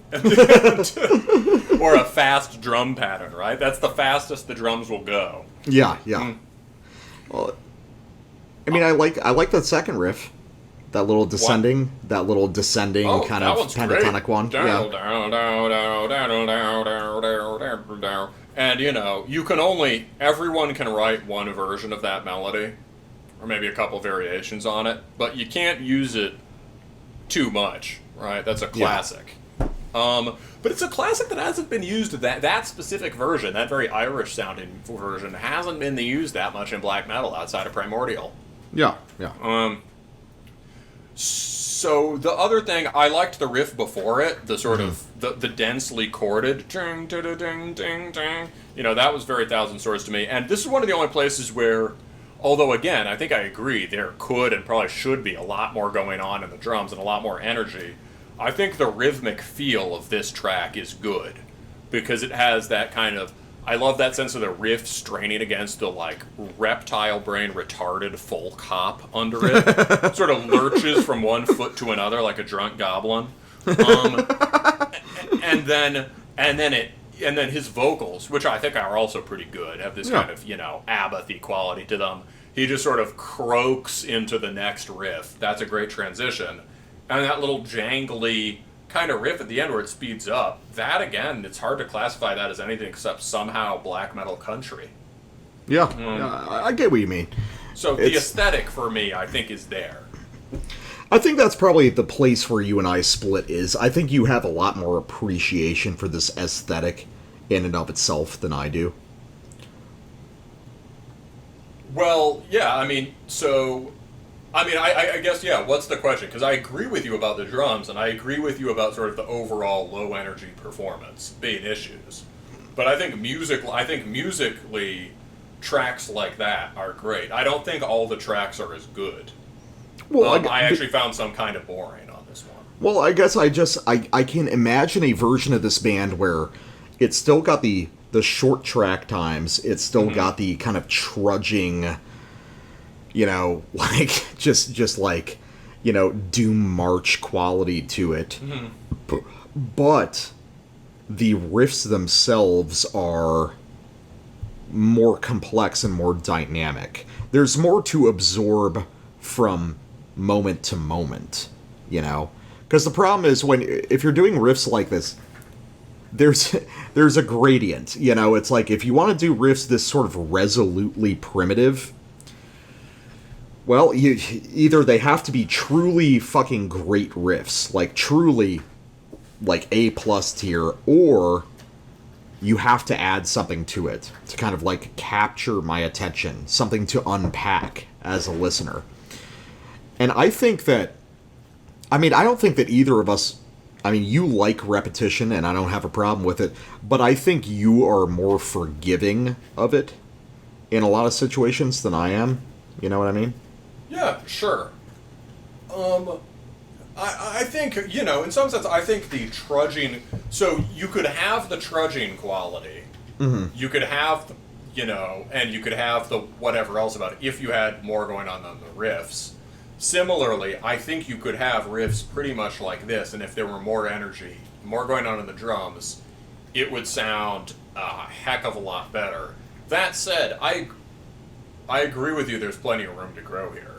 Or a fast drum pattern, right? That's the fastest the drums will go. Yeah. Well, I mean, I like that second riff. That little descending kind of pentatonic one. And, everyone can write one version of that melody, or maybe a couple variations on it, but you can't use it too much, right? That's a classic. But it's a classic that hasn't been used, that specific version, that very Irish-sounding version, hasn't been used that much in black metal outside of Primordial. Yeah. So the other thing, I liked the riff before it, the sort of, the densely chorded, ding, ding, ding, ding, ding. That was very Thousand Swords to me. And this is one of the only places where, although again, I think I agree, there could and probably should be a lot more going on in the drums and a lot more energy. I think the rhythmic feel of this track is good, because it has that kind of, I love that sense of the riff straining against the, reptile brain retarded folk hop under it. Sort of lurches from one foot to another like a drunk goblin. And then his vocals, which I think are also pretty good, have this kind of, Abbathy quality to them. He just sort of croaks into the next riff. That's a great transition. And that little jangly kind of riff at the end where it speeds up, that again, it's hard to classify that as anything except somehow black metal country. Yeah, I get what you mean. So the aesthetic for me, I think, is there. I think that's probably the place where you and I split is. I think you have a lot more appreciation for this aesthetic in and of itself than I do. Well, yeah, I guess, yeah, what's the question? Because I agree with you about the drums, and I agree with you about sort of the overall low-energy performance being issues. But I think musically, tracks like that are great. I don't think all the tracks are as good. Well, I actually found some kind of boring on this one. Well, I guess I can imagine a version of this band where it's still got the short track times, it's still got the kind of trudging, like just like, Doom March quality to it. But the riffs themselves are more complex and more dynamic. There's more to absorb from moment to moment, Because the problem is if you're doing riffs like this, there's a gradient, It's like if you want to do riffs this sort of resolutely primitive, well, either they have to be truly fucking great riffs, like truly like A+ tier, or you have to add something to it to kind of like capture my attention, something to unpack as a listener. And I think that, I don't think that either of us, you like repetition and I don't have a problem with it, but I think you are more forgiving of it in a lot of situations than I am. You know what I mean? Yeah, sure. I think, in some sense, I think the trudging... So, you could have the trudging quality. You could have, and you could have the whatever else about it if you had more going on than the riffs. Similarly, I think you could have riffs pretty much like this, and if there were more energy, more going on in the drums, it would sound a heck of a lot better. That said, I agree with you, there's plenty of room to grow here.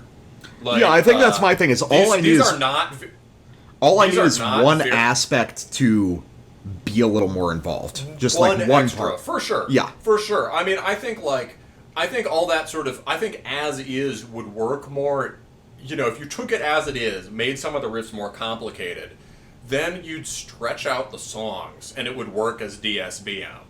Like, yeah, I think that's my thing. Is all I need is one aspect to be a little more involved. Just like one extra, part. for sure. Yeah, for sure. I think all that sort of, I think as is would work more. If you took it as it is, made some of the riffs more complicated, then you'd stretch out the songs, and it would work as DSBM.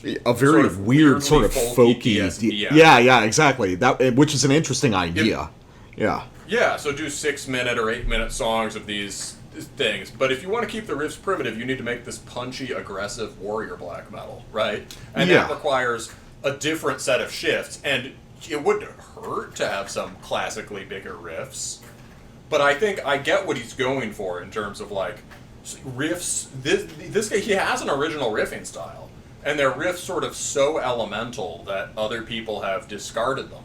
A very sort of weird, sort of folky folky. Yeah, exactly. That, which is an interesting idea. Yeah, so do 6-minute or 8-minute songs of these things. But if you want to keep the riffs primitive, you need to make this punchy, aggressive warrior black metal, right? And that requires a different set of shifts. And it wouldn't hurt to have some classically bigger riffs. But I think I get what he's going for in terms of, like, riffs. This guy, he has an original riffing style. And their riffs sort of so elemental that other people have discarded them.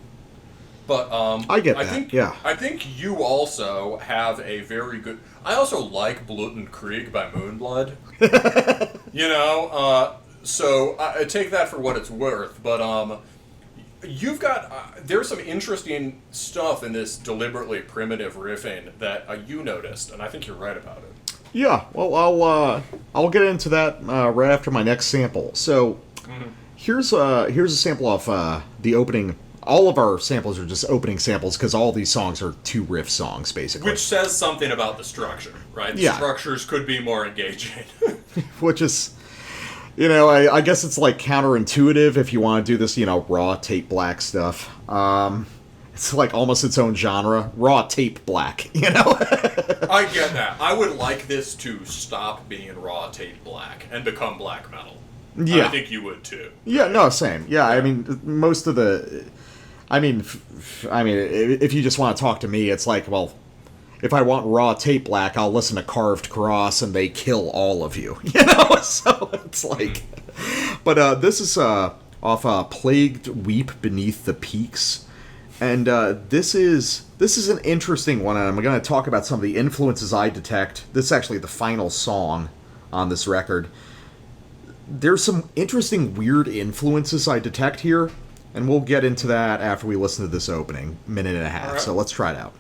But I get that. I think you also have a very good. I also like Bluten Krieg by Moonblood. So I take that for what it's worth. But you've got there's some interesting stuff in this deliberately primitive riffing that you noticed, and I think you're right about it. Yeah, well, I'll get into that right after my next sample. So, here's a sample off the opening. All of our samples are just opening samples because all these songs are 2 riff songs, basically. Which says something about the structure, right? The structures could be more engaging. Which is, I guess it's like counterintuitive if you want to do this, raw tape black stuff. It's like almost its own genre. Raw tape black, I get that. I would like this to stop being raw tape black and become black metal. Yeah. I think you would too. Yeah, no, same. Yeah, most of the... if you just want to talk to me, it's like, well, if I want raw tape black, I'll listen to Carved Cross and they kill all of you. So it's like... But this is off Plagued Weep Beneath the Peaks. And this is an interesting one, and I'm going to talk about some of the influences I detect. This is actually the final song on this record. There's some interesting, weird influences I detect here, and we'll get into that after we listen to this opening, minute and a half. Right. So let's try it out.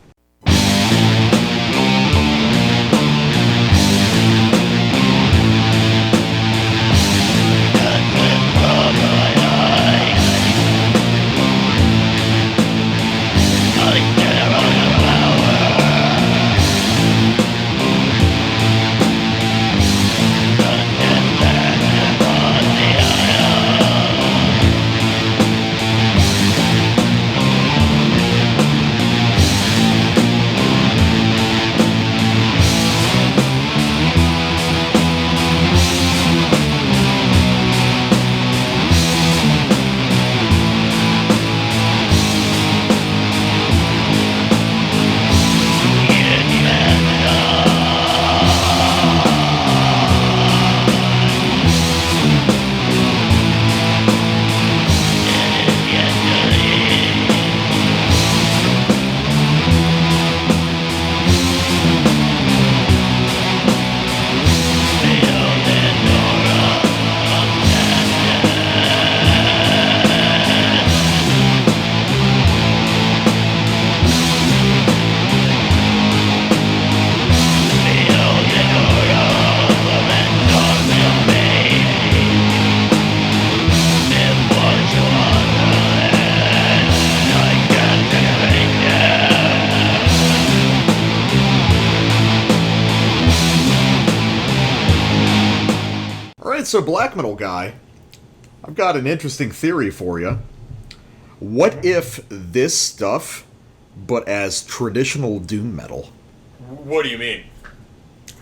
So, black metal guy, I've got an interesting theory for you. What if this stuff, but as traditional doom metal? What do you mean?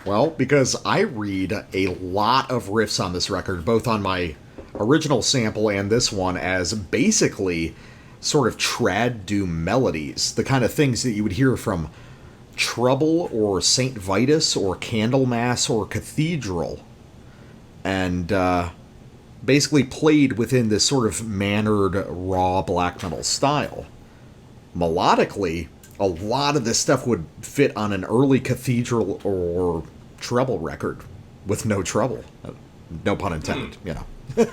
Well, because I read a lot of riffs on this record, both on my original sample and this one, as basically sort of trad doom melodies, the kind of things that you would hear from Trouble or Saint Vitus or Candlemas or Cathedral, and basically played within this sort of mannered, raw black metal style. Melodically, a lot of this stuff would fit on an early Cathedral or Trouble record with no trouble. No pun intended, you know.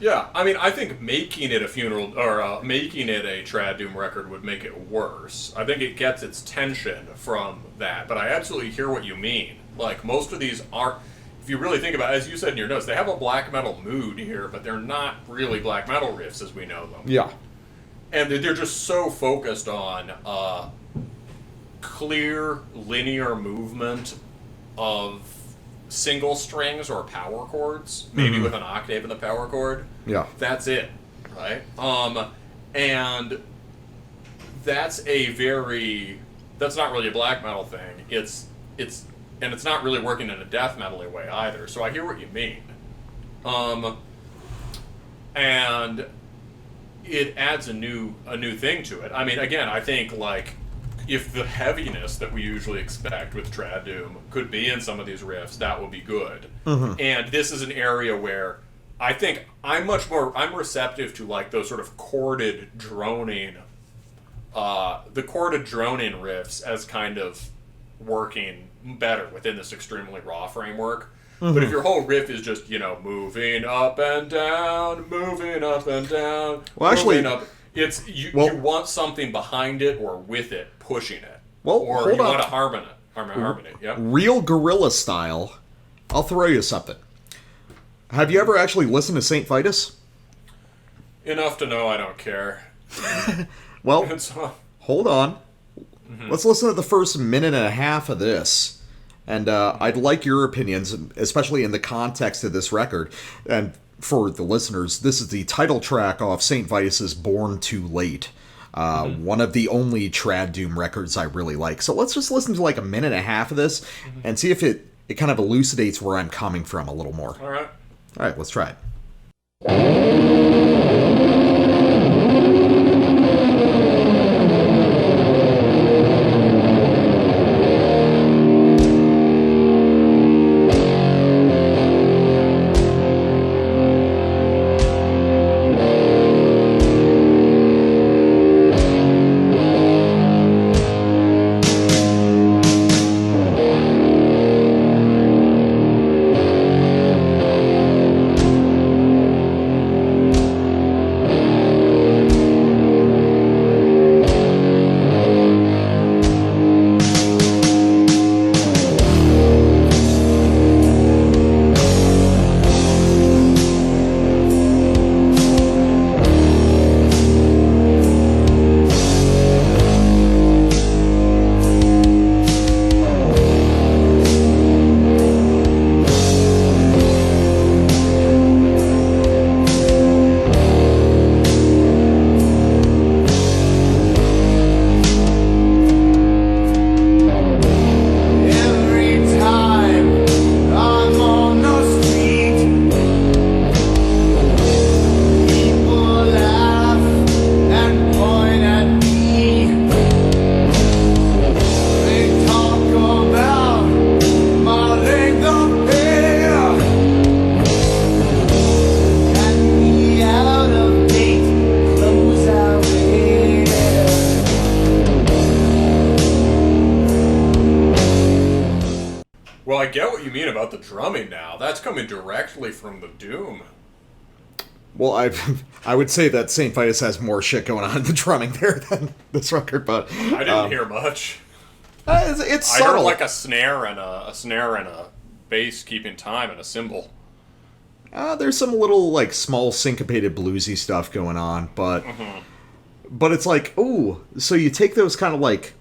Yeah, I mean, I think making it a funeral or making it a trad doom record would make it worse. I think it gets its tension from that, but I absolutely hear what you mean. Like, most of these are, if you really think about it, as you said in your notes, they have a black metal mood here, but they're not really black metal riffs as we know them. Yeah. And they're just so focused on clear, linear movement of single strings or power chords, maybe with an octave in the power chord. Yeah. That's it, right? And that's that's not really a black metal thing. It's not really working in a death metal-y way either. So I hear what you mean. And it adds a new thing to it. I mean, again, I think, like, if the heaviness that we usually expect with trad doom could be in some of these riffs, that would be good. And this is an area where I think I'm receptive to, like, those sort of chorded droning, the chorded droning riffs as kind of working better within this extremely raw framework. But if your whole riff is just, you know, moving up and down, well, actually, up, it's you want something behind it or with it, pushing it. Well, or you want a harmony. Yep. Real guerrilla style. I'll throw you something. Have you ever actually listened to Saint Vitus? Enough to know I don't care. Well, hold on. Let's listen to the first minute and a half of this. And I'd like your opinions, especially in the context of this record. And for the listeners, this is the title track off St. Vitus's Born Too Late. One of the only trad doom records I really like. So let's just listen to like a minute and a half of this and see if it kind of elucidates where I'm coming from a little more. All right, let's try it. The drumming now, that's coming directly from the doom. Well, I would say that St. Vitus has more shit going on in the drumming there than this record, but I didn't hear much. It's I subtle. heard like a snare and a bass keeping time and a cymbal. There's some little like small syncopated bluesy stuff going on, but it's like, ooh, so you take those kind of like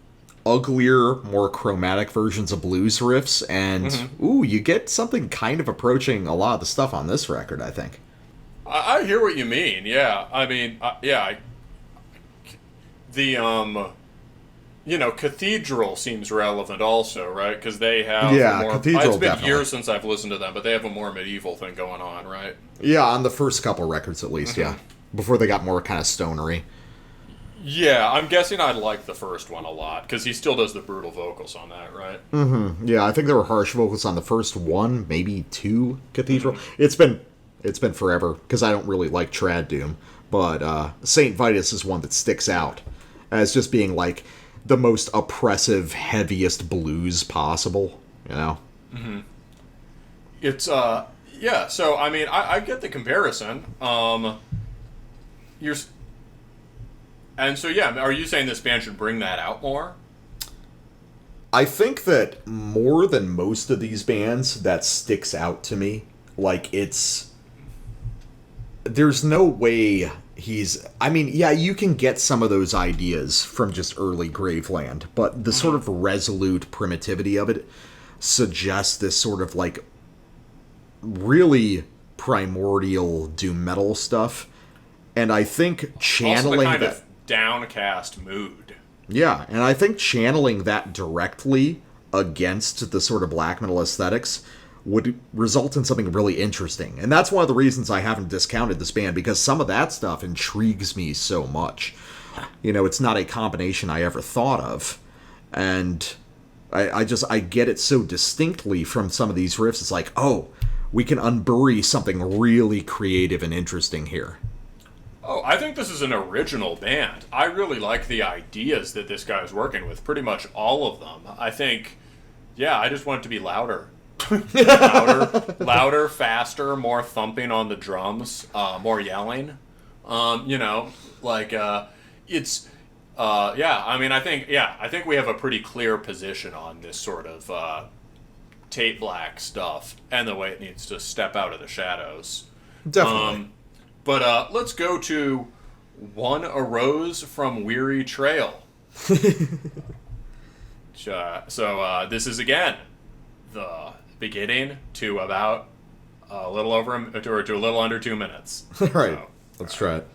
uglier, more chromatic versions of blues riffs, and ooh, you get something kind of approaching a lot of the stuff on this record, I think. I hear what you mean. Yeah, I mean, the Cathedral seems relevant also, right? Because they have Cathedral. It's been definitely. years since I've listened to them, but they have a more medieval thing going on, right? Yeah, on the first couple records at least. Yeah, before they got more kind of stonery. Yeah, I'm guessing I'd like the first one a lot, because he still does the brutal vocals on that, right? Yeah, I think there were harsh vocals on the first one, maybe two Cathedral. It's been forever, because I don't really like trad doom, but Saint Vitus is one that sticks out as just being like the most oppressive, heaviest blues possible, you know? It's, yeah, so, I mean, I get the comparison. And so, yeah, are you saying this band should bring that out more? I think that more than most of these bands, that sticks out to me. Like, there's no way I mean, yeah, you can get some of those ideas from just early Graveland, but the sort of resolute primitivity of it suggests this sort of, like, really primordial doom metal stuff. And I think channeling also the kind of downcast mood. Yeah, and I think channeling that directly against the sort of black metal aesthetics would result in something really interesting. And that's one of the reasons I haven't discounted this band, because some of that stuff intrigues me so much. You know, it's not a combination I ever thought of. And I get it so distinctly from some of these riffs. It's like, oh, we can unbury something really creative and interesting here. Oh, I think this is an original band. I really like the ideas that this guy is working with, pretty much all of them. I think, yeah, I just want it to be louder. louder, faster, more thumping on the drums, more yelling. It's, yeah, I mean, I think we have a pretty clear position on this sort of tape black stuff and the way it needs to step out of the shadows. Definitely. But let's go to One Arose from Weary Trail. So this is, again, the beginning to about a little under 2 minutes. All right, let's try it.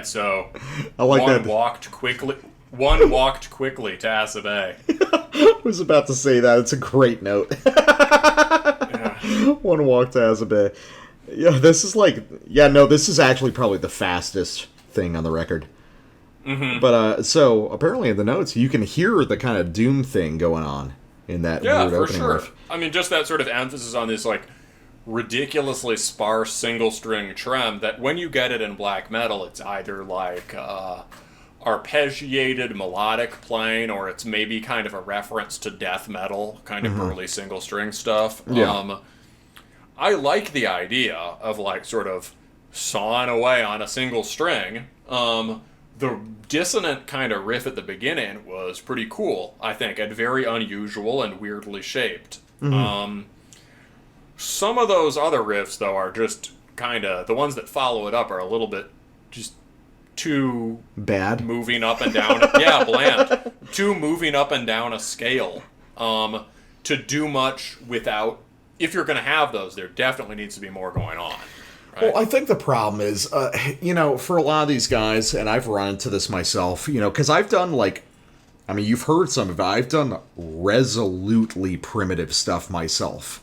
So I like one that. One walked quickly to Asa Bay. I was about to say that. It's a great note. Yeah. One walk to Asa Bay. Yeah, this is actually probably the fastest thing on the record. Mm-hmm. But so apparently in the notes you can hear the kind of doom thing going on in that weird opening riff. I mean, just that sort of emphasis on this like ridiculously sparse single string trem that when you get it in black metal, it's either like arpeggiated melodic playing, or it's maybe kind of a reference to death metal, kind of early single string stuff. Yeah. I like the idea of like sort of sawing away on a single string. The dissonant kind of riff at the beginning was pretty cool, I think, and very unusual and weirdly shaped. Some of those other riffs, though, are just kind of... The ones that follow it up are a little bit just too... Bad? Moving up and down... yeah, bland. Too moving up and down a scale. To do much without... If you're going to have those, there definitely needs to be more going on. Right? Well, I think the problem is, for a lot of these guys, and I've run into this myself, because I've done, you've heard some of it. I've done resolutely primitive stuff myself.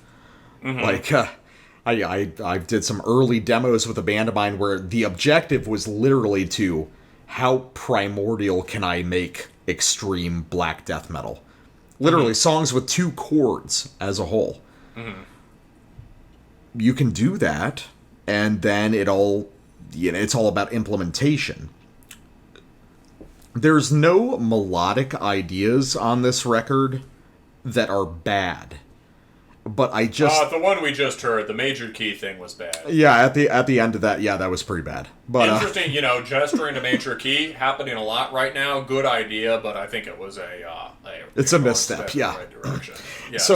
I did some early demos with a band of mine where the objective was literally to, how primordial can I make extreme black death metal? Literally, songs with 2 chords as a whole. You can do that, and then it's all about implementation. There's no melodic ideas on this record that are bad. But I just... the one we just heard, the major key thing was bad. Yeah, at the end of that, that was pretty bad. But interesting, gesturing to major key, happening a lot right now. Good idea, but I think it was it's a misstep, yeah. Right direction. Yes.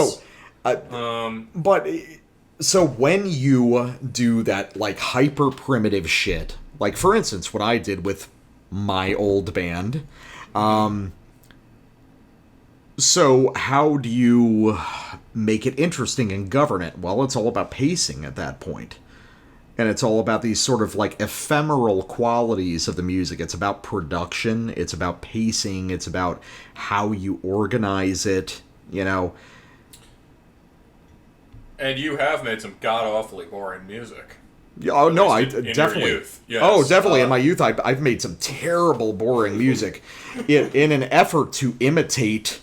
So when you do that, hyper primitive shit, for instance, what I did with my old band, so how do you make it interesting and govern it? Well, it's all about pacing at that point. And it's all about these sort of ephemeral qualities of the music. It's about production, it's about pacing, it's about how you organize it, And you have made some god-awfully boring music. Oh, no, I in definitely. Your youth. Yes. Oh, definitely. In my youth, I've made some terrible, boring music in an effort to imitate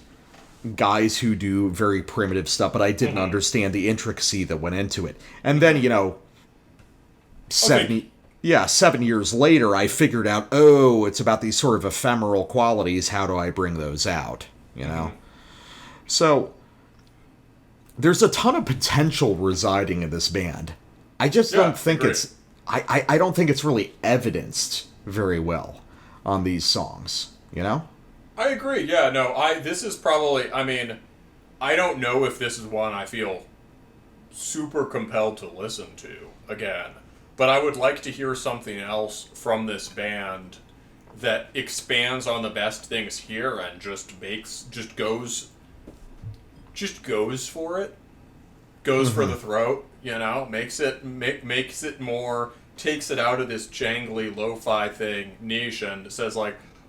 guys who do very primitive stuff, but I didn't understand the intricacy that went into it. And then, 7 years later, I figured out, it's about these sort of ephemeral qualities. How do I bring those out? So there's a ton of potential residing in this band. I just don't think it's... I don't think it's really evidenced very well on these songs, I agree, yeah, no, this is probably... I don't know if this is one I feel super compelled to listen to again, but I would like to hear something else from this band that expands on the best things here and just goes for it. Goes for the throat, makes it more, takes it out of this jangly lo-fi thing niche and says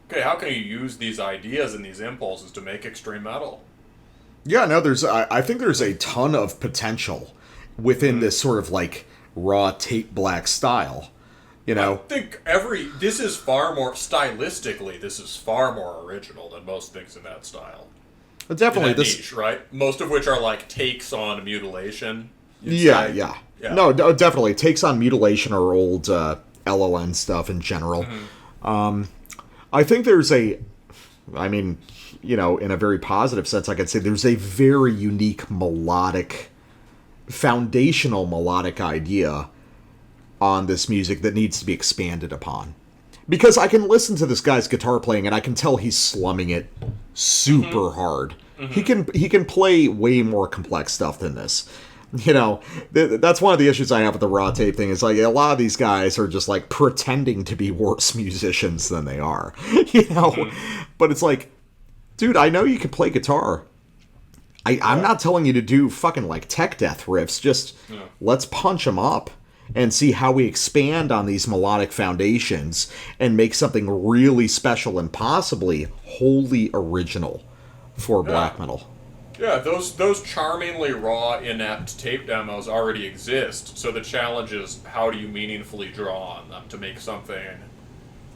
okay, how can you use these ideas and these impulses to make extreme metal? Yeah, no, I think there's a ton of potential within this sort of raw tape black style, I think this is far more, stylistically, this is far more original than most things in that style. Definitely in that niche, right? Most of which are takes on mutilation. Yeah. No, definitely takes on mutilation or old LLN stuff in general. I think there's in a very positive sense, I could say there's a very unique foundational melodic idea on this music that needs to be expanded upon. Because I can listen to this guy's guitar playing and I can tell he's slumming it super hard. He can play way more complex stuff than this. That's one of the issues I have with the raw tape thing. Is a lot of these guys are just pretending to be worse musicians than they are. But it's dude, I know you can play guitar. I'm not telling you to do fucking tech death riffs. Just let's punch them up and see how we expand on these melodic foundations and make something really special and possibly wholly original for black metal. Yeah, those charmingly raw, inept tape demos already exist, so the challenge is how do you meaningfully draw on them to make something...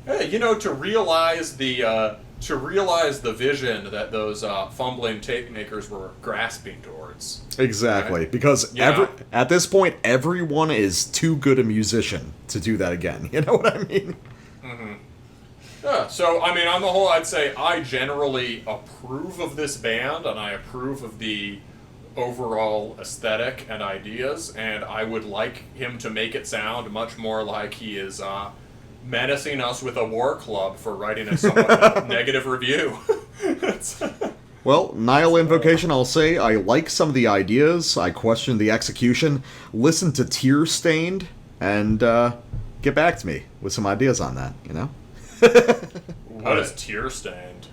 Hey, to realize the to realize the vision that those fumbling tape makers were grasping towards. Exactly, Right? because Yeah. at this point, everyone is too good a musician to do that again. You know what I mean? Yeah, so, I mean, on the whole, I'd say I generally approve of this band, and I approve of the overall aesthetic and ideas, and I would like him to make it sound much more like he is menacing us with a war club for writing a somewhat negative review. Well, Nihil Invocation, I'll say, I like some of the ideas, I question the execution, listen to Tear Stained, and get back to me with some ideas on that, you know? What is Tear Stained?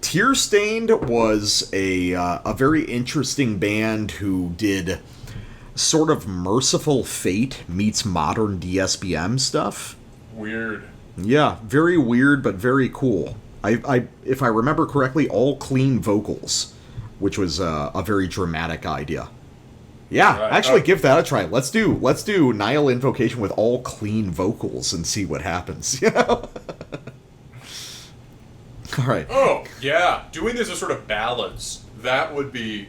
Tear Stained was a very interesting band who did sort of Merciful Fate meets modern DSBM stuff. Weird. Yeah, very weird, but very cool. If I remember correctly, all clean vocals, which was a very dramatic idea. Yeah, Right. actually, give that a try. Let's do Nihil Invocation with all clean vocals and see what happens. You know. All right. Oh, yeah. Doing these as sort of ballads, that would be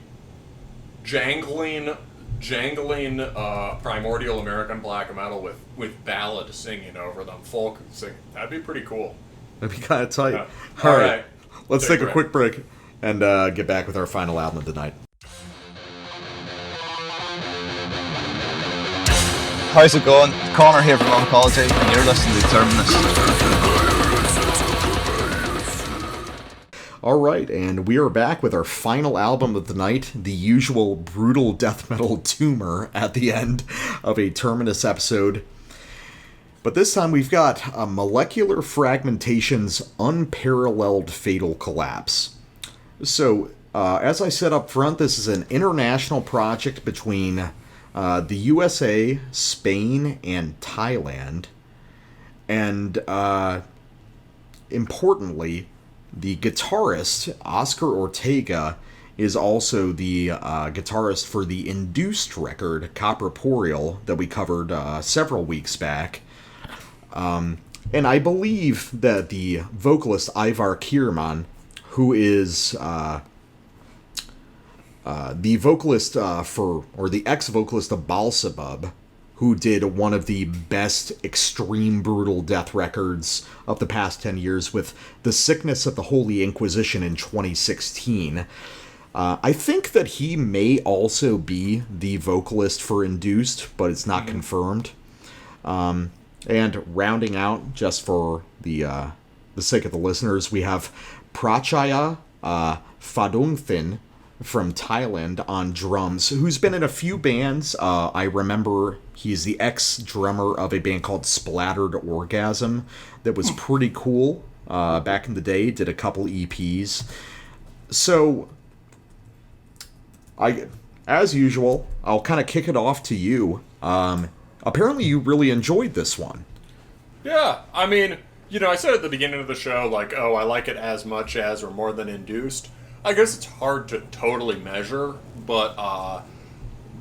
jangling primordial American black metal with ballad singing over them, folk singing. That'd be pretty cool. That'd be kind of tight. Yeah. All All right. right. Let's Take take a a quick break and get back with our final album of the night. How's it going? Connor here from Oncology, and you're listening to Terminus. All right, and we are back with our final album of the night, the usual brutal death metal tumor at the end of a Terminus episode. But this time we've got Molecular Fragmentation's Unparalleled Fatal Collapse. So, as I said up front, this is an international project between the USA, Spain, and Thailand. And, importantly, the guitarist, Oscar Ortega, is also the guitarist for the Induced record, Capriol, that we covered several weeks back. And I believe that the vocalist Ivar Kierman, who is the vocalist or the ex-vocalist of Balsabub, who did one of the best extreme brutal death records of the past 10 years with The Sickness of the Holy Inquisition in 2016. I think that he may also be the vocalist for Induced, but it's not confirmed. And rounding out, just for the sake of the listeners, we have Prachaya Fadungthin from Thailand on drums, who's been in a few bands. I remember he's the ex-drummer of a band called Splattered Orgasm that was pretty cool back in the day, did a couple EPs. So, as usual, I'll kind of kick it off to you. Apparently you really enjoyed this one. Yeah, I mean, you know, I said at the beginning of the show, like, oh, I like it as much as or more than Induced. I guess it's hard to totally measure, but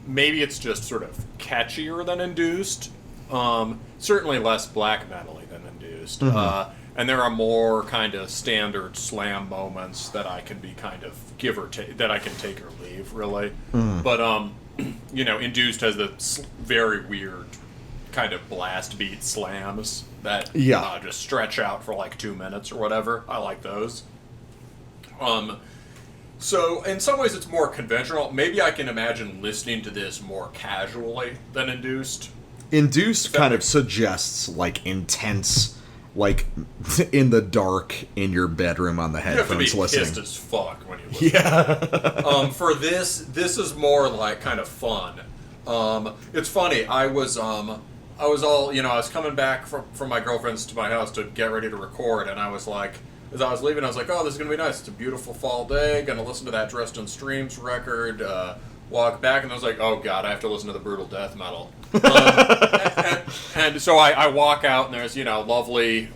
maybe it's just sort of catchier than Induced. Certainly less black metal-y than Induced. And there are more kind of standard slam moments that I can be kind of give or take, that I can take or leave, really. But, you know, Induced has the very weird kind of blast beat slams that just stretch out for like 2 minutes or whatever. I like those. So, in some ways it's more conventional. Maybe I can imagine listening to this more casually than Induced. Induced kind of suggests, like, intense, like, in the dark, in your bedroom on the headphones You have to be listening. pissed as fuck when you listen. Yeah. For this is more like kind of fun. It's funny, I was all, you know, I was coming back from my girlfriend's to my house to get ready to record, and I was like, as I was leaving, I was like, oh, this is going to be nice. It's a beautiful fall day. Going to listen to that Dressed in Streams record. Walk back, and I was like, oh, God, I have to listen to the brutal death metal. And so I walk out, and there's, you know, lovely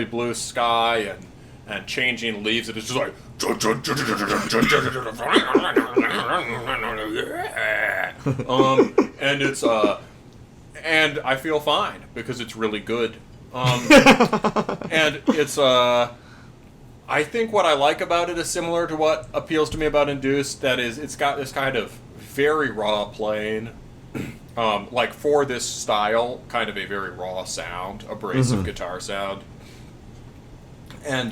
blue sky and changing leaves. And it's just like... and it's... and I feel fine, because it's really good. And it's... I think what I like about it is similar to what appeals to me about Induced. That is, it's got this kind of very raw playing. Like for this style, kind of a very raw sound, abrasive guitar sound. And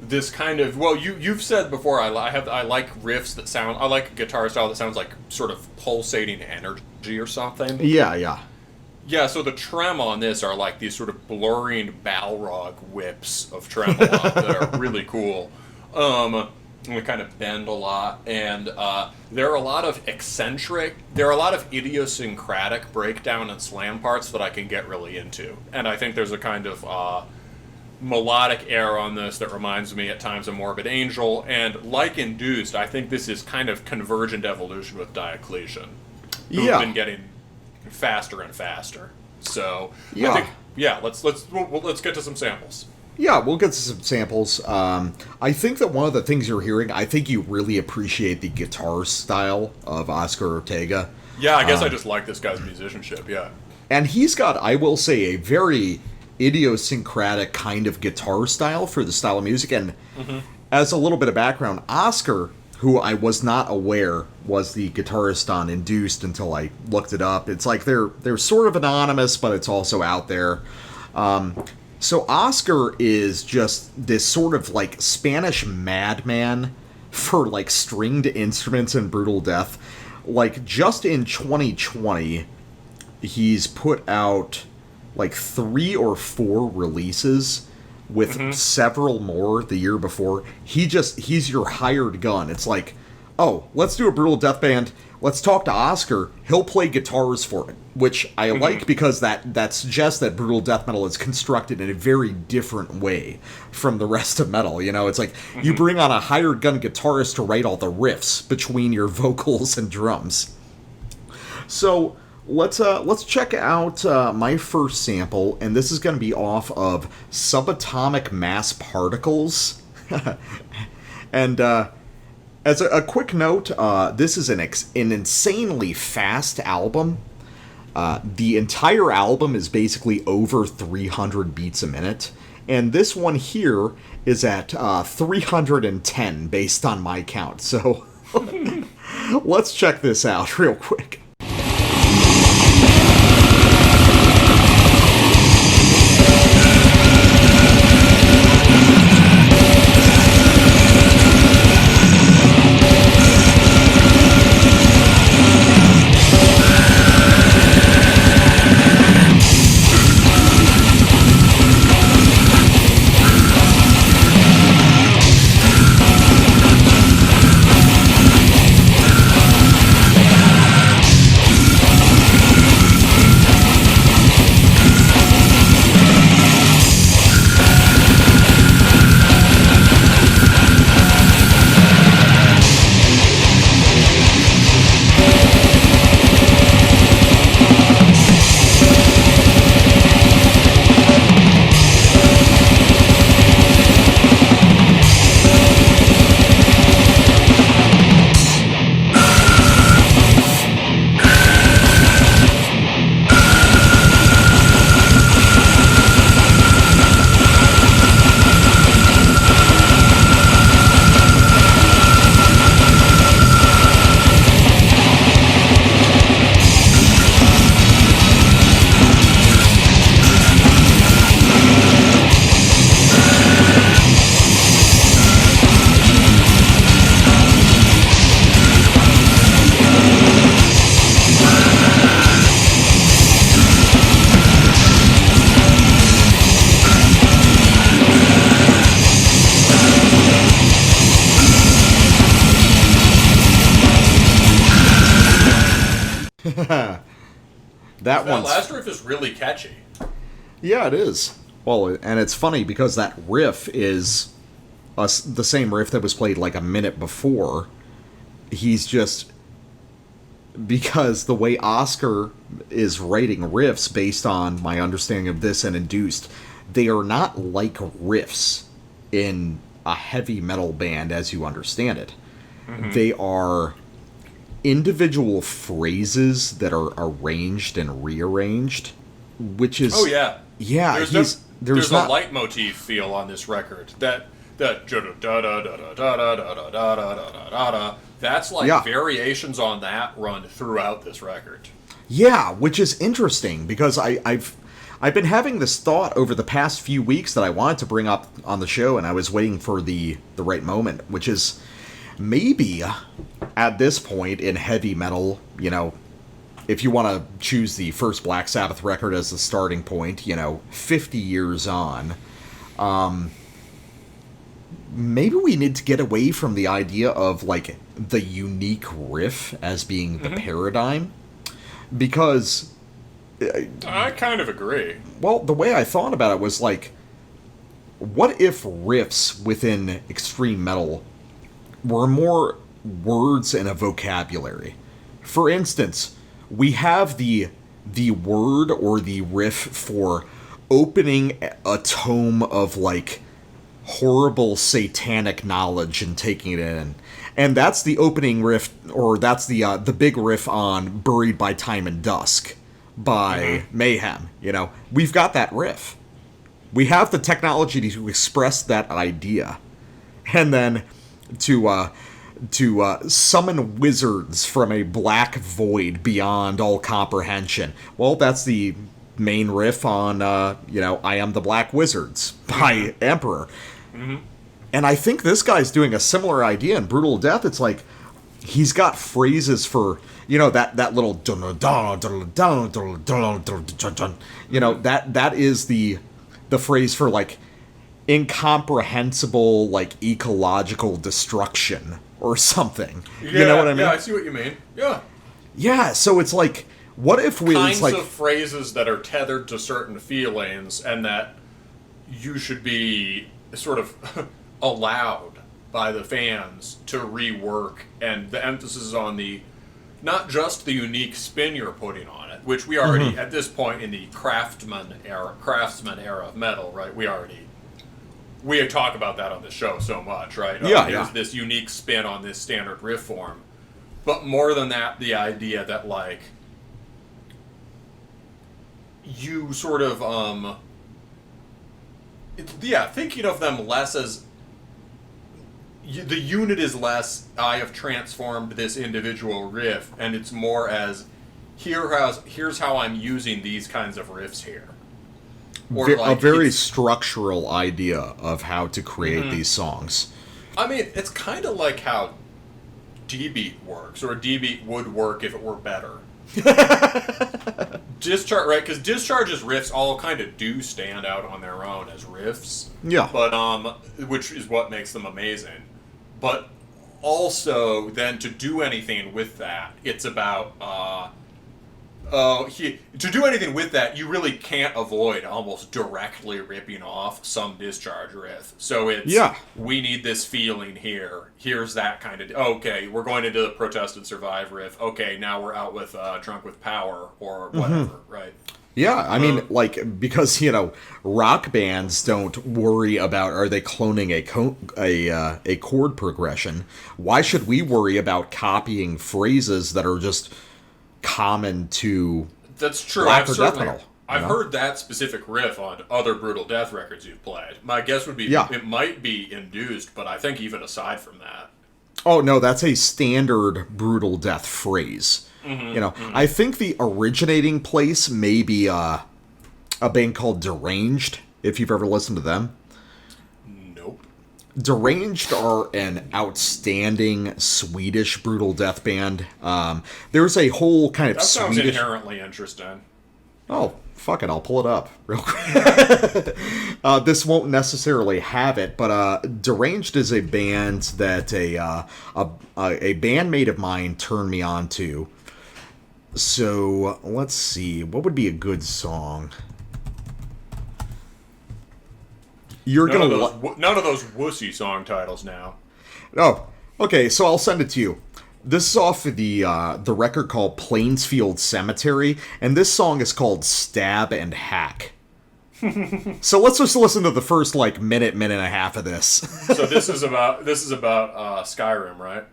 this kind of, well, you've said before, I like riffs that sound, I like a guitar style that sounds like sort of pulsating energy or something. Yeah. Yeah, so the trem on this are like these sort of blurring Balrog whips of tremolo that are really cool. And they kind of bend a lot, and there are a lot of idiosyncratic breakdown and slam parts that I can get really into. And I think there's a kind of melodic air on this that reminds me at times of Morbid Angel, and like Induced, I think this is kind of convergent evolution with Diocletian, who've been getting faster and faster. So I think, let's get to some samples. Yeah, we'll get to some samples. I think that one of the things you're hearing, I think you really appreciate the guitar style of Oscar Ortega. Yeah, I guess I just like this guy's musicianship, yeah. And he's got, I will say, a very idiosyncratic kind of guitar style for the style of music. And as a little bit of background, Oscar, who I was not aware was the guitarist on Induced until I looked it up. It's like they're sort of anonymous, but it's also out there. So Oscar is just this sort of like Spanish madman for like stringed instruments and brutal death. Like just in 2020, he's put out like 3 or 4 releases with several more the year before. He's your hired gun. It's like, oh, let's do a brutal death band. Let's talk to Oscar. He'll play guitars for it, which I like because that suggests that brutal death metal is constructed in a very different way from the rest of metal. You know, it's like you bring on a hired gun guitarist to write all the riffs between your vocals and drums. So let's check out my first sample, and this is going to be off of Subatomic Mass Particles. And as a quick note, this is an insanely fast album. The entire album is basically over 300 beats a minute, and this one here is at 310 based on my count. So let's check this out real quick. That last riff is really catchy. Yeah, it is. Well, and it's funny because that riff is the same riff that was played like a minute before. He's just... Because the way Oscar is writing riffs based on my understanding of this and Induced, they are not like riffs in a heavy metal band as you understand it. They are individual phrases that are arranged and rearranged, which is... Oh, yeah. Yeah, there's a leitmotif feel on this record that that's like variations on that run throughout this record. Yeah, which is interesting because I've been having this thought over the past few weeks that I wanted to bring up on the show, and I was waiting for the right moment, which is maybe at this point in heavy metal, if you want to choose the first Black Sabbath record as the starting point, 50 years on, maybe we need to get away from the idea of, like, the unique riff as being the paradigm, because... I kind of agree. Well, the way I thought about it was, like, what if riffs within extreme metal were more words and a vocabulary? For instance, we have the word or the riff for opening a tome of, like, horrible satanic knowledge and taking it in. And that's the opening riff, or that's the big riff on Buried by Time and Dusk by Mayhem. We've got that riff. We have the technology to express that idea. And then to summon wizards from a black void beyond all comprehension. Well, that's the main riff on, I Am the Black Wizards by Emperor. Mm-hmm. And I think this guy's doing a similar idea in Brutal Death. It's like, he's got phrases for, that little that is the phrase for, like, incomprehensible, like, ecological destruction or something. You know what I mean? Yeah, I see what you mean. Yeah. Yeah, so it's like, what if we... Kinds of phrases that are tethered to certain feelings and that you should be sort of allowed by the fans to rework, and the emphasis is on the... not just the unique spin you're putting on it, which we already, at this point in the craftsman era of metal, right, we talk about that on the show so much, right? There's this unique spin on this standard riff form. But more than that, the idea that, like, you sort of, thinking of them less as, the unit is less, I have transformed this individual riff, and it's more as, here's how I'm using these kinds of riffs here. Or a very structural idea of how to create these songs. I mean, it's kind of like how D-beat works, or D-beat would work if it were better. Discharge, right? Because Discharge's riffs all kind of do stand out on their own as riffs. Yeah. But which is what makes them amazing. But also, then to do anything with that, it's about to do anything with that, you really can't avoid almost directly ripping off some Discharge riff. So it's, we need this feeling here. Here's that kind of... Okay, we're going into the Protest and Survive riff. Okay, now we're out with Drunk with Power or whatever, right? Yeah, I mean, like, because, rock bands don't worry about, are they cloning a chord progression? Why should we worry about copying phrases that are just common to... That's true. Black or death metal? I've heard that specific riff on other Brutal Death records you've played. My guess would be it might be Induced, but I think even aside from that... Oh, no, that's a standard Brutal Death phrase. I think the originating place may be a band called Deranged, if you've ever listened to them. Nope. Deranged are an outstanding Swedish brutal death band. There's a whole kind of that sounds Swedish... inherently interesting. Oh, fuck it, I'll pull it up real quick. This won't necessarily have it, but Deranged is a band that a bandmate of mine turned me on to. So, let's see. What would be a good song? None of those wussy song titles now. Oh, okay, so I'll send it to you. This is off of the record called Plainsfield Cemetery, and this song is called Stab and Hack. So let's just listen to the first, like, minute and a half of this. So this is about Skyrim, right?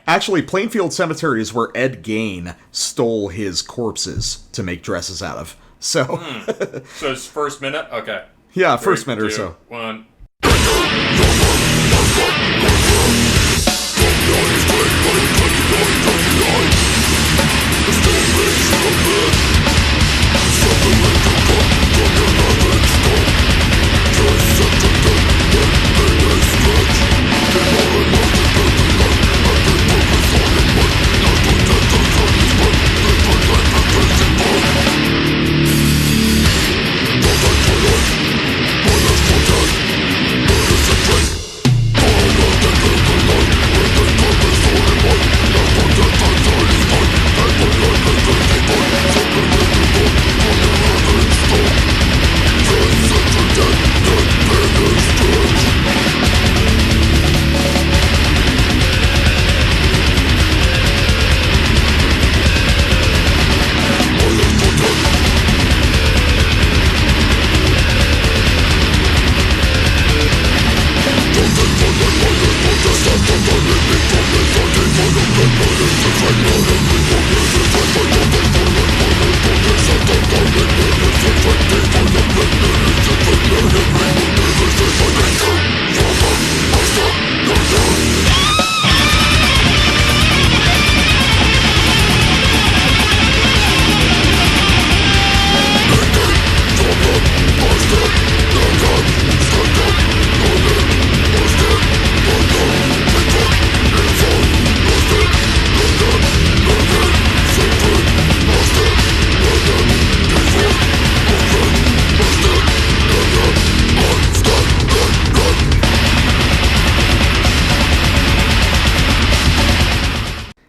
Actually, Plainfield Cemetery is where Ed Gein stole his corpses to make dresses out of. So, So it's first minute? Okay. yeah, Three, first minute or two, so. 1.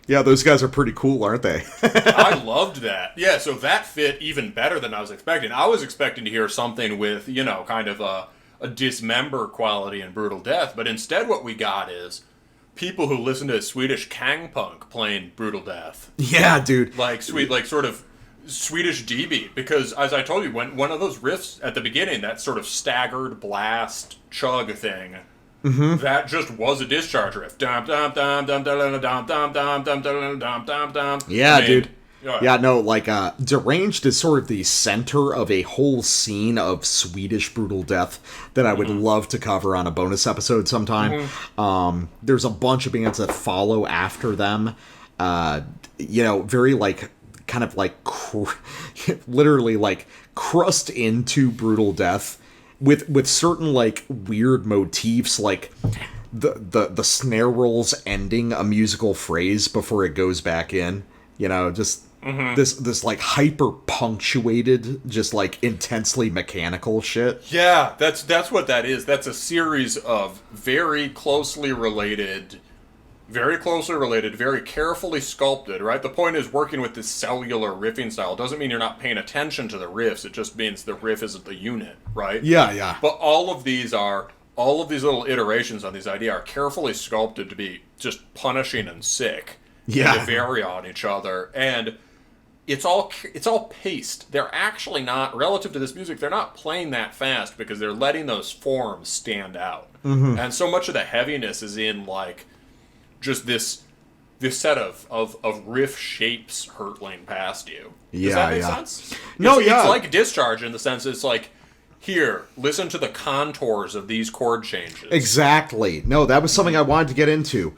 Yeah, those guys are pretty cool, aren't they? I loved that. Yeah, so that fit even better than I was expecting. I was expecting to hear something with, kind of a dismember quality in Brutal Death, but instead what we got is people who listen to Swedish Kang Punk playing Brutal Death. Yeah, dude. Like sort of Swedish D-beat, because as I told you, when one of those riffs at the beginning, that sort of staggered blast chug thing, that just was a discharge riff. Dum dum dum dum dum dum dum dum dum dum dum dum dum. Yeah, dude. Yeah, no, like, Deranged is sort of the center of a whole scene of Swedish brutal death that I would love to cover on a bonus episode sometime. There's a bunch of bands that follow after them. Very, like, kind of like, literally, like, crust into brutal death with certain, like, weird motifs, like the snare rolls ending a musical phrase before it goes back in. Just this like hyper punctuated, just like intensely mechanical shit. Yeah, that's what that is. That's a series of very closely related, very carefully sculpted, right? The point is working with this cellular riffing style doesn't mean you're not paying attention to the riffs. It just means the riff isn't the unit, right? Yeah. But all of these little iterations on these ideas are carefully sculpted to be just punishing and sick. Yeah. And to vary on each other. And it's all paced. They're actually not, relative to this music, they're not playing that fast because they're letting those forms stand out. And so much of the heaviness is in, like, just this set of riff shapes hurtling past you. Does that make sense? It's like Discharge in the sense it's like, here, listen to the contours of these chord changes. Exactly. No, that was something I wanted to get into.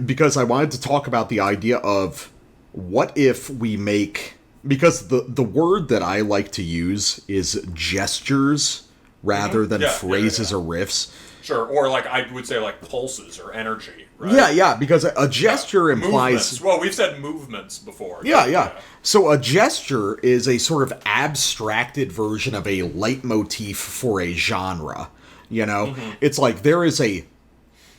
Because I wanted to talk about the idea of what if we make... Because the word that I like to use is gestures rather than phrases or riffs. Sure, or like I would say like pulses or energy, right? Yeah, because a gesture implies... Movements. Well, we've said movements before. Yeah. So a gesture is a sort of abstracted version of a leitmotif for a genre. It's like there is a...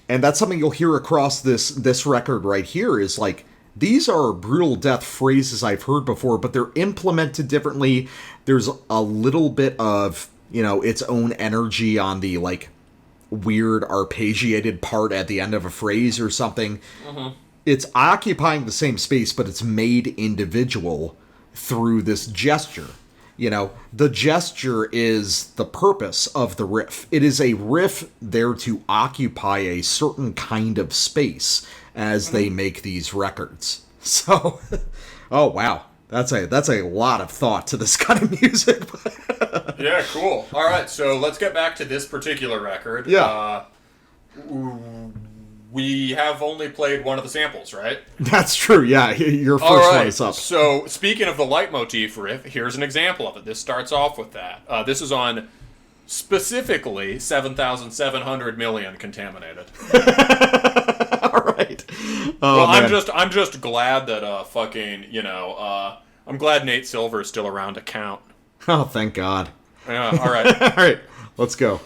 And that's something you'll hear across this record right here is like, these are brutal death phrases I've heard before, but they're implemented differently. There's a little bit of, its own energy on the, like, weird arpeggiated part at the end of a phrase or something. It's occupying the same space, but it's made individual through this gesture. The gesture is the purpose of the riff. It is a riff there to occupy a certain kind of space as they make these records. So, oh wow, That's a lot of thought to this kind of music. Yeah, cool. All right, so let's get back to this particular record. Yeah. We have only played one of the samples, right? That's true, yeah. Your first All right. one is up. So, speaking of the leitmotif riff, here's an example of it. This starts off with that. This is on specifically 7,700 million Contaminated. All right. Well, I'm just glad that I'm glad Nate Silver is still around to count. Oh, thank God. Yeah. All right. All right. Let's go.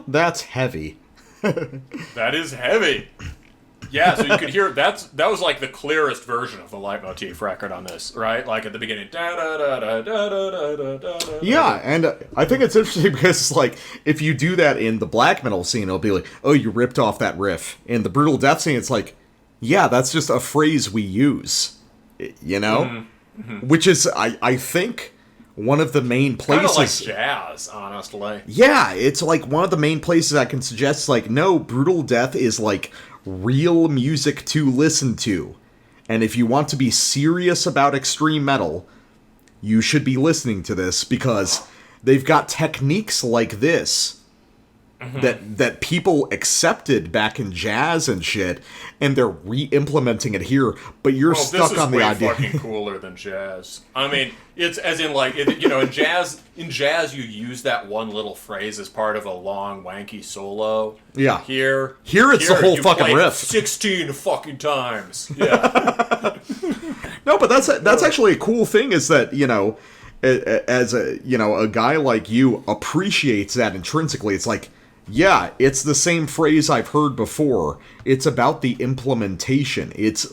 That's heavy. That is heavy. Yeah, so you could hear that was like the clearest version of the leitmotif record on this, right? Like at the beginning, da da da da da da da da. Yeah, and I think it's interesting because like if you do that in the black metal scene, it'll be like, oh, you ripped off that riff. In the brutal death scene, it's like, yeah, that's just a phrase we use, you know, which is I think one of the main places. Kind of like jazz, honestly. Yeah, it's like one of the main places I can suggest. Like, no, brutal death is like real music to listen to. And if you want to be serious about extreme metal, you should be listening to this because they've got techniques like this that people accepted back in jazz and shit, and they're re-implementing it here, but you're stuck on the idea. This is way fucking cooler than jazz. I mean, it's as in like, in jazz you use that one little phrase as part of a long wanky solo. Yeah. Here it's the whole you fucking play riff. 16 fucking times. Yeah. No, but that's actually a cool thing is that, as a guy like you appreciates that intrinsically. It's like, yeah, it's the same phrase I've heard before. It's about the implementation. It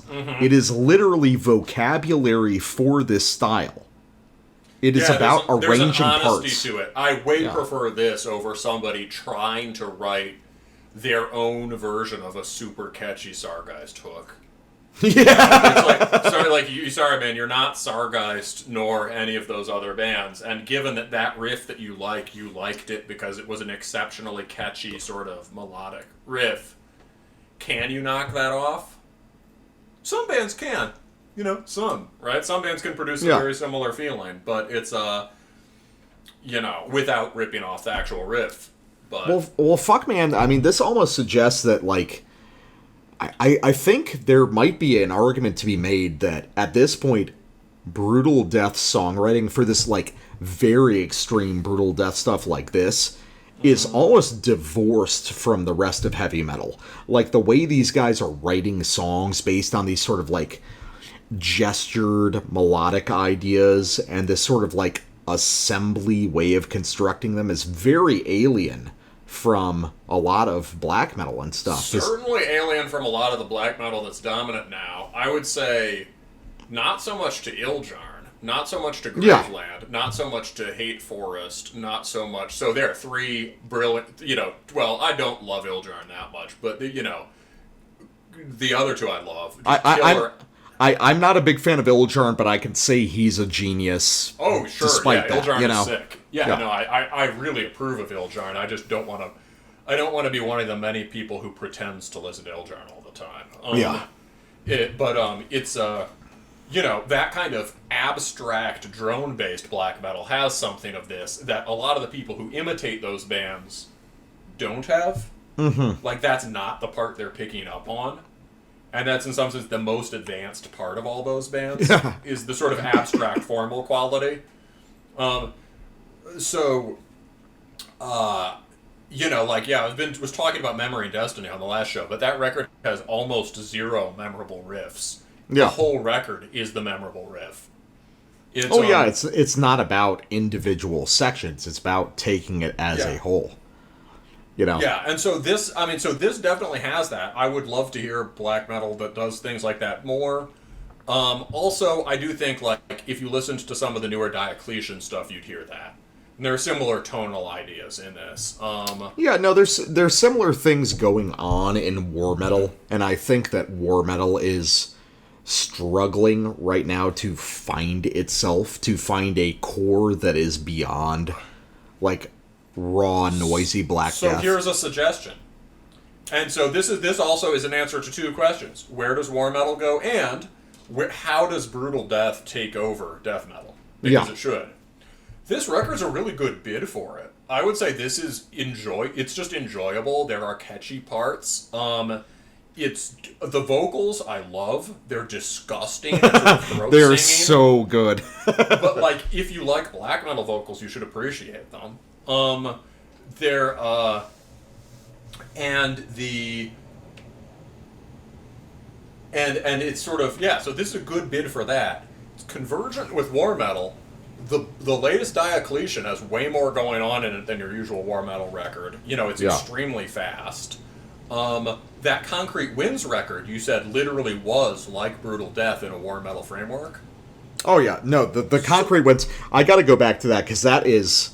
is literally vocabulary for this style. It is about arranging there's an honesty parts. to it. I prefer this over somebody trying to write their own version of a super catchy Sargeist hook. Yeah. It's sorry, man, you're not Sargeist nor any of those other bands. And given that riff that you liked it because it was an exceptionally catchy sort of melodic riff. Can you knock that off? Some bands can. Some, right? Some bands can produce a very similar feeling, but it's, without ripping off the actual riff. But well, fuck, man. I mean, this almost suggests that, like, I think there might be an argument to be made that at this point, brutal death songwriting for this, like, very extreme brutal death stuff like this is almost divorced from the rest of heavy metal. Like, the way these guys are writing songs based on these sort of, like, gestured melodic ideas and this sort of, like, assembly way of constructing them is very alien from a lot of black metal and stuff. Certainly alien from a lot of the black metal that's dominant now. I would say not so much to Ildjarn, not so much to Graveland, not so much to Hate Forest, not so much. So there are three brilliant, well, I don't love Ildjarn that much, but, the other two I love. I'm not a big fan of Ildjarn, but I can say he's a genius. Oh, sure, despite that, Ildjarn is sick. No, I really approve of Ildjarn. I just don't want to. I don't want to be one of the many people who pretends to listen to Ildjarn all the time. It's that kind of abstract drone-based black metal has something of this that a lot of the people who imitate those bands don't have. Like that's not the part they're picking up on. And that's in some sense the most advanced part of all those bands is the sort of abstract formal quality. I was talking about Memory and Destiny on the last show, but that record has almost zero memorable riffs. Yeah. The whole record is the memorable riff. It's, it's not about individual sections. It's about taking it as a whole. You know. Yeah, and so this definitely has that. I would love to hear black metal that does things like that more. Also, I do think, like, if you listened to some of the newer Diocletian stuff, you'd hear that. And there are similar tonal ideas in this. There's similar things going on in war metal, and I think that war metal is struggling right now to find itself, to find a core that is beyond, like, raw, noisy black death. So here's a suggestion. And so this also is an answer to two questions. Where does war metal go? And how does brutal death take over death metal? Because it should. This record's a really good bid for it. I would say this is it's just enjoyable. There are catchy parts. It's the vocals I love. They're disgusting. They're so good. But like, if you like black metal vocals, you should appreciate them. They're and it's sort of so this is a good bid for that. It's convergent with war metal. The latest Diocletian has way more going on in it than your usual war metal record. You know, it's extremely fast. That Concrete Winds record, you said, literally was like Brutal Death in a war metal framework. Oh yeah, no, the Concrete Winds. I got to go back to that because that is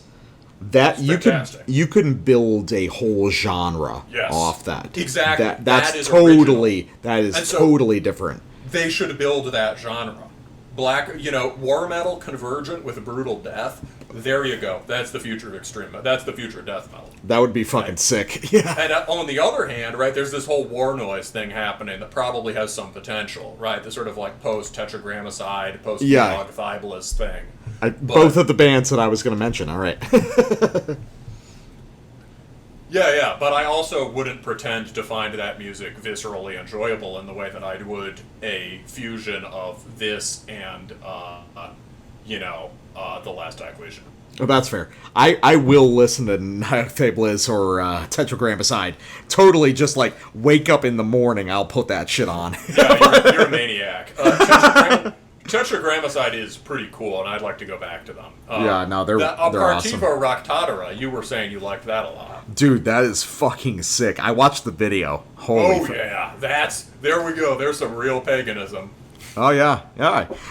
you can build a whole genre off that. Exactly. That's totally totally different. They should build that genre. War metal convergent with brutal death. There you go. That's the future of extreme. That's the future of death metal. That would be fucking sick. Yeah. And on the other hand, right, there's this whole war noise thing happening that probably has some potential, right? The sort of like post-tetragrammicide, post-log-thibulus thing. Both of the bands that I was going to mention. All right. Yeah, but I also wouldn't pretend to find that music viscerally enjoyable in the way that I would a fusion of this and, the last Diocletian. Oh, that's fair. I will listen to Nocte or Tetragrammicide. Totally just like wake up in the morning, I'll put that shit on. Yeah, you're a maniac. Tetragrammicide is pretty cool, and I'd like to go back to them. They're awesome. Apartiva Roctatera, you were saying you liked that a lot. Dude, that is fucking sick. I watched the video. There we go. There's some real paganism. Oh yeah.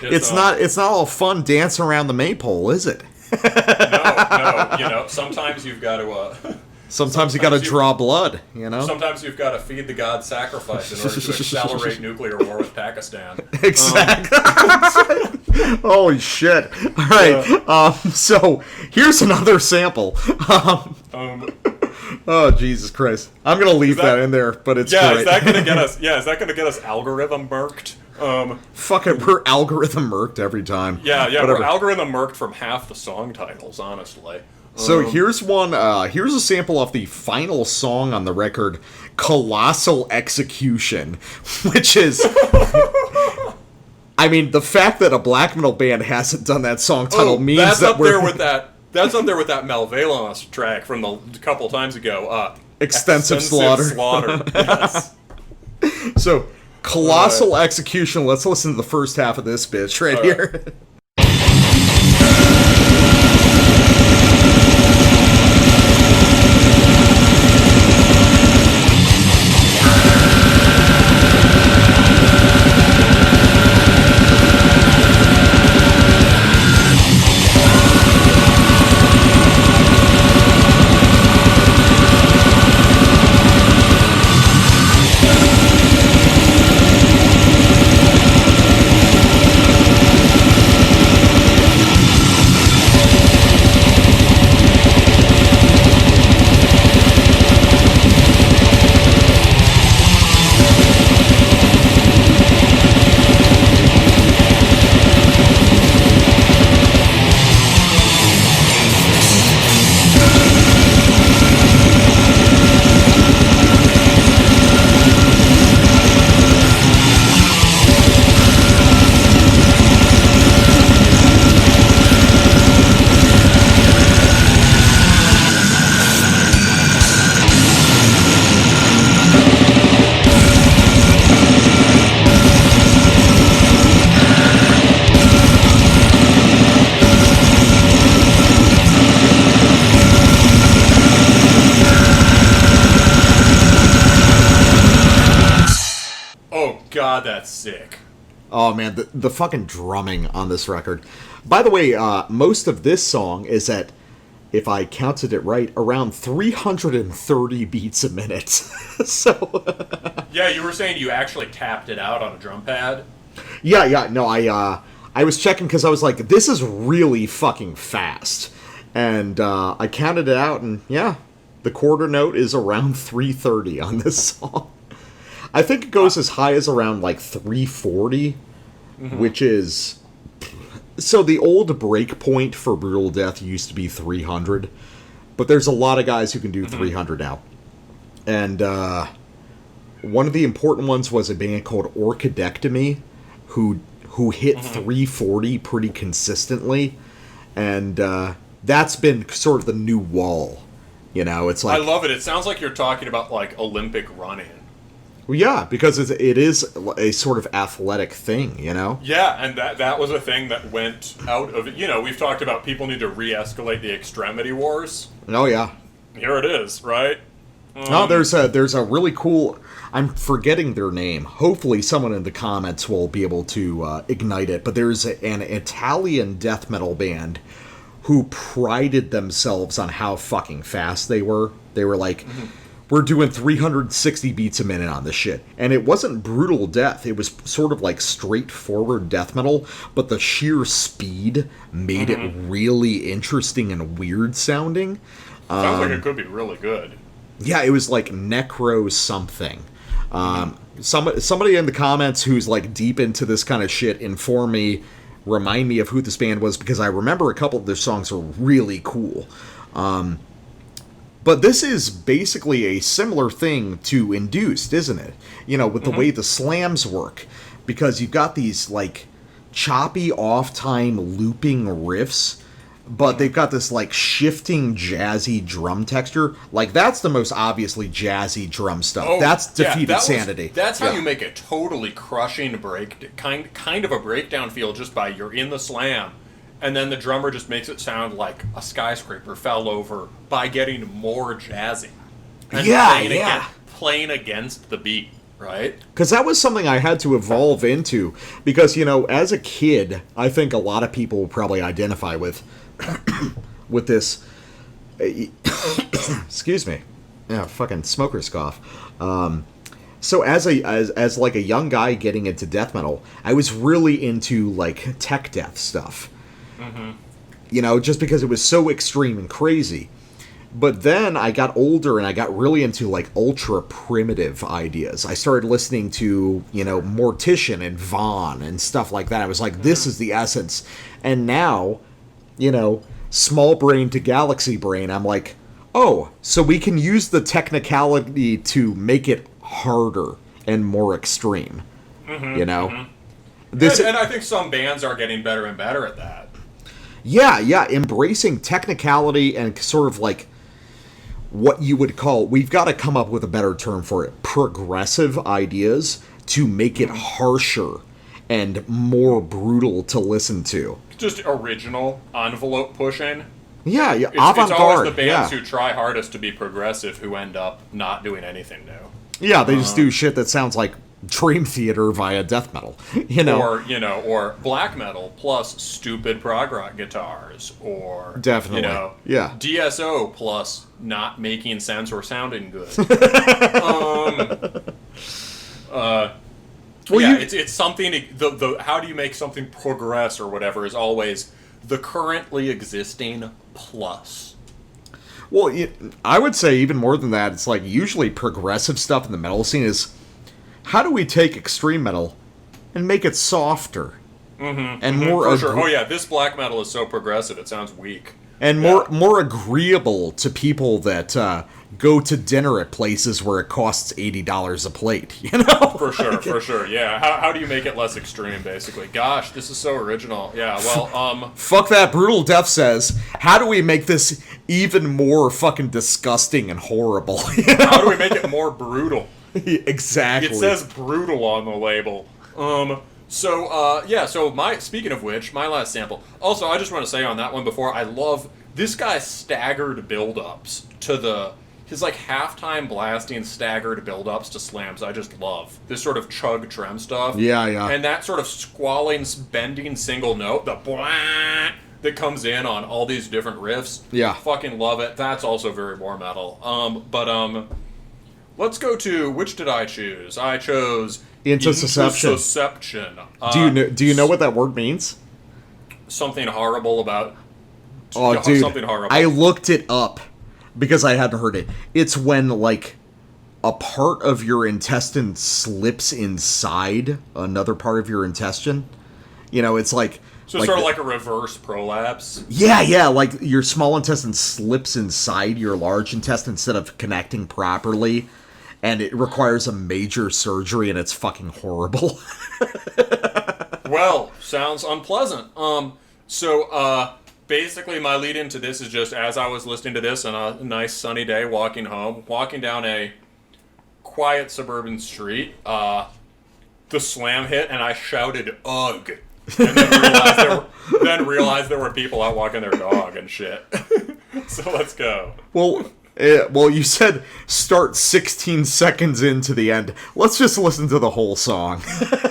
It's not all fun dancing around the maypole, is it? No. Sometimes you've got to. Sometimes you got to draw blood, Sometimes you've got to feed the god sacrifice in order to accelerate nuclear war with Pakistan. Exactly. Holy shit. All right. So here's another sample. Oh, Jesus Christ. I'm going to leave that in there, but it's great. Is that going to get us? Yeah, is that going to get us algorithm murked? Fucking, we're algorithm murked every time. Yeah, we're algorithm murked from half the song titles, honestly. So here's one, here's a sample of the final song on the record, Colossal Execution, which is, I mean, the fact that a black metal band hasn't done that song title means that's that up there with that. That's up there with that Malveillance track from a couple times ago. Extensive Slaughter. Yes. So, Colossal Execution, let's listen to the first half of this bitch right here. God, that's sick. Oh man, the fucking drumming on this record. By the way, most of this song is at, if I counted it right, around 330 beats a minute. So. Yeah, you were saying you actually tapped it out on a drum pad? Yeah, no, I was checking because I was like, this is really fucking fast. And I counted it out, and yeah, the quarter note is around 330 on this song. I think it goes as high as around like 340, which is... So the old break point for Brutal Death used to be 300, but there's a lot of guys who can do 300 now. And one of the important ones was a band called Orchidectomy, who hit 340 pretty consistently, and that's been sort of the new wall. You know, it's like... I love it. It sounds like you're talking about, like, Olympic running. Well, yeah, because it is a sort of athletic thing, you know? Yeah, and that was a thing that went out of it. You know, we've talked about people need to re-escalate the extremity wars. Oh, yeah. Here it is, right? No, there's a really cool... I'm forgetting their name. Hopefully someone in the comments will be able to ignite it. But there's an Italian death metal band who prided themselves on how fucking fast they were. They were like... We're doing 360 beats a minute on this shit. And it wasn't brutal death. It was sort of like straightforward death metal, but the sheer speed made it really interesting and weird sounding. Sounds like it could be really good. Yeah, it was like necro something. Somebody in the comments who's like deep into this kind of shit remind me of who this band was, because I remember a couple of their songs are really cool. But this is basically a similar thing to Induced, isn't it? You know, with the way the slams work. Because you've got these, like, choppy, off-time, looping riffs, but they've got this, like, shifting, jazzy drum texture. Like, that's the most obviously jazzy drum stuff. That's Defeated Sanity. That's how you make a totally crushing kind of a breakdown feel just by you're in the slam. And then the drummer just makes it sound like a skyscraper fell over by getting more jazzy. And playing against the beat, right? Because that was something I had to evolve into. Because, you know, as a kid, I think a lot of people will probably identify with this. Excuse me. Yeah, fucking smoker's cough. So as like a young guy getting into death metal, I was really into, like, tech death stuff. You know, just because it was so extreme and crazy. But then I got older and I got really into, like, ultra primitive ideas. I started listening to, you know, Mortician and Vaughn and stuff like that. I was like, this is the essence. And now, you know, small brain to galaxy brain, I'm like, oh, so we can use the technicality to make it harder and more extreme. You know? And I think some bands are getting better and better at that. Yeah, embracing technicality and sort of like what you would call, we've got to come up with a better term for it, progressive ideas to make it harsher and more brutal to listen to. Just original, envelope pushing. Yeah, It's avant-garde. always the bands who try hardest to be progressive who end up not doing anything new. Yeah, they just do shit that sounds like Dream Theater via death metal, you know, or black metal plus stupid prog rock guitars, or definitely, DSO plus not making sense or sounding good. It's something. The how do you make something progress or whatever is always the currently existing plus. Well, I would say even more than that. It's like usually progressive stuff in the metal scene is, how do we take extreme metal and make it softer and more? For sure. Oh yeah, this black metal is so progressive it sounds weak. And more agreeable to people that go to dinner at places where it costs $80 a plate. You know, for sure. Yeah. How do you make it less extreme? Basically, gosh, this is so original. Yeah. Well, fuck that. Brutal Death says, how do we make this even more fucking disgusting and horrible? You know? How do we make it more brutal? Exactly. It says brutal on the label. So speaking of which, my last sample. Also, I just want to say on that one before, I love this guy's staggered build-ups to the his like halftime blasting staggered build-ups to slams I just love. This sort of chug trem stuff. Yeah, yeah. And that sort of squalling, bending single note, the blah that comes in on all these different riffs. Yeah. Fucking love it. That's also very war metal. Let's go to, which did I choose? I chose Intussusception. Intussusception. Do you know what that word means? Something horrible about... Oh, dude, something horrible. I looked it up because I hadn't heard it. It's when, like, a part of your intestine slips inside another part of your intestine. You know, it's like... So it's sort of like a reverse prolapse? Yeah, like your small intestine slips inside your large intestine instead of connecting properly, and it requires a major surgery, and it's fucking horrible. Well, sounds unpleasant. Basically my lead into this is just as I was listening to this on a nice sunny day walking home, walking down a quiet suburban street, the slam hit, and I shouted, "Ugh!" And then realized there were people out walking their dog and shit. So let's go. Well, you said start 16 seconds into the end. Let's just listen to the whole song.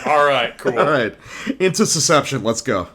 All right, cool. All right. Intussusception, let's go.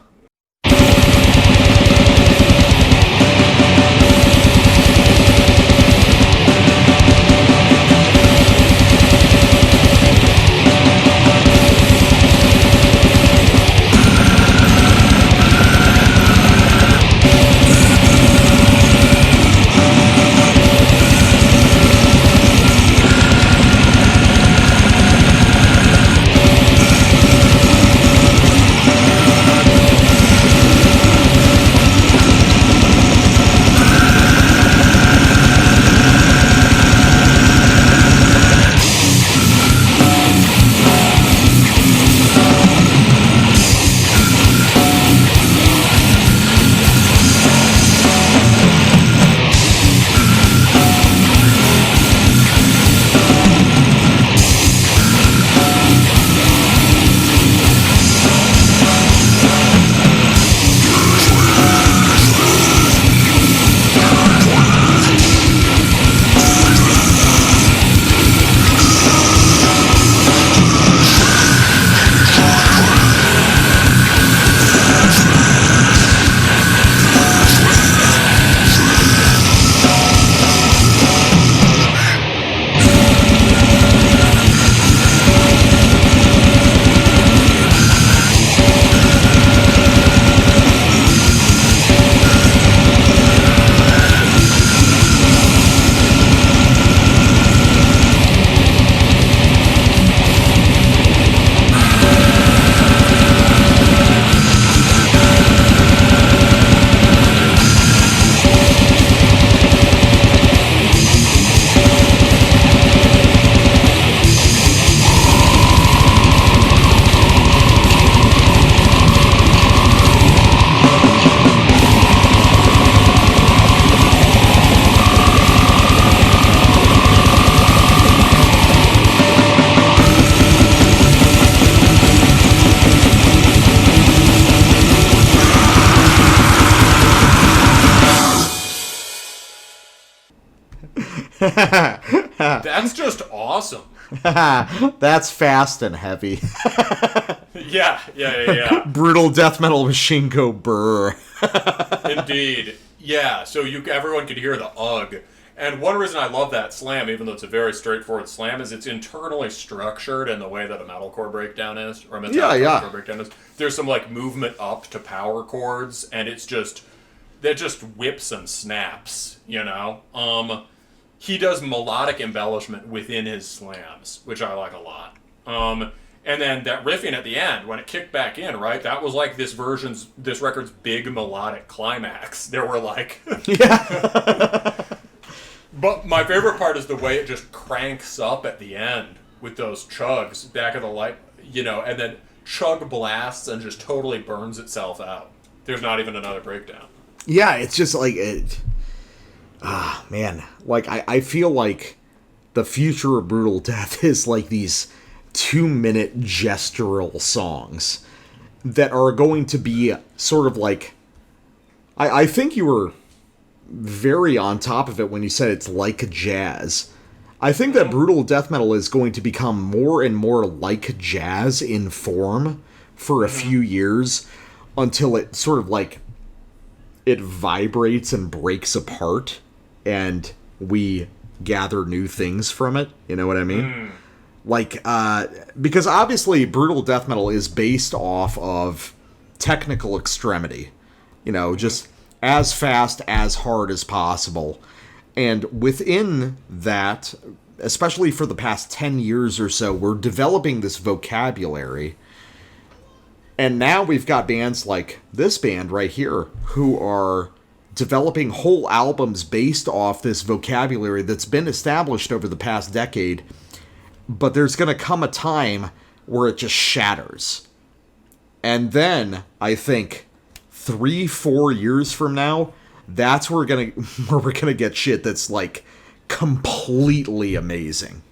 That's just awesome. That's fast and heavy. Yeah. Brutal death metal machine go brr. Indeed. Yeah, so everyone could hear the ugh. And one reason I love that slam, even though it's a very straightforward slam, is it's internally structured in the way that a metalcore breakdown is, or a metalcore breakdown is. There's some like movement up to power chords, and that just whips and snaps, you know? He does melodic embellishment within his slams, which I like a lot. And then that riffing at the end, when it kicked back in, right? That was like this record's big melodic climax. There were like... Yeah. But my favorite part is the way it just cranks up at the end with those chugs back of the light, you know, and then chug blasts and just totally burns itself out. There's not even another breakdown. Yeah, it's just like... man. Like, I feel like the future of Brutal Death is like these 2-minute gestural songs that are going to be sort of like... I think you were very on top of it when you said it's like jazz. I think that brutal death metal is going to become more and more like jazz in form for a few years until it sort of like it vibrates and breaks apart and we gather new things from it. You know what I mean? Like, because obviously brutal death metal is based off of technical extremity. You know, just as fast, as hard as possible. And within that, especially for the past 10 years or so, we're developing this vocabulary. And now we've got bands like this band right here who are developing whole albums based off this vocabulary that's been established over the past decade. But there's going to come a time where it just shatters. And then, I think, 3-4 years from now, that's where we're gonna get shit that's like completely amazing.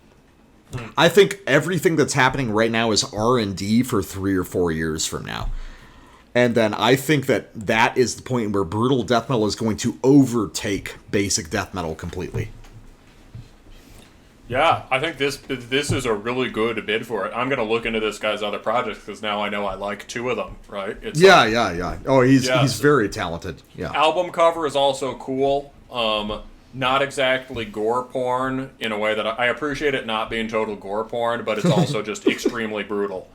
I think everything that's happening right now is R&D for 3 or 4 years from now. And then I think that is the point where brutal death metal is going to overtake basic death metal completely. Yeah, I think this is a really good bid for it. I'm going to look into this guy's other projects because now I know I like 2 of them, right? It's yeah. Oh, he's very talented. Yeah. Album cover is also cool. Not exactly gore porn in a way that I appreciate it not being total gore porn, but it's also just extremely brutal.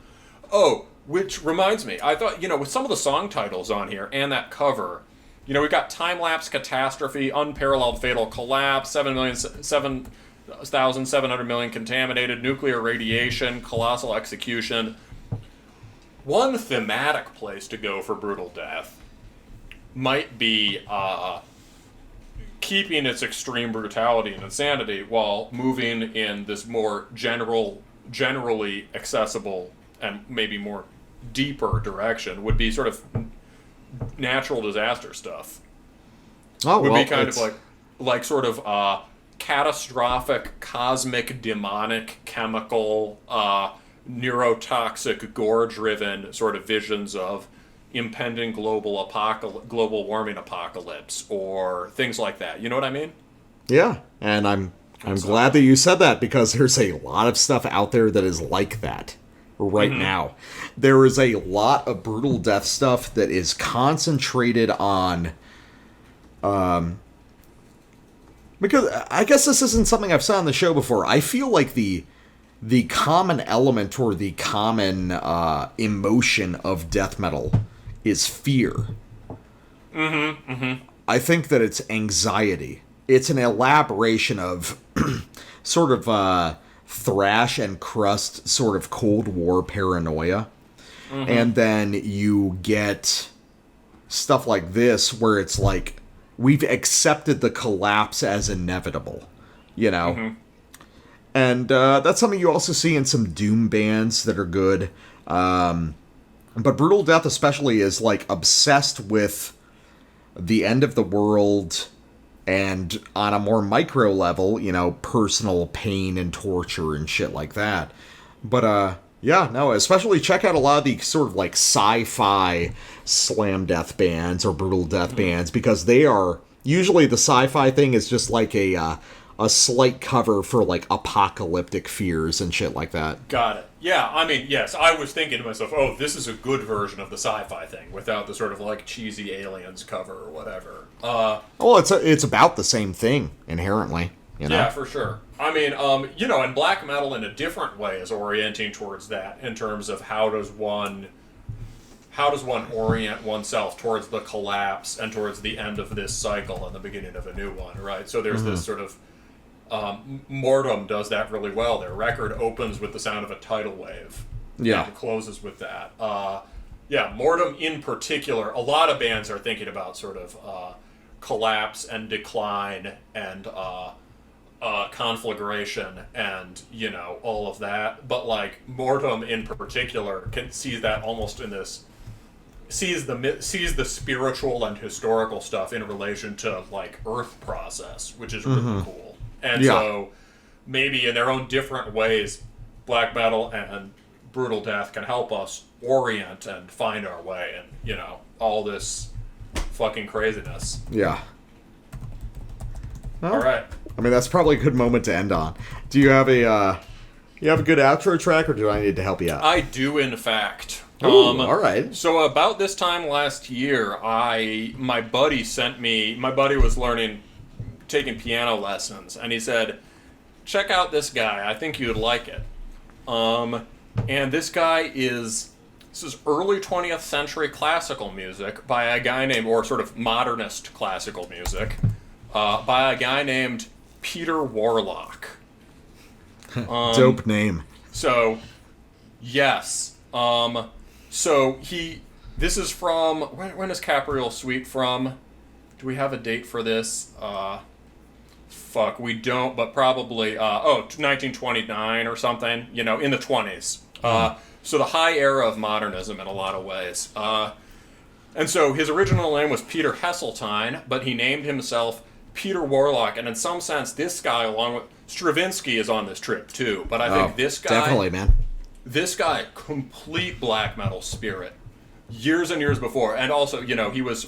Oh, which reminds me, I thought, with some of the song titles on here and that cover, we've got Time Lapse Catastrophe, Unparalleled Fatal Collapse, 7,700 million contaminated, nuclear radiation, colossal execution. One thematic place to go for brutal death might be keeping its extreme brutality and insanity while moving in this more generally accessible and maybe more deeper direction would be sort of natural disaster stuff. Oh, would be kind of like sort of catastrophic, cosmic, demonic, chemical, neurotoxic, gore-driven sort of visions of impending global warming apocalypse or things like that. You know what I mean? Yeah, and I'm glad that you said that because there's a lot of stuff out there that is like that right now. There is a lot of brutal death stuff that is concentrated on because I guess this isn't something I've said on the show before. I feel like the common element or the common emotion of death metal is fear. I think that it's anxiety. It's an elaboration of sort of thrash and crust sort of Cold War paranoia. And then you get stuff like this where it's like, we've accepted the collapse as inevitable, And that's something you also see in some doom bands that are good. But brutal death especially is like obsessed with the end of the world and on a more micro level, personal pain and torture and shit like that. But especially check out a lot of the sort of like sci-fi slam death bands or brutal death bands because they are usually the sci-fi thing is just like a slight cover for like apocalyptic fears and shit like that. Got it. Yeah, I mean, yes, I was thinking to myself, oh, this is a good version of the sci-fi thing without the sort of like cheesy aliens cover or whatever. Well, it's about the same thing inherently. Yeah, for sure. I mean, and black metal in a different way is orienting towards that in terms of how does one orient oneself towards the collapse and towards the end of this cycle and the beginning of a new one, right? So there's this sort of Mortem does that really well. Their record opens with the sound of a tidal wave. Yeah. And closes with that. Mortem in particular, a lot of bands are thinking about sort of collapse and decline and conflagration and, all of that. But, like, Mortem in particular sees that almost in this... sees the spiritual and historical stuff in relation to, like, Earth process, which is really cool. And so, maybe in their own different ways, black metal and brutal death can help us orient and find our way and, all this fucking craziness. Yeah. All right. I mean, that's probably a good moment to end on. Do you have a good outro track, or do I need to help you out? I do, in fact. Ooh, all right. So about this time last year, my buddy was taking piano lessons, and he said, check out this guy, I think you'd like it. And this is early 20th century classical music by a guy named, or sort of modernist classical music, by a guy named Peter Warlock. Dope name. So, yes. This is from, when is Capriol Suite from? Do we have a date for this? We don't, but probably, 1929 or something, in the 20s. So the high era of modernism in a lot of ways. And so his original name was Peter Heseltine, but he named himself Peter Warlock, and in some sense, this guy, along with Stravinsky, is on this trip too. But I think this guy, definitely, man. This guy, complete black metal spirit, years and years before, and also, he was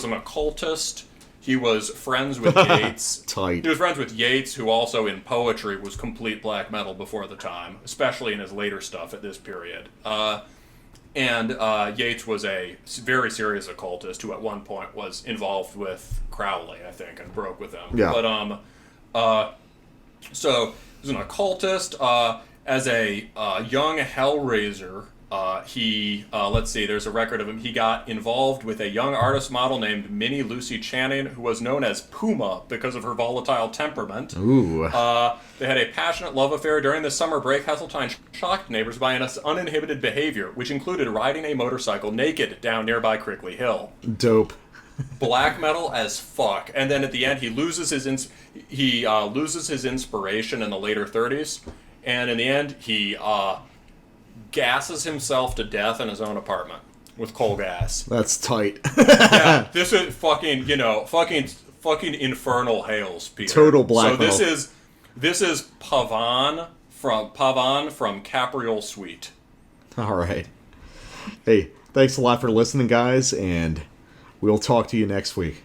an occultist. He was friends with Yeats. Tight. He was friends with Yeats, who also in poetry was complete black metal before the time, especially in his later stuff at this period. And Yeats was a very serious occultist who at one point was involved with Crowley, I think, and broke with him. Yeah. But, so he was an occultist. As a young hellraiser, there's a record of him. He got involved with a young artist model named Minnie Lucy Channing, who was known as Puma because of her volatile temperament. Ooh. They had a passionate love affair. During the summer break, Heseltine shocked neighbors by an uninhibited behavior, which included riding a motorcycle naked down nearby Crickley Hill. Dope. Black metal as fuck. And then at the end, he loses his inspiration in the later 30s, and in the end, he gasses himself to death in his own apartment with coal gas. That's tight. Yeah, this is fucking infernal hails, Peter. Total black metal. So this is Pavan from Capriol Suite. All right. Hey, thanks a lot for listening, guys, and we'll talk to you next week.